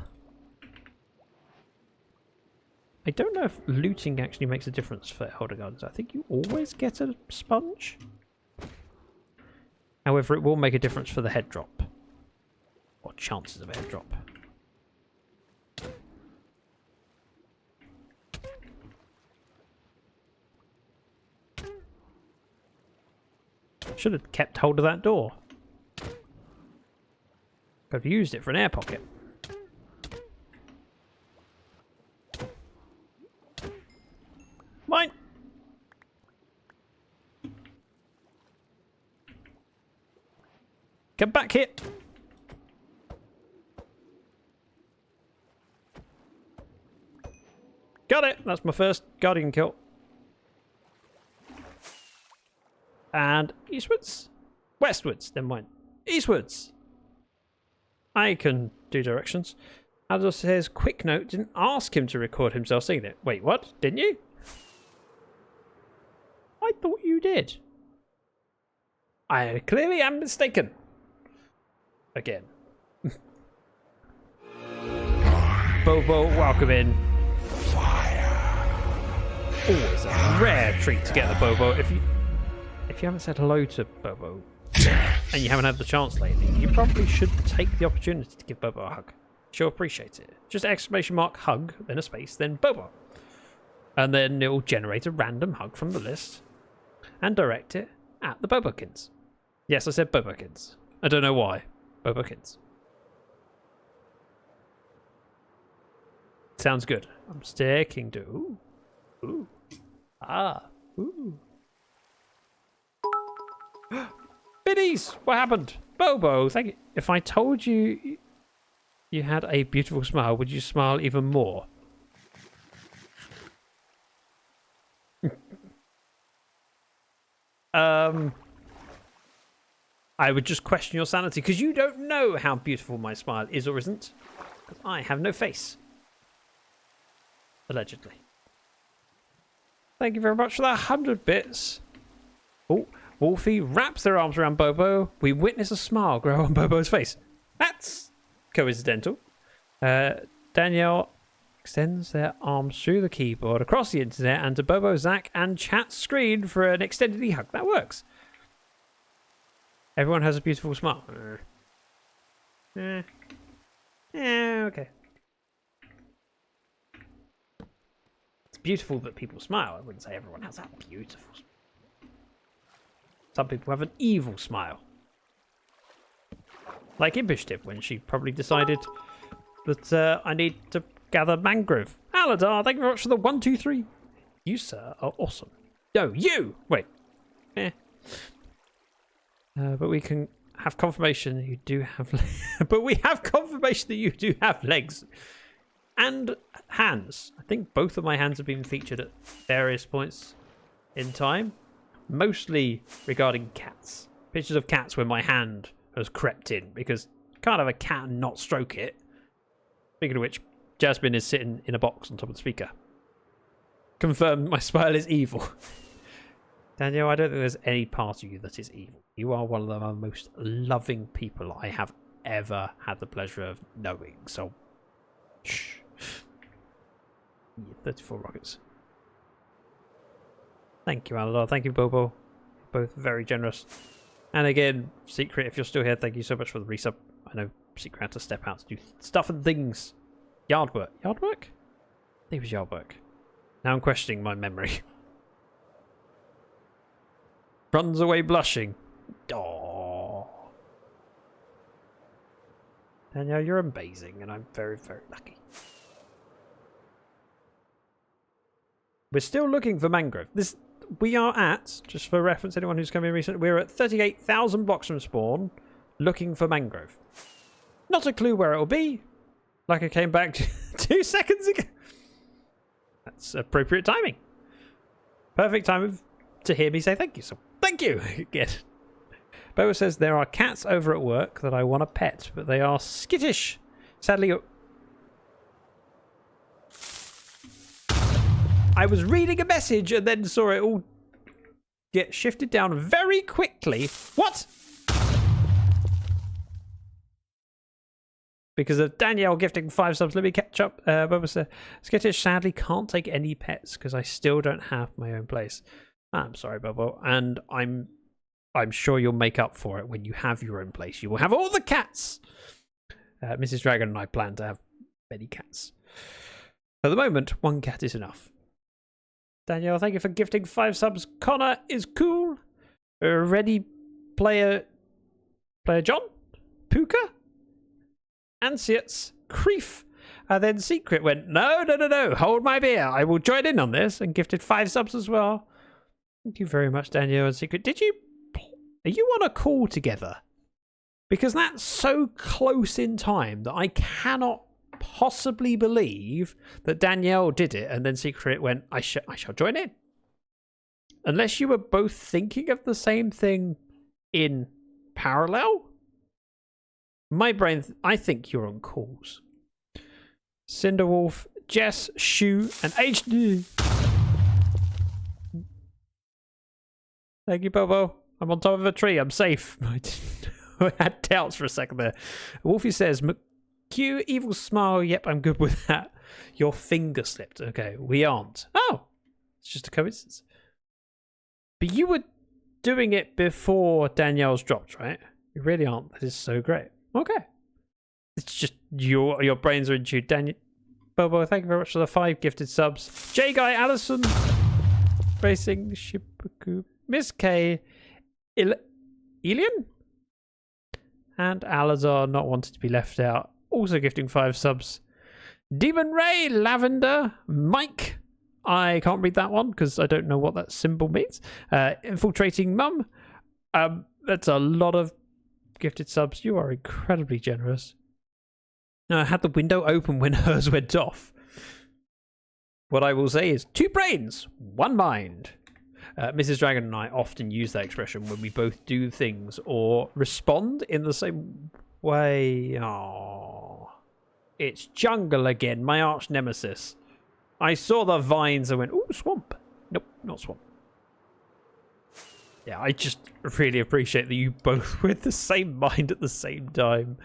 I don't know if looting actually makes a difference for Elder Gardens. I think you always get a sponge. However, it will make a difference for the head drop. Or chances of a head drop. Should have kept hold of that door. Could have used it for an air pocket. Mine! Come back here! Got it! That's my first guardian kill. And eastwards? Westwards, never mind. Eastwards! I can do directions. Aldor says, quick note, didn't ask him to record himself singing it. Wait, what? Didn't you? I thought you did. I clearly am mistaken. Again. Bobo, welcome in. Always a rare treat to get the Bobo. If you haven't said hello to Bobo and you haven't had the chance lately, you probably should take the opportunity to give Bobo a hug. She'll appreciate it. Just exclamation mark hug, then a space, then Bobo. And then it'll generate a random hug from the list and direct it at the Bobokins. Yes, I said Bobokins. I don't know why. Bobokins. Sounds good. I'm sticking to. Ooh. Ooh. Ah. Ooh. Biddies! What happened? Bobo, thank you. If I told you you had a beautiful smile, would you smile even more? I would just question your sanity because you don't know how beautiful my smile is or isn't. Because I have no face. Allegedly. Thank you very much for that 100 bits. Oh, Wolfie wraps their arms around Bobo. We witness a smile grow on Bobo's face. That's coincidental. Danielle extends their arms through the keyboard across the internet and to Bobo, Zach, and chat's screen for an extended e-hug. That works. Everyone has a beautiful smile. Okay. It's beautiful that people smile. I wouldn't say everyone has that beautiful smile. Some people have an evil smile. Like Impishtiv when she probably decided that I need to gather Mangrove. Aladar, thank you very much for the 1, 2, 3. You, sir, are awesome. No, you! Wait. But we can have confirmation that you do have but we have confirmation that you do have legs and hands. I think both of my hands have been featured at various points in time, mostly regarding cats. Pictures of cats where my hand has crept in because you can't have a cat and not stroke it. Speaking of which, Jasmine is sitting in a box on top of the speaker. Confirmed my smile is evil. Daniel, I don't think there's any part of you that is evil. You are one of the most loving people I have ever had the pleasure of knowing. So, shh. 34 rockets. Thank you, Aladar. Thank you, Bobo. Both very generous. And again, Secret, if you're still here, thank you so much for the resub. I know Secret had to step out to do stuff and things. Yard work. Yard work? I think it was yard work. Now I'm questioning my memory. Runs away blushing. Oh. Danielle, you're amazing, and I'm very, very lucky. We're still looking for Mangrove. We are at, just for reference, anyone who's come in recently, we're at 38,000 blocks from spawn, looking for Mangrove. Not a clue where it'll be. Like I came back 2 seconds ago. That's appropriate timing. Perfect time to hear me say thank you. So thank you again. Boa says there are cats over at work that I want to pet, but they are skittish. Sadly, I was reading a message and then saw it all get shifted down very quickly. What? Because of Danielle gifting 5 subs. Let me catch up. Boba said, skittish sadly can't take any pets because I still don't have my own place. I'm sorry, Bobo, and I'm sure you'll make up for it when you have your own place. You will have all the cats. Mrs. Dragon and I plan to have many cats. At the moment, 1 cat is enough. Danielle, thank you for gifting 5 subs. Connor is cool. Ready player John? Puka? Ansiets? Creef? Then Secret went, no, hold my beer. I will join in on this, and gifted 5 subs as well. Thank you very much, Danielle and Secret. Are you on a call together? Because that's so close in time that I cannot possibly believe that Danielle did it and then Secret went, I shall join in. Unless you were both thinking of the same thing in parallel. My brain, I think you're on calls. Cinderwolf, Jess, Shu, and HD. Thank you, Bobo. I'm on top of a tree. I'm safe. I had doubts for a second there. Wolfie says, McQ, evil smile. Yep, I'm good with that. Your finger slipped. Okay, we aren't. Oh, it's just a coincidence. But you were doing it before Danielle's dropped, right? You really aren't. That is so great. Okay. It's just Your brains are in tune. Daniel, Bobo, thank you very much for the 5 gifted subs. J Guy, Allison, Racing, Shipuku, Miss K, Elian, and Alazar, not wanted to be left out, also gifting 5 subs. Demon Ray, Lavender, Mike, I can't read that one because I don't know what that symbol means. Infiltrating Mum, that's a lot of gifted subs. You are incredibly generous. Now, I had the window open when hers went off. What I will say is 2 brains, 1 mind. Mrs. Dragon and I often use that expression when we both do things or respond in the same way. Oh, it's jungle again, my arch nemesis. I saw the vines and went, ooh, swamp. Nope, not swamp. Yeah, I just really appreciate that you both were in the same mind at the same time.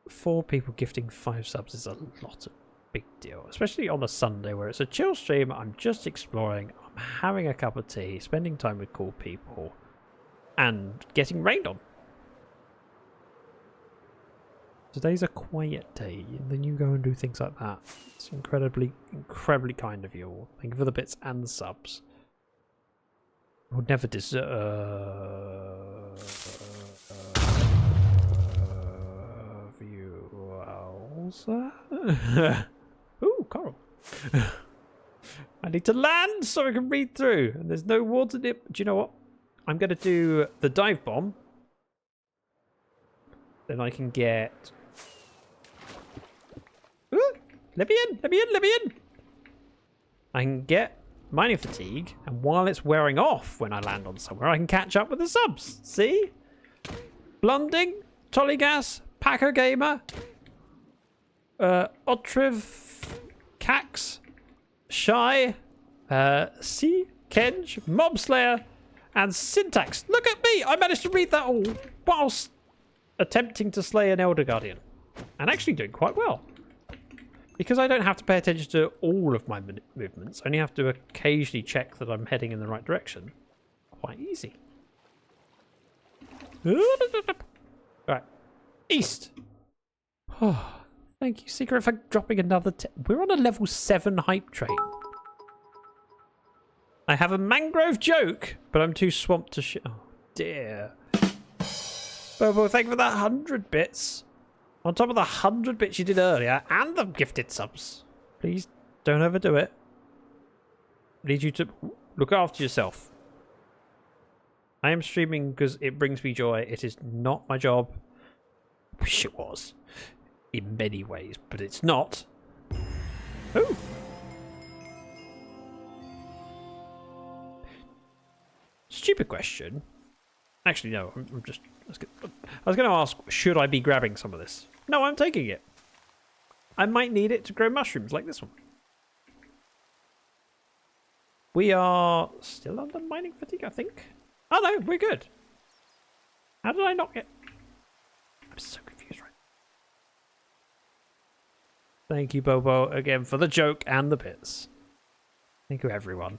4 people gifting 5 subs is a lot of big deal, especially on a Sunday where it's a chill stream. I'm just exploring, I'm having a cup of tea, spending time with cool people, and getting rained on. Today's a quiet day, and then you go and do things like that. It's incredibly kind of you all. Thank you for the bits and the subs. I would never deserve you, Elsa. Ooh, coral. I need to land so I can read through, and there's no water dip. Do you know what? I'm going to do the dive bomb. Then I can get... Ooh, let me in, let me in, let me in. I can get mining fatigue, and while it's wearing off when I land on somewhere, I can catch up with the subs. See? Blunding, Tollygas, Packer Gamer, Otriv, Cax, Shy, C, Kenj, Mobslayer, and Syntax. Look at me! I managed to read that all whilst attempting to slay an Elder Guardian. And actually doing quite well. Because I don't have to pay attention to all of my movements, I only have to occasionally check that I'm heading in the right direction. Quite easy. Right. East. Oh, thank you, Secret, for dropping another... We're on a level 7 hype train. I have a mangrove joke, but I'm too swamped to Oh, dear. Bobo, thank you for that 100 bits. On top of the 100 bits you did earlier, and the gifted subs. Please don't overdo it. I need you to look after yourself. I am streaming because it brings me joy. It is not my job. I wish it was. In many ways, but it's not. Ooh. Stupid question. Actually, no. I'm just... I was going to ask, should I be grabbing some of this? No, I'm taking it. I might need it to grow mushrooms like this one. We are still under mining fatigue, I think. Oh no, we're good. How did I not get... I'm so confused right now. Thank you, Bobo, again for the joke and the bits. Thank you, everyone.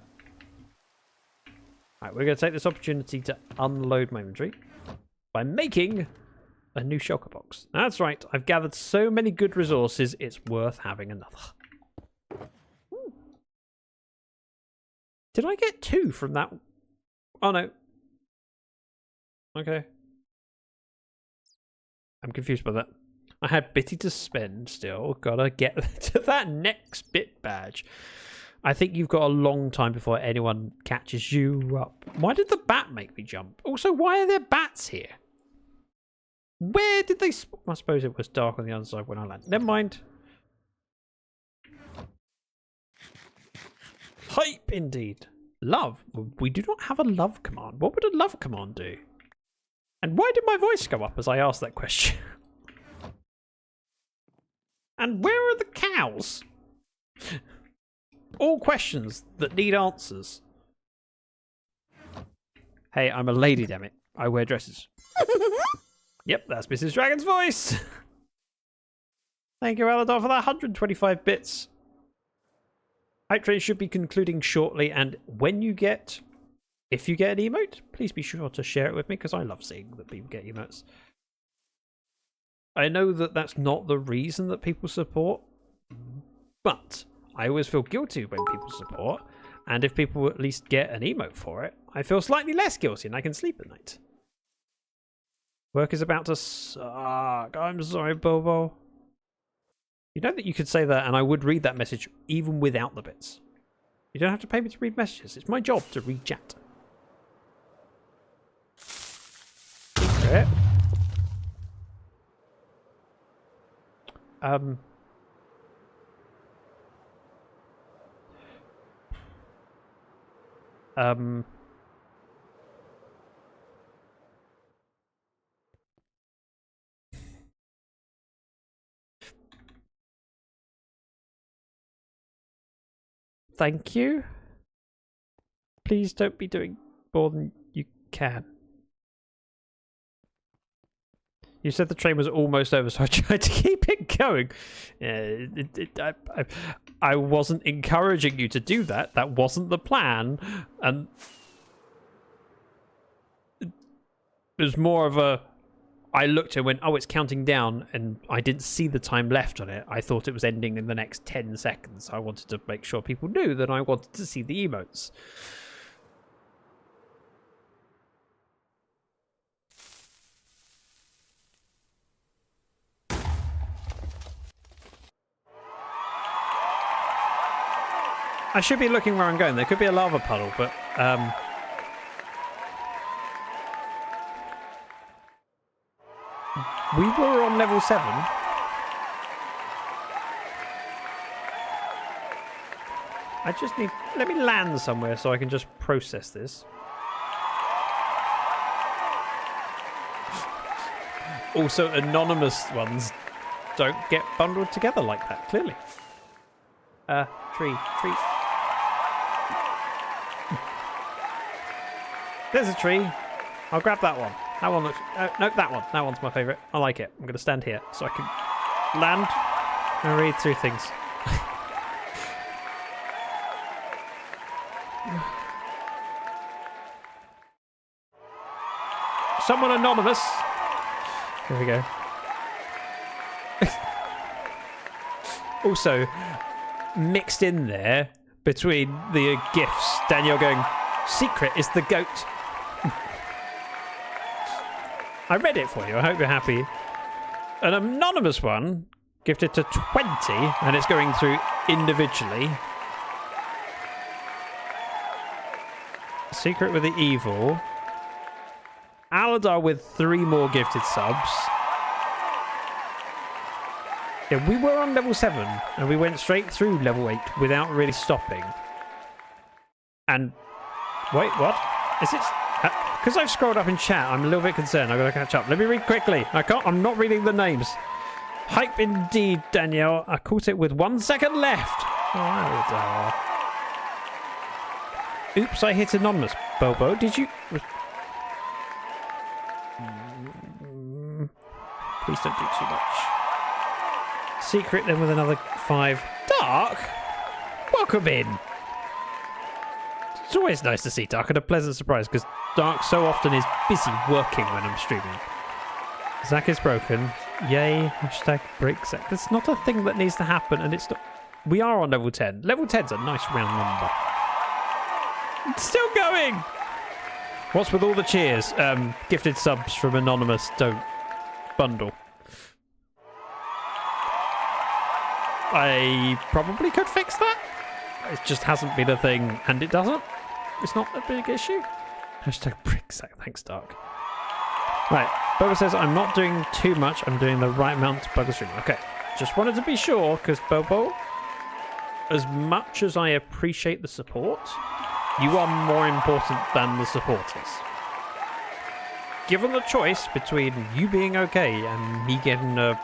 Alright, we're going to take this opportunity to unload my inventory by making a new shulker box. That's right, I've gathered so many good resources, it's worth having another. Ooh. Did I get 2 from that? Oh no. Okay. I'm confused by that. I had bitty to spend still. Gotta get to that next bit badge. I think you've got a long time before anyone catches you up. Why did the bat make me jump? Also, why are there bats here? Where did they... I suppose it was dark on the other side when I landed. Never mind. Hype indeed. Love. We do not have a love command. What would a love command do? And why did my voice go up as I asked that question? And where are the cows? All questions that need answers. Hey, I'm a lady, damn it. I wear dresses. Yep, that's Mrs. Dragon's voice. Thank you, Aladar, for that 125 bits. Hype train should be concluding shortly, and when you get... If you get an emote, please be sure to share it with me, because I love seeing that people get emotes. I know that that's not the reason that people support, but I always feel guilty when people support, and if people at least get an emote for it, I feel slightly less guilty and I can sleep at night. Work is about to suck. I'm sorry, Bobo. You know that you could say that and I would read that message even without the bits. You don't have to pay me to read messages. It's my job to read chat. Secret. Thank you. Please don't be doing more than you can. You said the train was almost over, so I tried to keep it going. Yeah, I wasn't encouraging you to do that. That wasn't the plan. And it was more of a... I looked and went, oh, it's counting down, and I didn't see the time left on it. I thought it was ending in the next 10 seconds. I wanted to make sure people knew that I wanted to see the emotes. I should be looking where I'm going. There could be a lava puddle, but... we were on level 7. I just need... Let me land somewhere so I can just process this. Also, anonymous ones don't get bundled together like that, clearly. Tree. There's a tree. I'll grab that one. That one looks... no, that one. That one's my favourite. I like it. I'm going to stand here so I can land and read through things. Someone anonymous. Here we go. Also, mixed in there between the gifts, Daniel going, "Secret is the goat." I read it for you. I hope you're happy. An anonymous one gifted to 20, and it's going through individually. Secret with the evil. Aladar with 3 more gifted subs. Yeah, we were on level 7, and we went straight through level 8 without really stopping. And... wait, what? Is it... because I've scrolled up in chat, I'm a little bit concerned. I've got to catch up. Let me read quickly. I'm not reading the names. Hype indeed, Danielle. I caught it with 1 second left. Oh, oops, I hit anonymous. Bobo, did you... please don't do too much. Secret then with another 5. Dark? Welcome in. It's always nice to see Dark, and a pleasant surprise, because Dark so often is busy working when I'm streaming. Zach is broken. Yay. Hashtag break Zach. That's not a thing that needs to happen, and it's not... we are on level 10. Level 10's a nice round number. It's still going! What's with all the cheers? Gifted subs from Anonymous don't bundle. I probably could fix that. It just hasn't been a thing, and it doesn't. It's not a big issue. Hashtag bricksack. Thanks, Dark. Right. Bobo says, I'm not doing too much. I'm doing the right amount to bug the stream. Okay. Just wanted to be sure, because Bobo, as much as I appreciate the support, you are more important than the supporters. Given the choice between you being okay and me getting a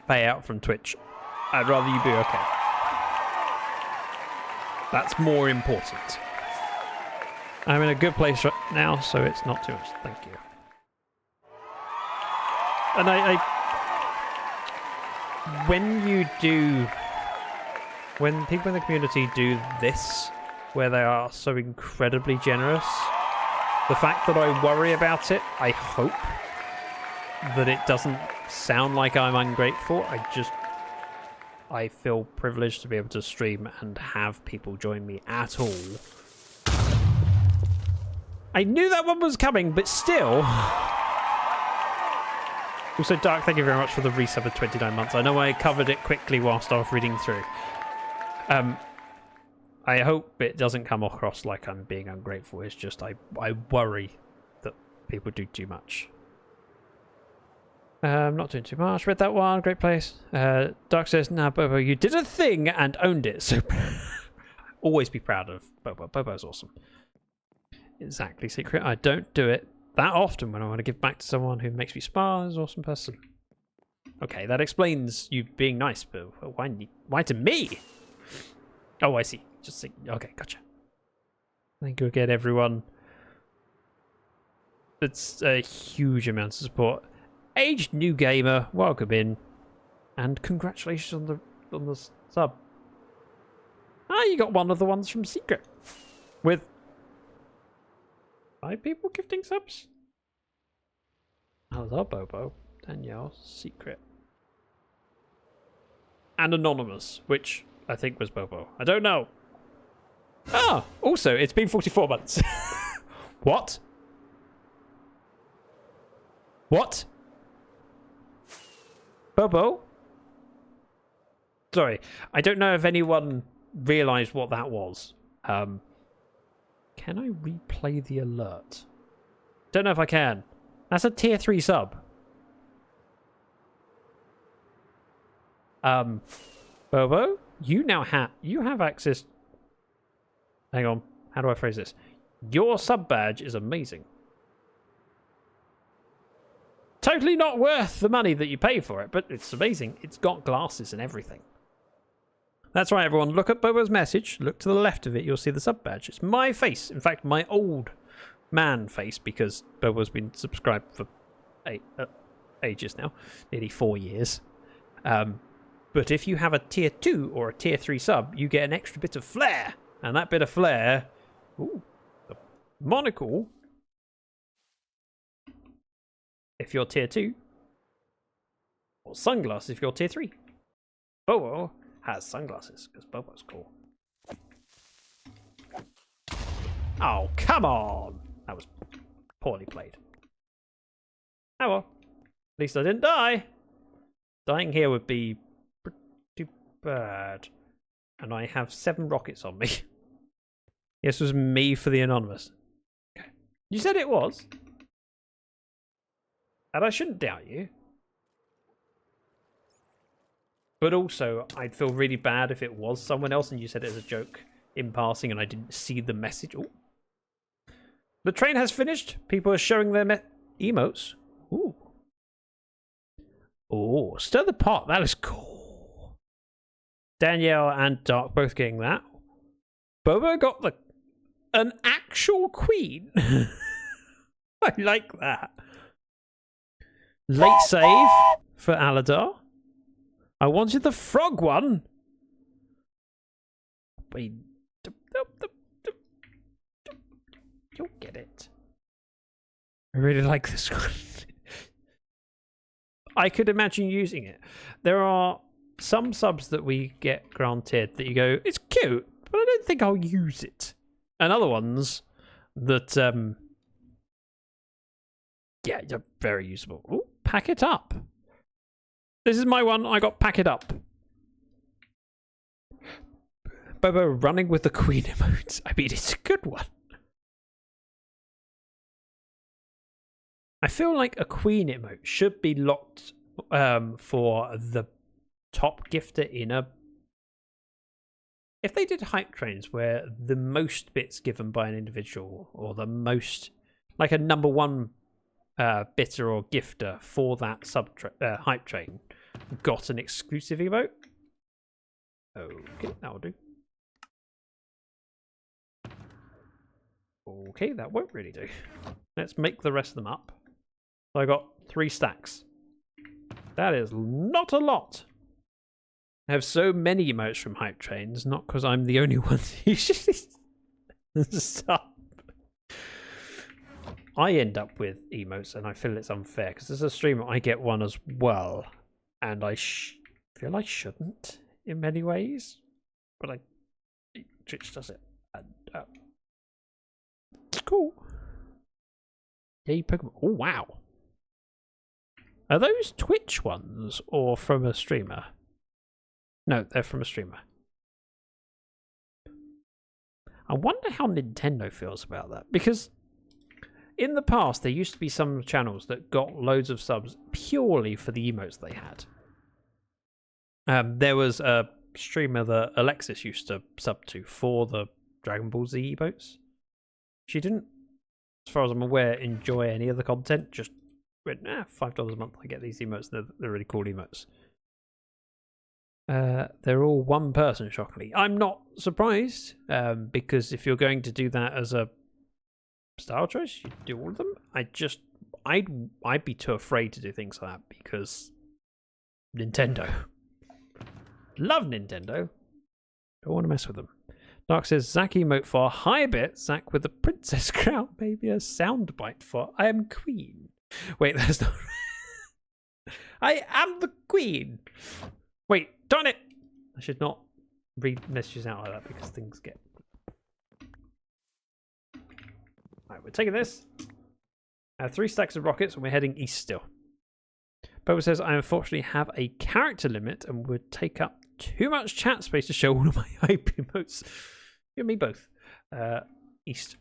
payout from Twitch, I'd rather you be okay. That's more important. I'm in a good place right now, so it's not too much. Thank you. And when people in the community do this, where they are so incredibly generous, the fact that I worry about it, I hope that it doesn't sound like I'm ungrateful. I feel privileged to be able to stream and have people join me at all. I knew that one was coming, but still. Also, Dark, thank you very much for the resub of 29 months. I know I covered it quickly whilst I was reading through. I hope it doesn't come across like I'm being ungrateful. It's just I worry that people do too much. Not doing too much. Read that one. Great place. Dark says, nah, Bobo, you did a thing and owned it. So always be proud of Bobo. Bobo's awesome. Exactly, Secret. I don't do it that often when I want to give back to someone who makes me smile as an awesome person. Okay, that explains you being nice, but why to me? Oh, I see. Just think. Okay, gotcha. Thank you again, everyone. It's a huge amount of support. Aged new gamer, welcome in, and congratulations on the sub. Ah, you got one of the ones from Secret, with 5 people gifting subs. Hello, Bobo, Danielle, Secret, and Anonymous, which I think was Bobo. I don't know. Ah, also, it's been 44 months. What? What? Bobo? Sorry, I don't know if anyone realised what that was. Can I replay the alert? Don't know if I can. That's a tier 3 sub. Bobo, you now have access. Hang on, how do I phrase this? Your sub badge is amazing. Totally not worth the money that you pay for it, but it's amazing. It's got glasses and everything. That's right, everyone. Look at Bobo's message. Look to the left of it. You'll see the sub badge. It's my face. In fact, my old man face, because Bobo's been subscribed for ages now. Nearly 4 years. But if you have a tier 2 or a tier 3 sub, you get an extra bit of flair. And that bit of flair... Ooh, the monocle... if you're tier 2, or sunglasses if you're tier 3. Bobo has sunglasses, because Bobo's cool. Oh, come on! That was poorly played. Oh well. At least I didn't die. Dying here would be pretty bad. And I have 7 rockets on me. This was me for the Anonymous. Okay. You said it was? And I shouldn't doubt you. But also, I'd feel really bad if it was someone else and you said it as a joke in passing and I didn't see the message. Ooh. The train has finished. People are showing their emotes. Ooh. Oh, stir the pot. That is cool. Danielle and Dark both getting that. Bobo got an actual queen. I like that. Late save for Aladar. I wanted the frog one. Wait. You'll get it. I really like this one. I could imagine using it. There are some subs that we get granted that you go, it's cute, but I don't think I'll use it. And other ones that, yeah, they're very usable. Ooh, pack it up. This is my one. I got pack it up. Bobo running with the queen emote. I mean, it's a good one. I feel like a queen emote should be locked for the top gifter in a... If they did hype trains where the most bits given by an individual, or the most, like a number one bidder or gifter for that hype train got an exclusive emote. Okay, that'll do. Okay, that won't really do. Let's make the rest of them up. So I got 3 stacks. That is not a lot. I have so many emotes from hype trains, not because I'm the only one usually. Stop. I end up with emotes, and I feel it's unfair because as a streamer, I get one as well, and I feel I shouldn't in many ways, but Twitch does it. And, it's cool. Yay, Pokemon! Oh wow, are those Twitch ones or from a streamer? No, they're from a streamer. I wonder how Nintendo feels about that, because in the past there used to be some channels that got loads of subs purely for the emotes they had. There was a streamer that Alexis used to sub to for the Dragon Ball Z emotes. She didn't, as far as I'm aware, enjoy any of the content, just went, $5 a month, I get these emotes, they're really cool emotes. They're all one person, shockingly. I'm not surprised, because if you're going to do that as a style choice, you do all of them. I'd be too afraid to do things like that because Nintendo. Love Nintendo. Don't want to mess with them. Dark says, Zach emote for hi bit, Zach with a princess crown, maybe a soundbite for I am queen. Wait, that's not I am the queen. Wait, darn it! I should not read messages out like that because things get... Alright, we're taking this. I have 3 stacks of rockets and we're heading east still. Boba says, I unfortunately have a character limit and would take up too much chat space to show all of my hype emotes. You and me both. East.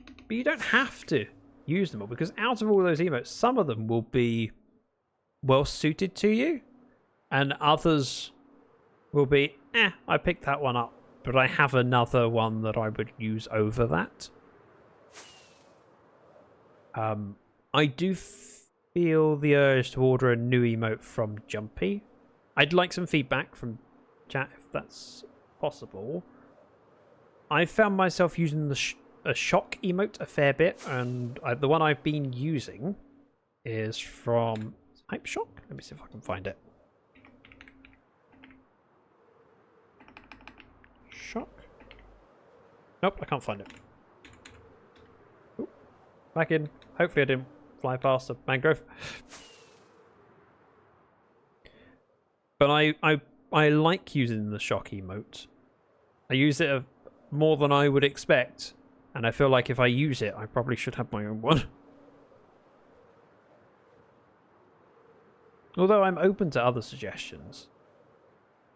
But you don't have to use them all because out of all those emotes, some of them will be well suited to you and others will be, I picked that one up, but I have another one that I would use over that. I do feel the urge to order a new emote from Jumpy. I'd like some feedback from chat if that's possible. I found myself using a shock emote a fair bit, and the one I've been using is from Hype Shock. Let me see if I can find it. Shock. Nope, I can't find it. Ooh, back in. Hopefully I didn't fly past a mangrove. But I like using the shock emote. I use it more than I would expect, and I feel like if I use it, I probably should have my own one. Although I'm open to other suggestions.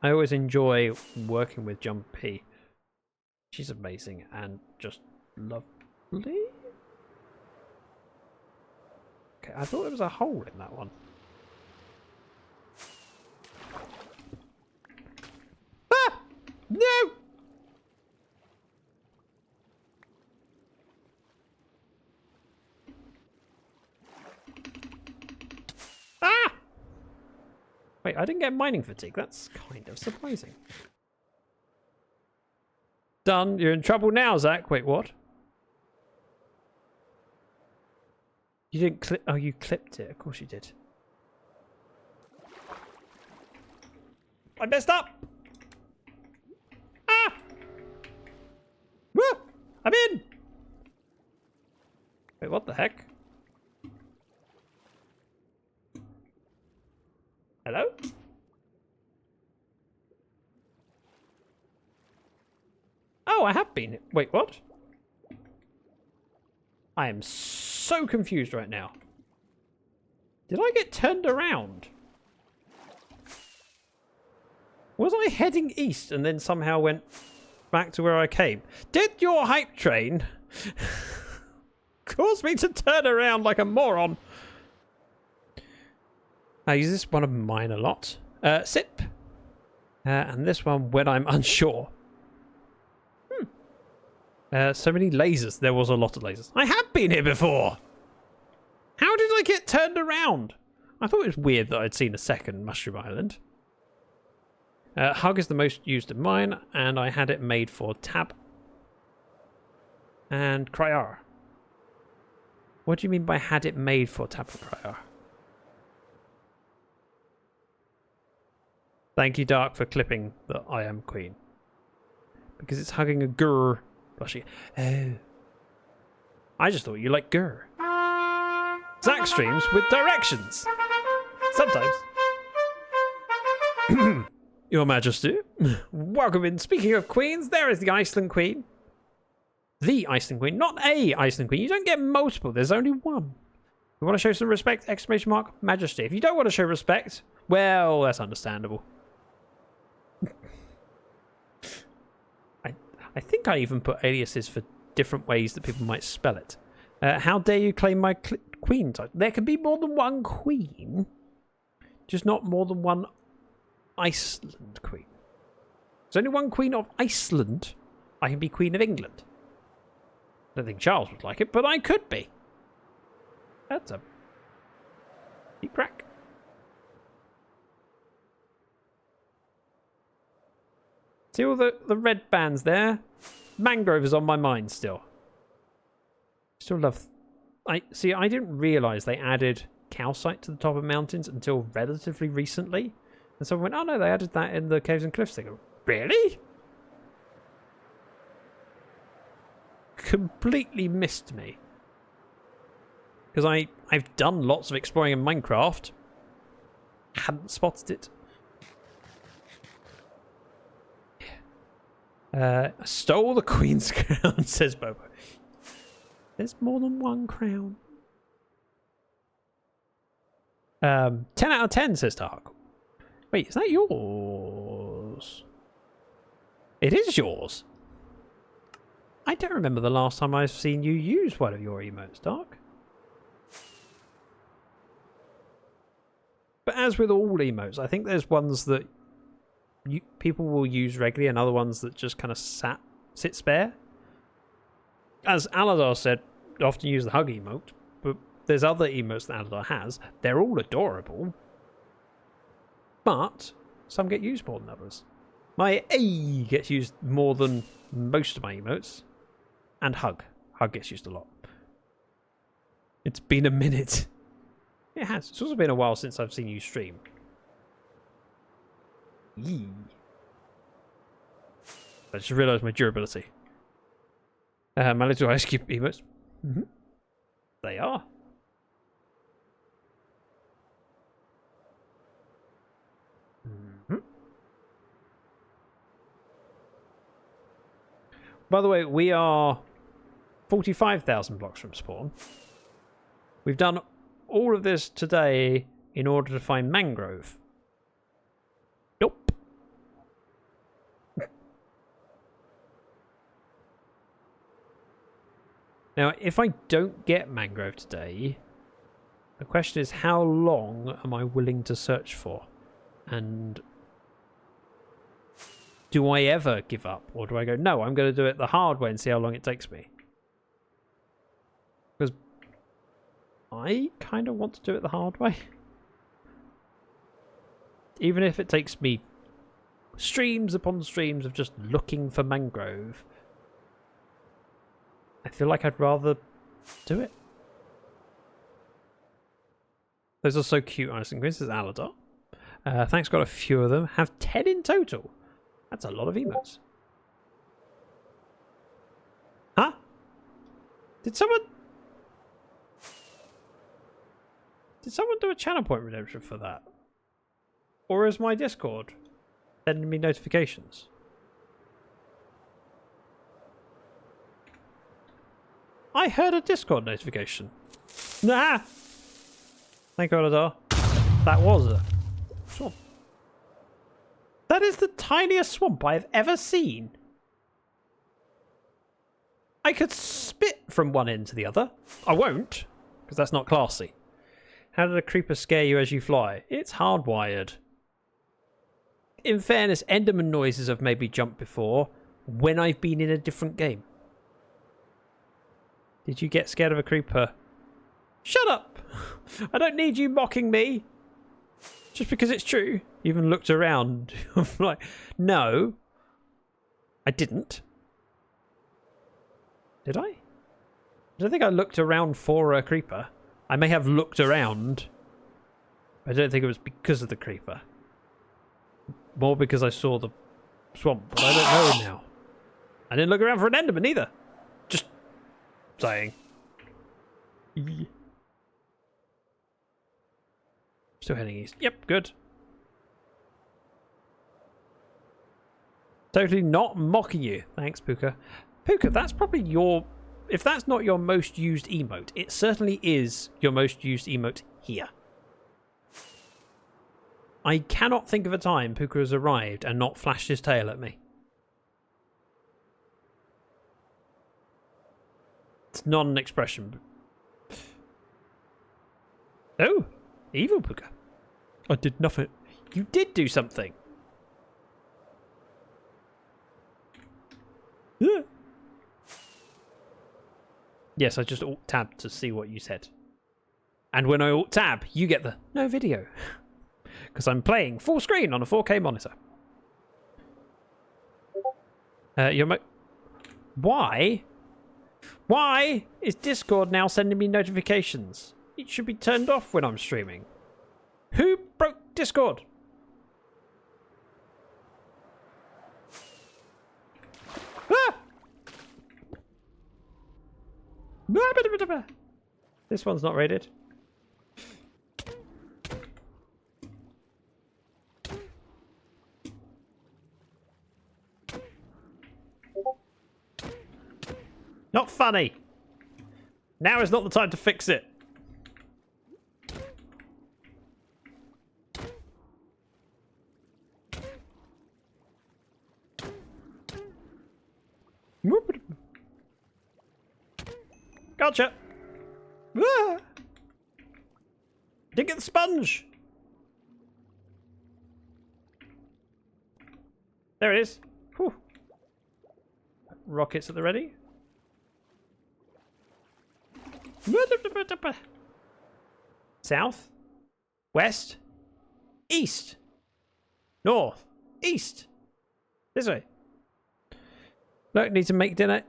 I always enjoy working with Jumpy. She's amazing and just lovely. Okay, I thought there was a hole in that one. Ah! No! Ah! Wait, I didn't get mining fatigue. That's kind of surprising. Done. You're in trouble now, Zach. Wait, what? You didn't clip... Oh, you clipped it. Of course you did. I messed up! Ah! Woo! I'm in! Wait, what the heck? Hello? Oh, I have been. Wait, what? I am so confused right now. Did I get turned around? Was I heading east and then somehow went back to where I came? Did your hype train cause me to turn around like a moron? I use this one of mine a lot. Sip. And this one when I'm unsure. So many lasers. There was a lot of lasers. I have been here before. How did I get turned around? I thought it was weird that I'd seen a second Mushroom Island. Hug is the most used in mine, and I had it made for Tab and Cryar. What do you mean by had it made for Tab and Cryar? Thank you, Dark, for clipping the I am Queen. Because it's hugging a grrr. Blushing. Oh. I just thought you liked Grr. Zach streams with directions. Sometimes. Your Majesty, welcome in. Speaking of queens, there is the Iceland Queen. The Iceland Queen, not a Iceland Queen. You don't get multiple. There's only one. You want to show some respect? Exclamation mark, Majesty. If you don't want to show respect, well, that's understandable. I think I even put aliases for different ways that people might spell it. How dare you claim my queen title? There can be more than one queen, just not more than one Iceland queen. There's only one queen of Iceland. I can be queen of England. I don't think Charles would like it, but I could be. That's a deep crack. See all the red bands there? Mangrove is on my mind still. Still love... I didn't realise they added calcite to the top of mountains until relatively recently. And so I went, oh no, they added that in the Caves and Cliffs thing. Really? Completely missed me. Because I've done lots of exploring in Minecraft. Hadn't spotted it. I stole the Queen's crown, says Bobo. There's more than one crown. 10 out of 10, says Dark. Wait, is that yours? It is yours. I don't remember the last time I've seen you use one of your emotes, Dark. But as with all emotes, I think there's ones that people will use regularly and other ones that just kind of sit spare. As Aladar said, often use the hug emote, but there's other emotes that Aladar has. They're all adorable, but some get used more than others. My A gets used more than most of my emotes, and hug. Hug gets used a lot. It's been a minute. It has. It's also been a while since I've seen you stream. Yee. I just realised my durability. My little ice cube emotes. They are. By the way, we are 45,000 blocks from spawn. We've done all of this today in order to find Mangrove. Nope. Now, if I don't get Mangrove today, the question is how long am I willing to search for? And do I ever give up? Or do I go, no, I'm going to do it the hard way and see how long it takes me? Because I kind of want to do it the hard way. Even if it takes me streams upon streams of just looking for Mangrove, I feel like I'd rather do it. Those are so cute, Iceland Queens. This is Aladar. Thanks, got a few of them. Have 10 in total. That's a lot of emotes. Huh? Did someone do a channel point redemption for that? Or is my Discord sending me notifications? I heard a Discord notification. Nah! Thank you, Aladar. That was a swamp. That is the tiniest swamp I have ever seen. I could spit from one end to the other. I won't, because that's not classy. How did a creeper scare you as you fly? It's hardwired. In fairness, Enderman noises have made me jump before when I've been in a different game. Did you get scared of a creeper? Shut up! I don't need you mocking me. Just because it's true. You even looked around. I'm like, no. I didn't. Did I? I don't think I looked around for a creeper. I may have looked around. I don't think it was because of the creeper. More because I saw the swamp, but I don't know now. I didn't look around for an Enderman either. Just saying. Still heading east. Yep, good. Totally not mocking you. Thanks, Puka. Puka, that's probably your... If that's not your most used emote, it certainly is your most used emote here. I cannot think of a time Puka has arrived and not flashed his tail at me. It's not an expression. Oh, evil Puka. I did nothing. You did do something. Yeah. Yes, I just alt-tab to see what you said. And when I alt-tab, you get the no video. Because I'm playing full screen on a 4K monitor. Why? Why is Discord now sending me notifications? It should be turned off when I'm streaming. Who broke Discord? Ah! This one's not rated. Not funny. Now is not the time to fix it. Gotcha. Ah! Didn't get the sponge. There it is. Whew. Rockets at the ready. South, west, east, north, east. This way. Look, need to make dinner.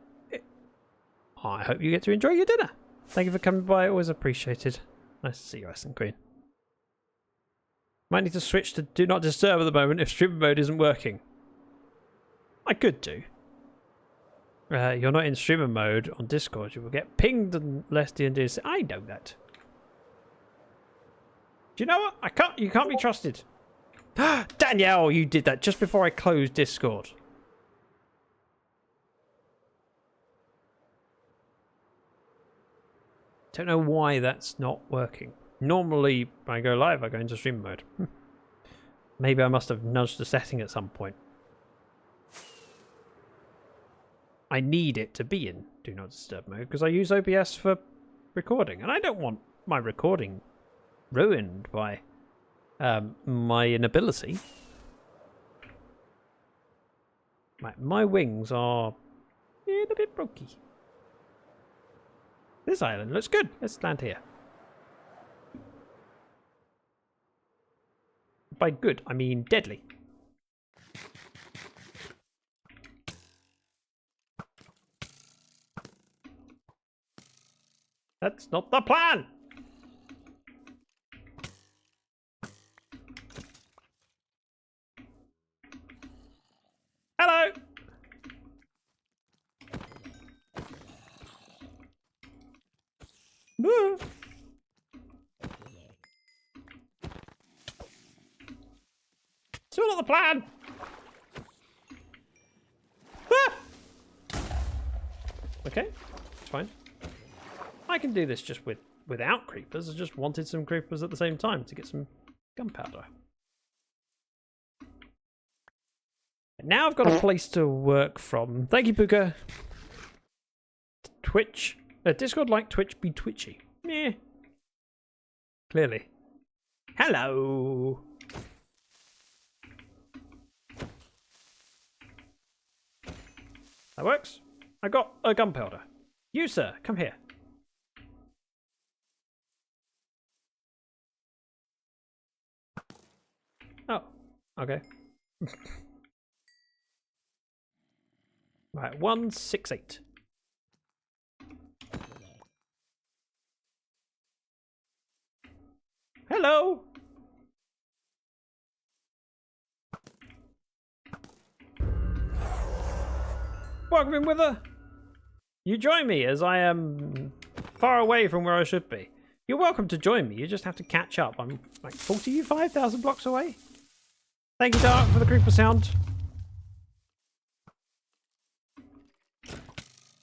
I hope you get to enjoy your dinner. Thank you for coming by. Always appreciated. Nice to see you, Aston Queen. Might need to switch to Do Not Disturb at the moment if streamer mode isn't working. I could do. You're not in streamer mode on Discord. You will get pinged unless D&D. I know that. Do you know what? I can't. You can't be trusted. Danielle, you did that just before I closed Discord. Don't know why that's not working. Normally, when I go live, I go into stream mode. Maybe I must have nudged the setting at some point. I need it to be in Do Not Disturb mode because I use OBS for recording, and I don't want my recording ruined by my inability. My wings are a bit brokey. This island looks good. Let's land here. By good, I mean deadly. That's not the plan! Hello! Woo. Still not the plan! Ah! Okay, it's fine. I can do this just without creepers. I just wanted some creepers at the same time to get some gunpowder. Now I've got a place to work from. Thank you, Puka. Twitch. Discord like Twitch be twitchy. Meh. Clearly. Hello. That works. I got a gunpowder. You, sir, come here. Oh, okay. Right, 168. Hello. Welcome in, Wither. You join me as I am far away from where I should be. You're welcome to join me. You just have to catch up. I'm like 45,000 blocks away. Thank you, Dark, for the creeper sound.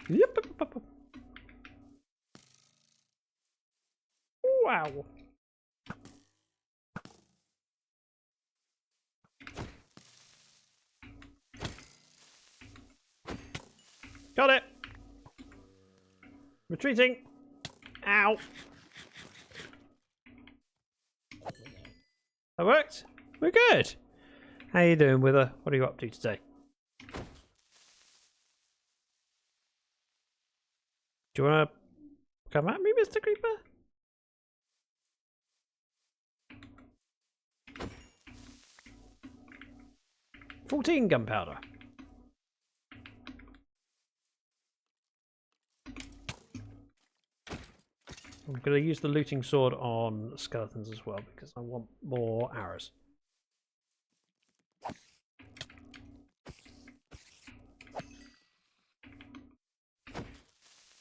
Yep. Wow. Got it. Retreating. Ow. That worked. We're good. How you doing, Wither? What are you up to today? Do you want to come at me, Mr. Creeper? $14 gunpowder. I'm going to use the looting sword on skeletons as well because I want more arrows.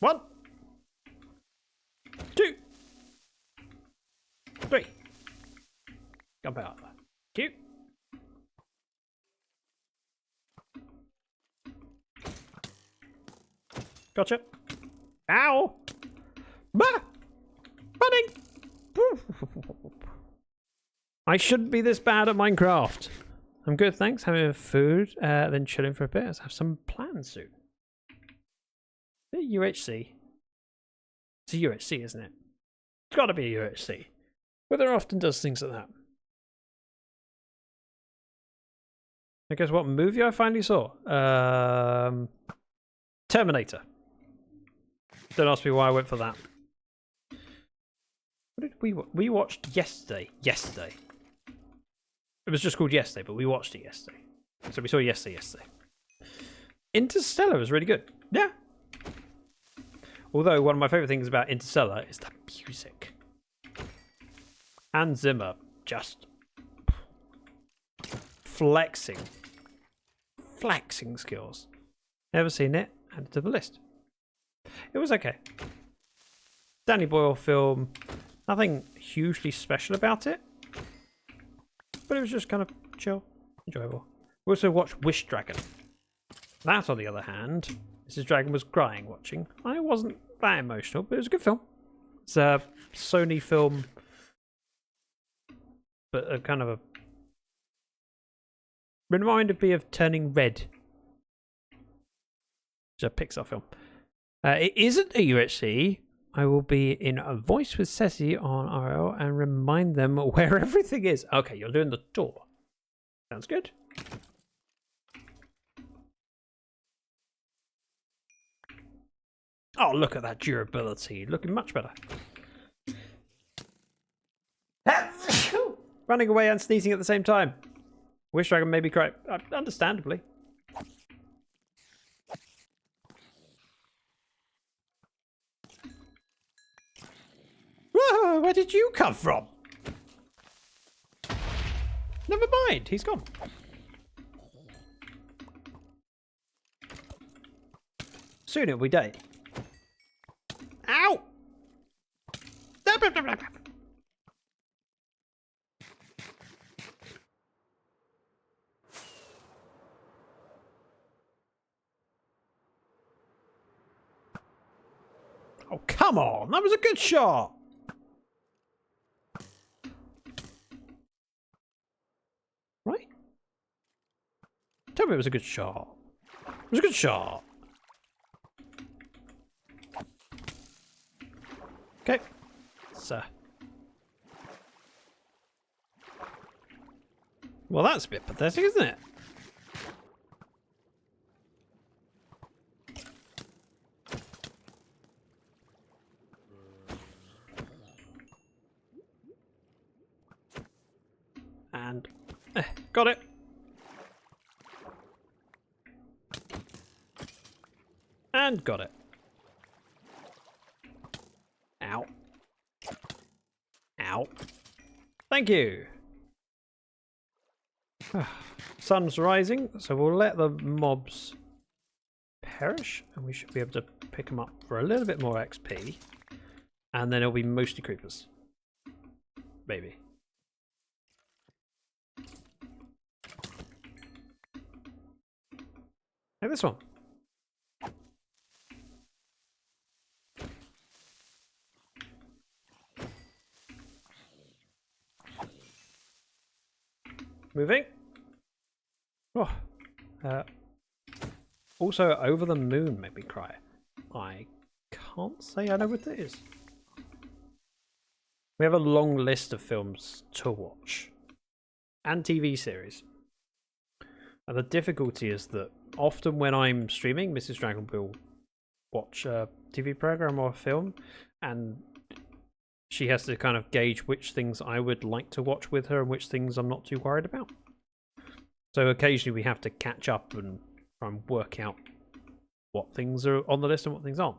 One, 2, 3. Gunpowder. Cute. Gotcha. Ow! Bah! Running! I shouldn't be this bad at Minecraft. I'm good, thanks. Having food, then chilling for a bit. Let's have some plans soon. Is it UHC? It's a UHC, isn't it? It's got to be a UHC. Wither often does things like that. I guess what movie I finally saw? Terminator. Don't ask me why I went for that. What did we watched yesterday? Yesterday. It was just called Yesterday, but we watched it yesterday. So we saw yesterday. Interstellar was really good. Yeah. Although one of my favourite things about Interstellar is the music. Hans Zimmer just flexing skills. Never seen it. Add it to the list. It was okay. Danny Boyle film. Nothing hugely special about it. But it was just kind of chill. Enjoyable. We also watched Wish Dragon. That, on the other hand, Mrs. Dragon was crying watching. I wasn't that emotional, but it was a good film. It's a Sony film, but a kind of a... reminded me of Turning Red. It's a Pixar film. It isn't a UHC. I will be in a voice with Ceci on RL and remind them where everything is. Okay, you're doing the tour. Sounds good. Oh, look at that durability. Looking much better. Running away and sneezing at the same time. Wish Dragon made me cry. Understandably. Whoa, where did you come from? Never mind, he's gone. Soon it'll be day. Ow! Oh, come on! That was a good shot! Right? Tell me it was a good shot. It was a good shot. Okay. So. Well, that's a bit pathetic, isn't it? And got it. And got it. Ow. Ow. Thank you. Sun's rising, so we'll let the mobs perish, and we should be able to pick them up for a little bit more XP. And then it'll be mostly creepers. Maybe. Like this one. Moving. Oh. Also, Over the Moon made me cry. I can't say I know what it is. We have a long list of films to watch. And TV series. And the difficulty is that often when I'm streaming, Mrs. Dragon will watch a TV program or a film, and she has to kind of gauge which things I would like to watch with her and which things I'm not too worried about. So occasionally we have to catch up and try and work out what things are on the list and what things aren't.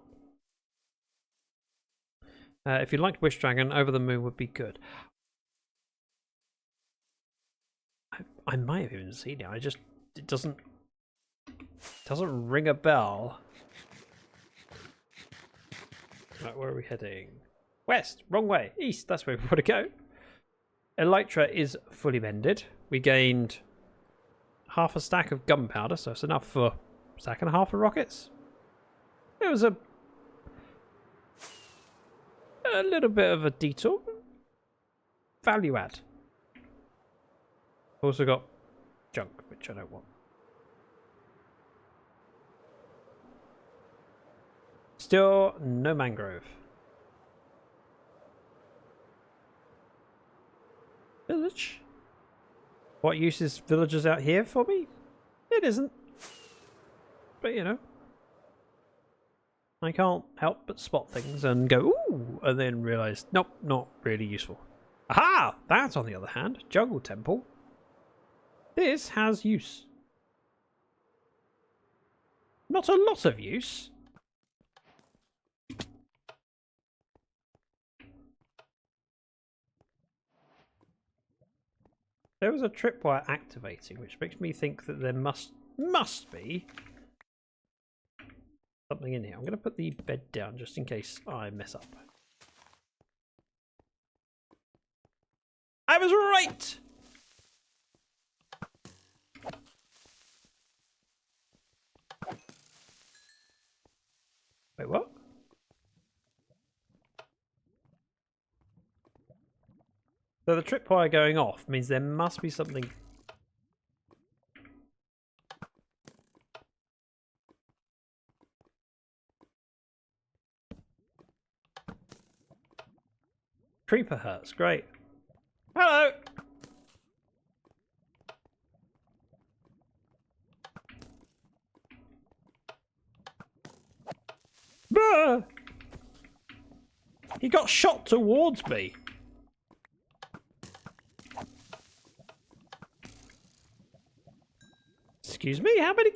If you liked Wish Dragon, Over the Moon would be good. I might have even seen it. It doesn't ring a bell. Right, where are we heading? West, wrong way. East, that's where we want to go. Elytra is fully mended. We gained half a stack of gunpowder, so it's enough for a stack and a half of rockets. It was a little bit of a detour. Value add. Also got junk, which I don't want. Still no mangrove. Village? What use is villagers out here for me? It isn't. But you know, I can't help but spot things and go, ooh, and then realise, nope, not really useful. Aha! That, on the other hand, Jungle Temple. This has use. Not a lot of use. There was a tripwire activating, which makes me think that there must be something in here. I'm going to put the bed down just in case I mess up. I was right! Wait, what? So the tripwire going off means there must be something. Creeper hurts, great. Hello! Bah! He got shot towards me. Excuse me, how many?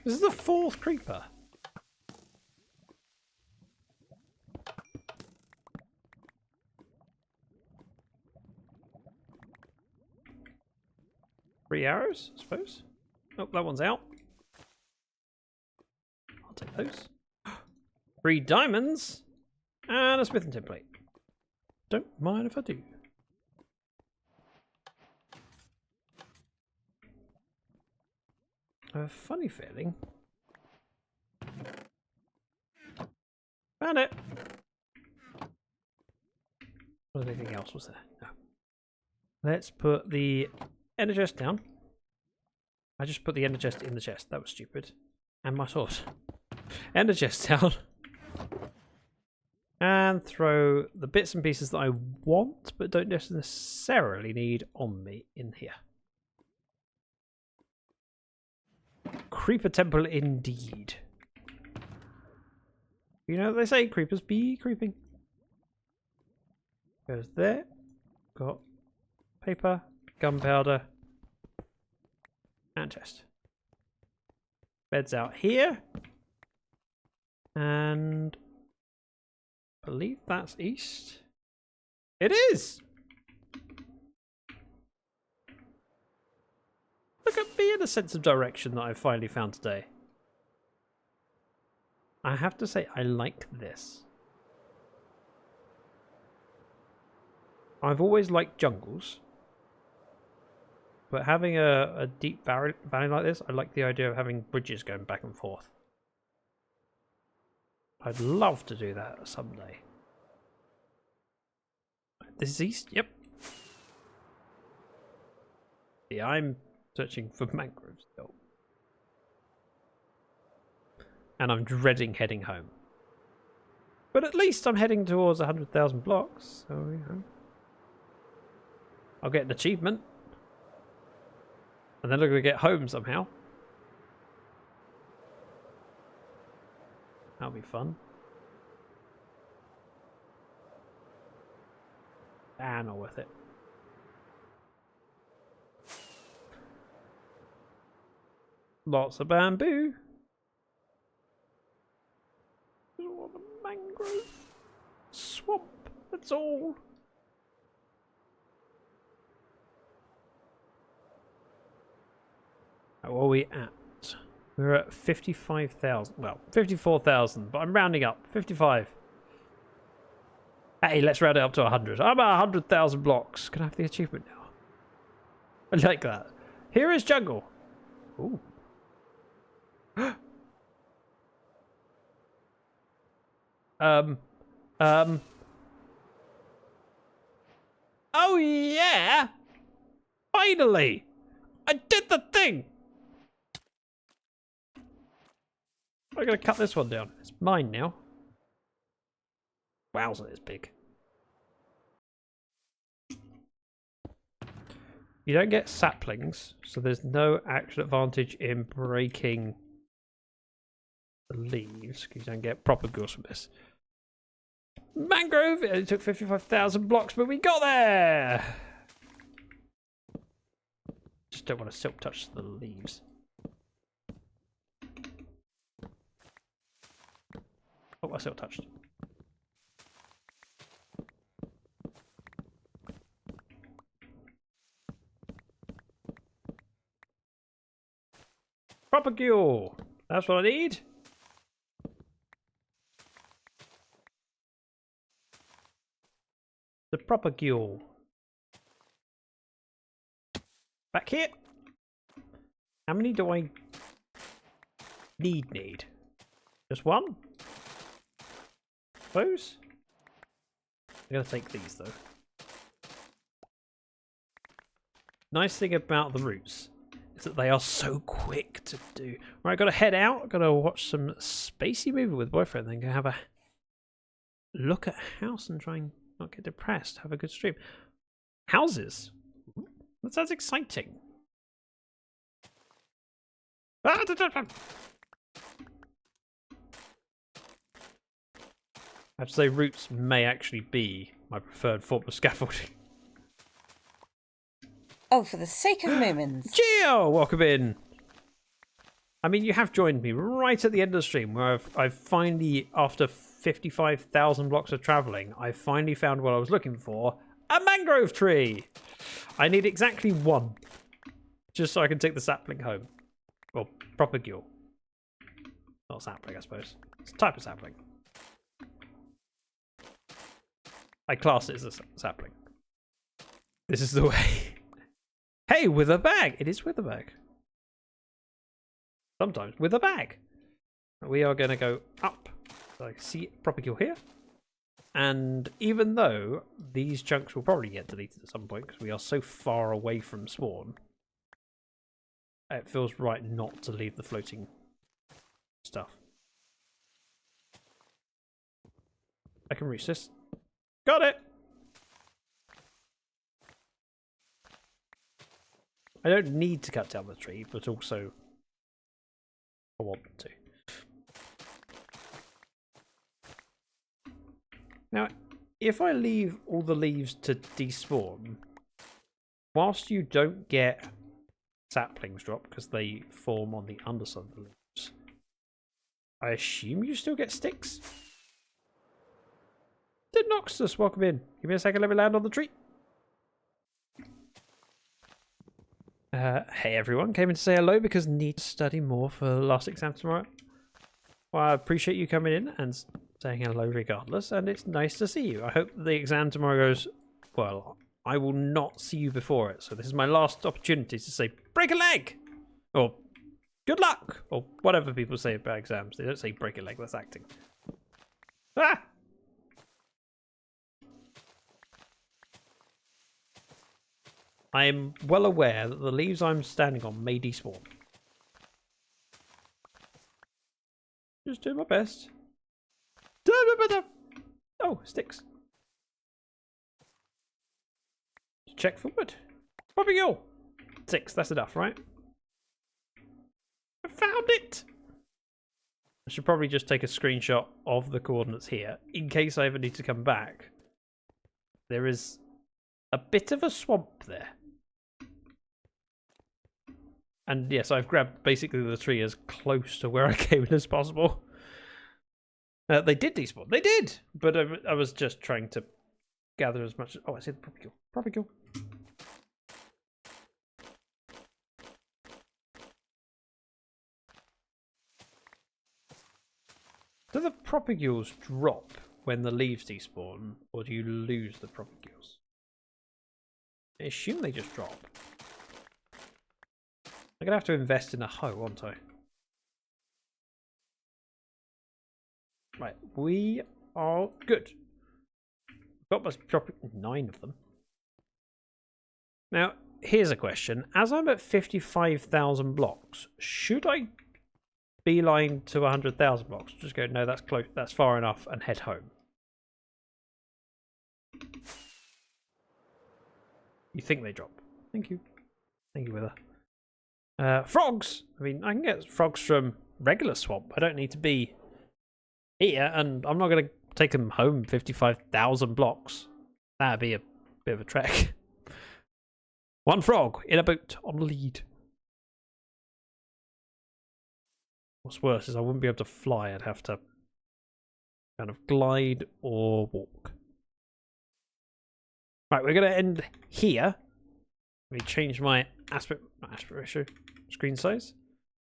This is the 4th creeper. Three arrows, I suppose. Oh, that one's out. I'll take those. 3 diamonds and a smithing template. Don't mind if I do. I have a funny feeling. Found it. Was there anything else? Was there? No. Let's put the ender chest down. I just put the ender chest in the chest. That was stupid. And my sword. Ender chest down. And throw the bits and pieces that I want, but don't necessarily need on me in here. Creeper temple indeed. You know what they say, creepers be creeping. Goes there. Got paper, gunpowder, and chest. Bed's out here. And I believe that's east. It is! Look at me in a sense of direction that I've finally found today. I have to say I like this. I've always liked jungles. But having a deep valley like this, I like the idea of having bridges going back and forth. I'd love to do that someday. This is east? Yep. Yeah, I'm searching for mangroves still. And I'm dreading heading home. But at least I'm heading towards 100,000 blocks, so you know. I'll get an achievement. And then I'm going to get home somehow. That'll be fun. Ah, not worth it. Lots of bamboo. Oh, the mangrove swamp. That's all. What are we at? We're at 55,000. Well, 54,000, but I'm rounding up. 55. Hey, let's round it up to 100. I'm at 100,000 blocks. Can I have the achievement now? I like that. Here is jungle. Ooh. Oh yeah! Finally! I did the thing! I'm gonna cut this one down. It's mine now. Wowza, it's big. You don't get saplings, so there's no actual advantage in breaking the leaves, because you don't get proper goose from this. Mangrove! It took 55,000 blocks, but we got there! Just don't want to silk touch the leaves. Oh, I silk touched. Propagule! That's what I need. The propagule. Back here. How many do I need? Just one? Those? I'm gonna take these though. Nice thing about the roots is that they are so quick to do. Right, gotta head out, gotta watch some spacey movie with boyfriend, then go have a look at a house and try and not get depressed, have a good stream. Houses. That sounds exciting. I have to say roots may actually be my preferred form of scaffolding. Oh, for the sake of moments. Geo, welcome in. I mean, you have joined me right at the end of the stream where I've finally, after 55,000 blocks of travelling, I finally found what I was looking for. A mangrove tree! I need exactly one. Just so I can take the sapling home. Well, propagule. Not sapling, I suppose. It's a type of sapling. I class it as a sapling. This is the way. Hey, with a bag! It is with a bag. Sometimes with a bag. We are going to go up. So I see propagule here. And even though these chunks will probably get deleted at some point because we are so far away from spawn, it feels right not to leave the floating stuff. I can reach this. Got it! I don't need to cut down the tree, but also I want to. Now, if I leave all the leaves to despawn, whilst you don't get saplings drop because they form on the underside of the leaves, I assume you still get sticks? Denoxus, welcome in. Give me a second, let me land on the tree. Hey everyone, came in to say hello because need to study more for the last exam tomorrow. Well, I appreciate you coming in and saying hello regardless, and it's nice to see you. I hope the exam tomorrow goes well. I will not see you before it, so this is my last opportunity to say break a leg! Or good luck! Or whatever people say about exams. They don't say break a leg, that's acting. Ah! I am well aware that the leaves I'm standing on may despawn. Just doing my best. Oh, sticks. Check for wood. Propagule! 6, that's enough, right? I found it! I should probably just take a screenshot of the coordinates here, in case I ever need to come back. There is a bit of a swamp there. And yes, I've grabbed basically the tree as close to where I came in as possible. They did despawn. They did! But I was just trying to gather as much... Oh, I see the propagule. Propagule. Do the propagules drop when the leaves despawn, or do you lose the propagules? I assume they just drop. I'm going to have to invest in a hoe, aren't I? Right, we are good. Got my 9 of them. Now, here's a question. As I'm at 55,000 blocks, should I beeline to 100,000 blocks? Just go, no, that's close, that's far enough, and head home. You think they drop? Thank you. Thank you, Wither. Frogs! I mean, I can get frogs from regular swamp. I don't need to be here, and I'm not going to take them home 55,000 blocks. That'd be a bit of a trek. One frog in a boat on lead. What's worse is I wouldn't be able to fly. I'd have to kind of glide or walk. Right, we're going to end here. Let me change my aspect ratio screen size.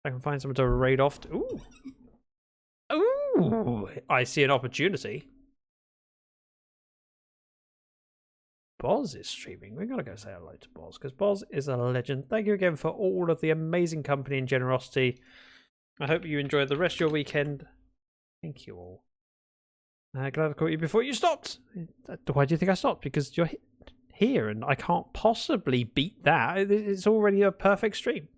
I can find someone to raid off to. Ooh. Ooh, I see an opportunity. Boz is streaming. We're going to go say hello to Boz, because Boz is a legend. Thank you again for all of the amazing company and generosity. I hope you enjoyed the rest of your weekend. Thank you all. Glad I caught you before you stopped. Why do you think I stopped? Because you're here, and I can't possibly beat that. It's already a perfect stream.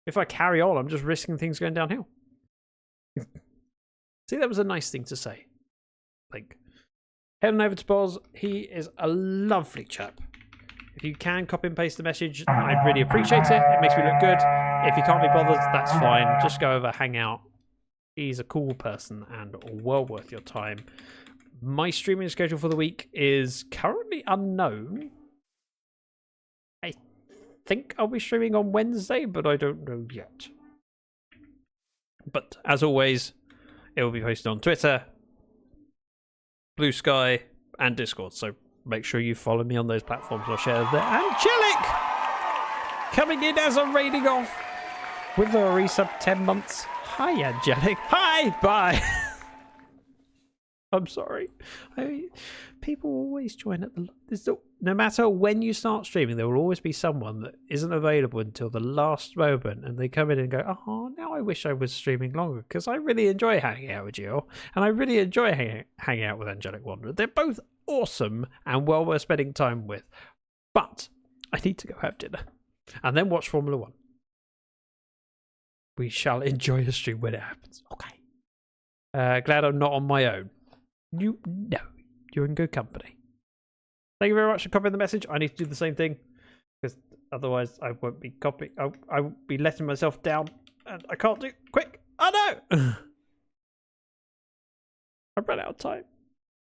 If I carry on, I'm just risking things going downhill. See, that was a nice thing to say. Like, head on over to Boz. He is a lovely chap. If you can copy and paste the message, I'd really appreciate it. It makes me look good. If you can't be bothered, that's fine. Just go over, hang out. He's a cool person and well worth your time. My streaming schedule for the week is currently unknown. I think I'll be streaming on Wednesday, but I don't know yet. But as always, it will be posted on Twitter, Blue Sky, and Discord. So make sure you follow me on those platforms or share there. Angelic! Coming in as a raiding off with a resub 10 months. Hi, Angelic. Hi! Bye! I'm sorry. People always join at the... No matter when you start streaming, there will always be someone that isn't available until the last moment, and they come in and go, oh, now I wish I was streaming longer, because I really enjoy hanging out with you, and I really enjoy hanging out with Angelic Wanderer. They're both awesome and well worth spending time with. But I need to go have dinner, and then watch Formula 1. We shall enjoy a stream when it happens. Okay. Glad I'm not on my own. No, you're in good company. Thank you very much for copying the message. I need to do the same thing, because otherwise I won't be copying. I will be letting myself down, and I can't do it quick. Oh no! I've run out of time.